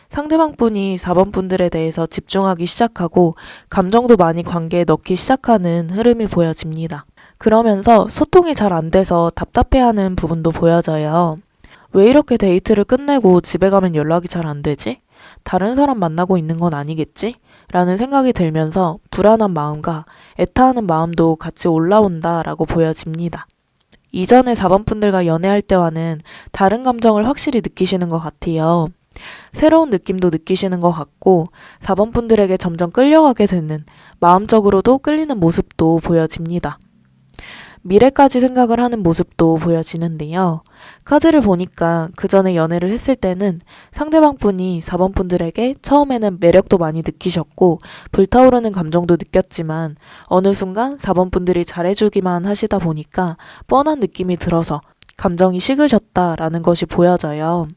상대방 분이 4번 분들에 대해서 집중하기 시작하고 감정도 많이 관계에 넣기 시작하는 흐름이 보여집니다. 그러면서 소통이 잘 안 돼서 답답해하는 부분도 보여져요. 왜 이렇게 데이트를 끝내고 집에 가면 연락이 잘 안 되지? 다른 사람 만나고 있는 건 아니겠지? 라는 생각이 들면서 불안한 마음과 애타하는 마음도 같이 올라온다라고 보여집니다. 이전에 4번 분들과 연애할 때와는 다른 감정을 확실히 느끼시는 것 같아요. 새로운 느낌도 느끼시는 것 같고 4번 분들에게 점점 끌려가게 되는 마음적으로도 끌리는 모습도 보여집니다. 미래까지 생각을 하는 모습도 보여지는데요. 카드를 보니까 그 전에 연애를 했을 때는 상대방 분이 4번 분들에게 처음에는 매력도 많이 느끼셨고 불타오르는 감정도 느꼈지만 어느 순간 4번 분들이 잘해주기만 하시다 보니까 뻔한 느낌이 들어서 감정이 식으셨다라는 것이 보여져요.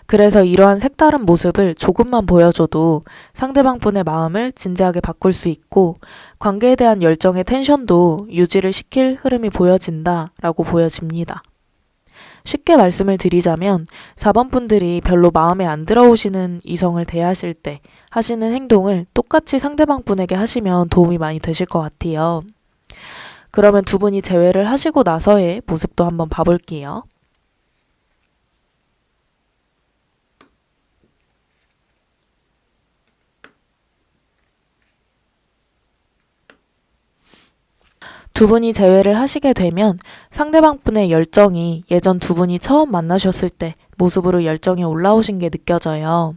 그래서 이러한 색다른 모습을 조금만 보여줘도 상대방 분의 마음을 진지하게 바꿀 수 있고 관계에 대한 열정의 텐션도 유지를 시킬 흐름이 보여진다라고 보여집니다. 쉽게 말씀을 드리자면 4번 분들이 별로 마음에 안 들어오시는 이성을 대하실 때 하시는 행동을 똑같이 상대방 분에게 하시면 도움이 많이 되실 것 같아요. 그러면 두 분이 재회를 하시고 나서의 모습도 한번 봐볼게요. 두 분이 재회를 하시게 되면 상대방 분의 열정이 예전 두 분이 처음 만나셨을 때 모습으로 열정이 올라오신 게 느껴져요.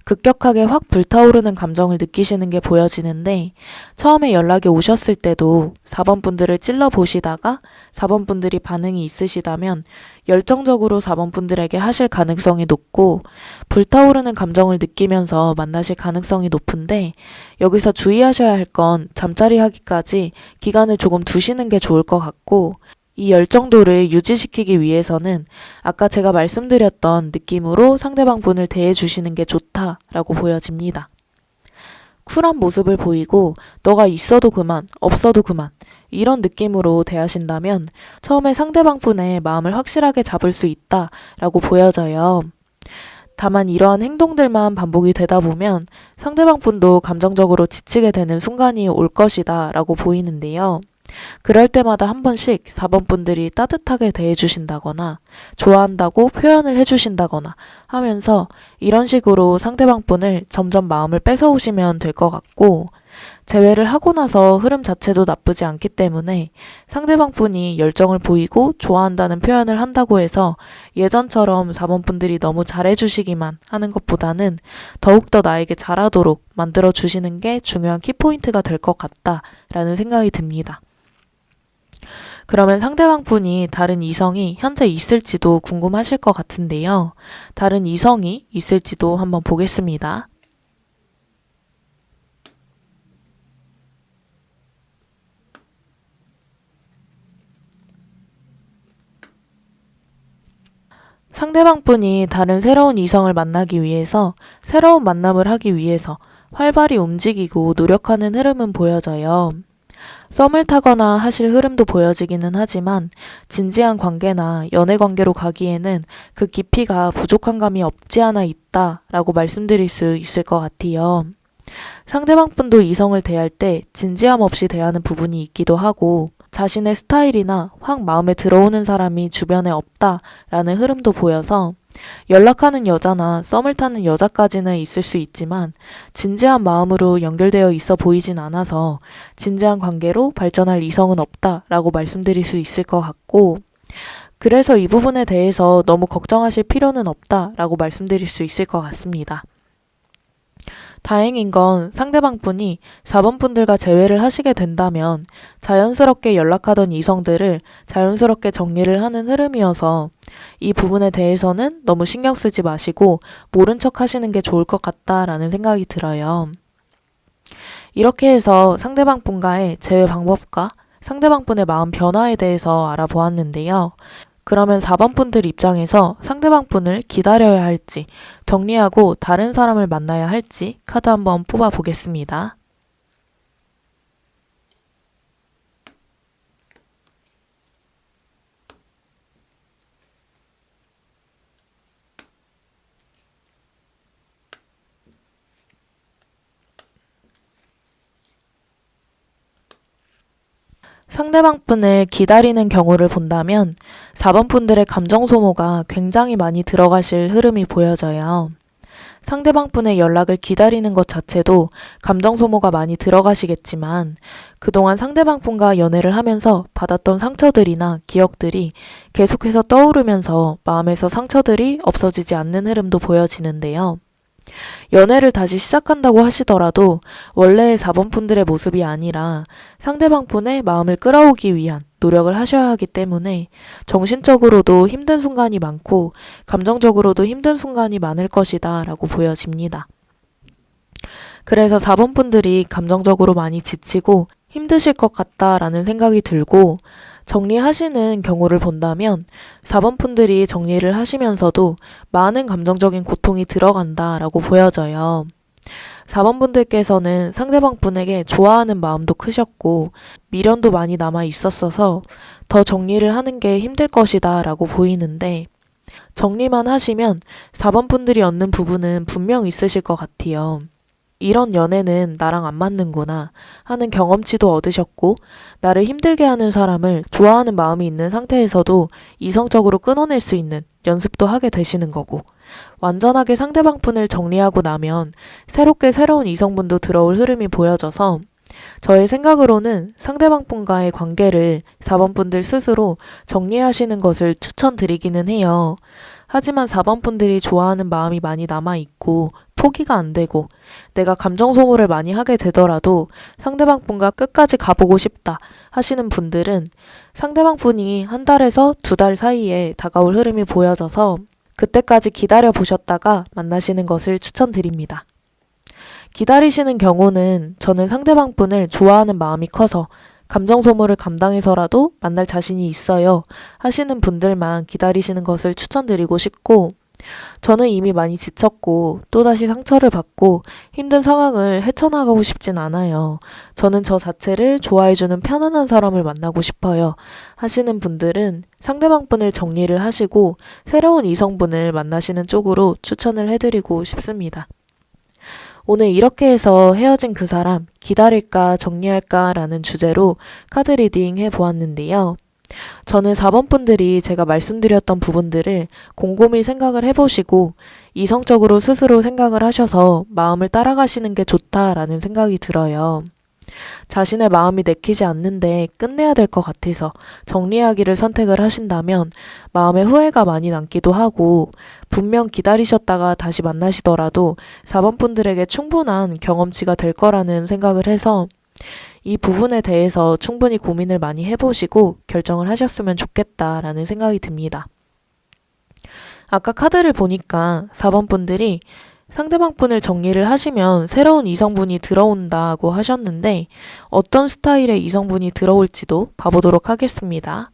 급격하게 확 불타오르는 감정을 느끼시는 게 보여지는데 처음에 연락이 오셨을 때도 4번 분들을 찔러 보시다가 4번 분들이 반응이 있으시다면 열정적으로 4번 분들에게 하실 가능성이 높고 불타오르는 감정을 느끼면서 만나실 가능성이 높은데 여기서 주의하셔야 할 건 잠자리 하기까지 기간을 조금 두시는 게 좋을 것 같고 이 열정도를 유지시키기 위해서는 아까 제가 말씀드렸던 느낌으로 상대방 분을 대해주시는 게 좋다라고 보여집니다. 쿨한 모습을 보이고 너가 있어도 그만, 없어도 그만 이런 느낌으로 대하신다면 처음에 상대방 분의 마음을 확실하게 잡을 수 있다라고 보여져요. 다만 이러한 행동들만 반복이 되다 보면 상대방 분도 감정적으로 지치게 되는 순간이 올 것이다 라고 보이는데요. 그럴 때마다 한 번씩 4번 분들이 따뜻하게 대해주신다거나 좋아한다고 표현을 해주신다거나 하면서 이런 식으로 상대방 분을 점점 마음을 뺏어오시면 될 것 같고 재회를 하고 나서 흐름 자체도 나쁘지 않기 때문에 상대방 분이 열정을 보이고 좋아한다는 표현을 한다고 해서 예전처럼 4번 분들이 너무 잘해주시기만 하는 것보다는 더욱더 나에게 잘하도록 만들어주시는 게 중요한 키포인트가 될 것 같다라는 생각이 듭니다. 그러면 상대방 분이 다른 이성이 현재 있을지도 궁금하실 것 같은데요. 다른 이성이 있을지도 한번 보겠습니다. 상대방 분이 다른 새로운 이성을 만나기 위해서 새로운 만남을 하기 위해서 활발히 움직이고 노력하는 흐름은 보여져요. 썸을 타거나 하실 흐름도 보여지기는 하지만 진지한 관계나 연애 관계로 가기에는 그 깊이가 부족한 감이 없지 않아 있다라고 말씀드릴 수 있을 것 같아요. 상대방 분도 이성을 대할 때 진지함 없이 대하는 부분이 있기도 하고 자신의 스타일이나 확 마음에 들어오는 사람이 주변에 없다라는 흐름도 보여서 연락하는 여자나 썸을 타는 여자까지는 있을 수 있지만 진지한 마음으로 연결되어 있어 보이진 않아서 진지한 관계로 발전할 이성은 없다라고 말씀드릴 수 있을 것 같고 그래서 이 부분에 대해서 너무 걱정하실 필요는 없다라고 말씀드릴 수 있을 것 같습니다. 다행인 건 상대방 분이 4번 분들과 재회를 하시게 된다면 자연스럽게 연락하던 이성들을 자연스럽게 정리를 하는 흐름이어서 이 부분에 대해서는 너무 신경 쓰지 마시고 모른 척 하시는 게 좋을 것 같다라는 생각이 들어요. 이렇게 해서 상대방 분과의 재회 방법과 상대방 분의 마음 변화에 대해서 알아보았는데요. 그러면 4번 분들 입장에서 상대방 분을 기다려야 할지 정리하고 다른 사람을 만나야 할지 카드 한번 뽑아 보겠습니다. 상대방 분을 기다리는 경우를 본다면 4번 분들의 감정 소모가 굉장히 많이 들어가실 흐름이 보여져요. 상대방 분의 연락을 기다리는 것 자체도 감정 소모가 많이 들어가시겠지만 그동안 상대방 분과 연애를 하면서 받았던 상처들이나 기억들이 계속해서 떠오르면서 마음에서 상처들이 없어지지 않는 흐름도 보여지는데요. 연애를 다시 시작한다고 하시더라도 원래의 4번 분들의 모습이 아니라 상대방 분의 마음을 끌어오기 위한 노력을 하셔야 하기 때문에 정신적으로도 힘든 순간이 많고 감정적으로도 힘든 순간이 많을 것이다 라고 보여집니다. 그래서 4번 분들이 감정적으로 많이 지치고 힘드실 것 같다라는 생각이 들고 정리하시는 경우를 본다면 4번 분들이 정리를 하시면서도 많은 감정적인 고통이 들어간다라고 보여져요. 4번 분들께서는 상대방 분에게 좋아하는 마음도 크셨고 미련도 많이 남아 있었어서 더 정리를 하는 게 힘들 것이다 라고 보이는데 정리만 하시면 4번 분들이 얻는 부분은 분명 있으실 것 같아요. 이런 연애는 나랑 안 맞는구나 하는 경험치도 얻으셨고 나를 힘들게 하는 사람을 좋아하는 마음이 있는 상태에서도 이성적으로 끊어낼 수 있는 연습도 하게 되시는 거고 완전하게 상대방 분을 정리하고 나면 새롭게 새로운 이성분도 들어올 흐름이 보여져서 저의 생각으로는 상대방 분과의 관계를 4번 분들 스스로 정리하시는 것을 추천드리기는 해요. 하지만 4번 분들이 좋아하는 마음이 많이 남아있고 포기가 안 되고 내가 감정 소모를 많이 하게 되더라도 상대방 분과 끝까지 가보고 싶다 하시는 분들은 상대방 분이 한 달에서 2달 사이에 다가올 흐름이 보여져서 그때까지 기다려 보셨다가 만나시는 것을 추천드립니다. 기다리시는 경우는 저는 상대방 분을 좋아하는 마음이 커서 감정 소모를 감당해서라도 만날 자신이 있어요 하시는 분들만 기다리시는 것을 추천드리고 싶고 저는 이미 많이 지쳤고 또다시 상처를 받고 힘든 상황을 헤쳐나가고 싶진 않아요. 저는 저 자체를 좋아해주는 편안한 사람을 만나고 싶어요 하시는 분들은 상대방 분을 정리를 하시고 새로운 이성분을 만나시는 쪽으로 추천을 해드리고 싶습니다. 오늘 이렇게 해서 헤어진 그 사람 기다릴까 정리할까 라는 주제로 카드 리딩 해보았는데요. 저는 4번 분들이 제가 말씀드렸던 부분들을 곰곰이 생각을 해보시고 이성적으로 스스로 생각을 하셔서 마음을 따라가시는 게 좋다라는 생각이 들어요. 자신의 마음이 내키지 않는데 끝내야 될 것 같아서 정리하기를 선택을 하신다면 마음에 후회가 많이 남기도 하고 분명 기다리셨다가 다시 만나시더라도 4번 분들에게 충분한 경험치가 될 거라는 생각을 해서 이 부분에 대해서 충분히 고민을 많이 해보시고 결정을 하셨으면 좋겠다라는 생각이 듭니다. 아까 카드를 보니까 4번 분들이 상대방 분을 정리를 하시면 새로운 이성분이 들어온다고 하셨는데 어떤 스타일의 이성분이 들어올지도 봐보도록 하겠습니다.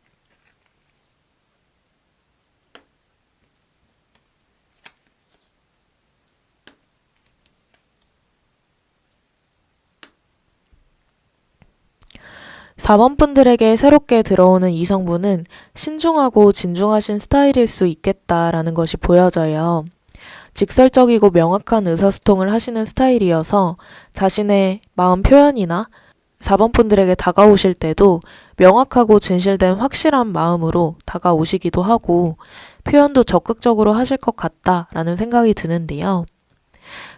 4번 분들에게 새롭게 들어오는 이성분은 신중하고 진중하신 스타일일 수 있겠다라는 것이 보여져요. 직설적이고 명확한 의사소통을 하시는 스타일이어서 자신의 마음 표현이나 4번 분들에게 다가오실 때도 명확하고 진실된 확실한 마음으로 다가오시기도 하고 표현도 적극적으로 하실 것 같다라는 생각이 드는데요.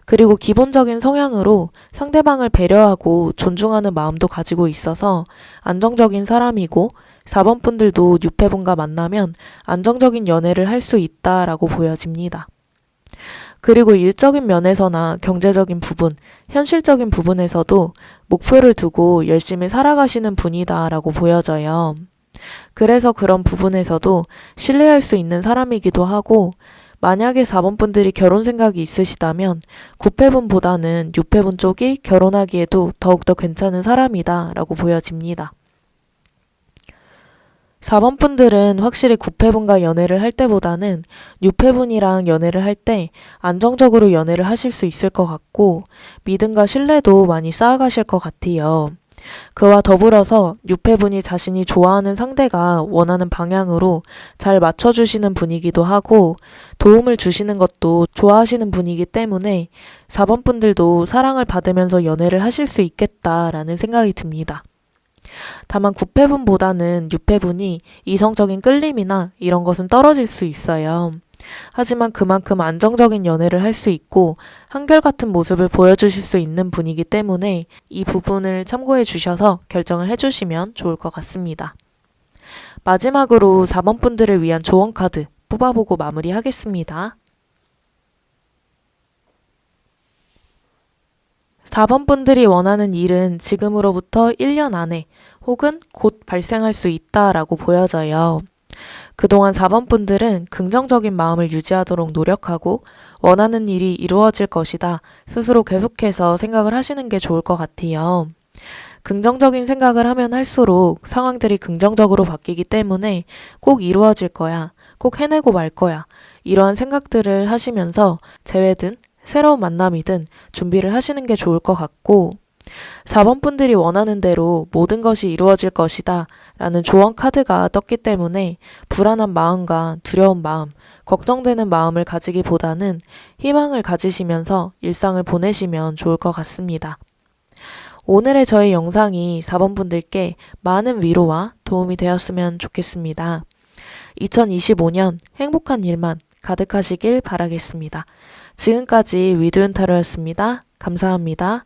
그리고 기본적인 성향으로 상대방을 배려하고 존중하는 마음도 가지고 있어서 안정적인 사람이고 4번 분들도 6회분과 만나면 안정적인 연애를 할 수 있다라고 보여집니다. 그리고 일적인 면에서나 경제적인 부분, 현실적인 부분에서도 목표를 두고 열심히 살아가시는 분이다라고 보여져요. 그래서 그런 부분에서도 신뢰할 수 있는 사람이기도 하고 만약에 4번 분들이 결혼 생각이 있으시다면 9회분보다는 6회분 쪽이 결혼하기에도 더욱더 괜찮은 사람이다 라고 보여집니다. 4번 분들은 확실히 9회분과 연애를 할 때보다는 6회분이랑 연애를 할 때 안정적으로 연애를 하실 수 있을 것 같고 믿음과 신뢰도 많이 쌓아가실 것 같아요. 그와 더불어서 6회분이 자신이 좋아하는 상대가 원하는 방향으로 잘 맞춰주시는 분이기도 하고 도움을 주시는 것도 좋아하시는 분이기 때문에 4번 분들도 사랑을 받으면서 연애를 하실 수 있겠다라는 생각이 듭니다. 다만 9회분보다는 6회분이 이성적인 끌림이나 이런 것은 떨어질 수 있어요. 하지만 그만큼 안정적인 연애를 할 수 있고 한결같은 모습을 보여주실 수 있는 분이기 때문에 이 부분을 참고해 주셔서 결정을 해주시면 좋을 것 같습니다. 마지막으로 4번 분들을 위한 조언 카드 뽑아보고 마무리하겠습니다. 4번 분들이 원하는 일은 지금으로부터 1년 안에 혹은 곧 발생할 수 있다라고 보여져요. 그동안 4번 분들은 긍정적인 마음을 유지하도록 노력하고 원하는 일이 이루어질 것이다 스스로 계속해서 생각을 하시는 게 좋을 것 같아요. 긍정적인 생각을 하면 할수록 상황들이 긍정적으로 바뀌기 때문에 꼭 이루어질 거야, 꼭 해내고 말 거야, 이러한 생각들을 하시면서 재회든 새로운 만남이든 준비를 하시는 게 좋을 것 같고, 4번 분들이 원하는 대로 모든 것이 이루어질 것이다 라는 조언 카드가 떴기 때문에 불안한 마음과 두려운 마음, 걱정되는 마음을 가지기보다는 희망을 가지시면서 일상을 보내시면 좋을 것 같습니다. 오늘의 저희 영상이 4번 분들께 많은 위로와 도움이 되었으면 좋겠습니다. 2025년 행복한 일만 가득하시길 바라겠습니다. 지금까지 위드윤타로였습니다. 감사합니다.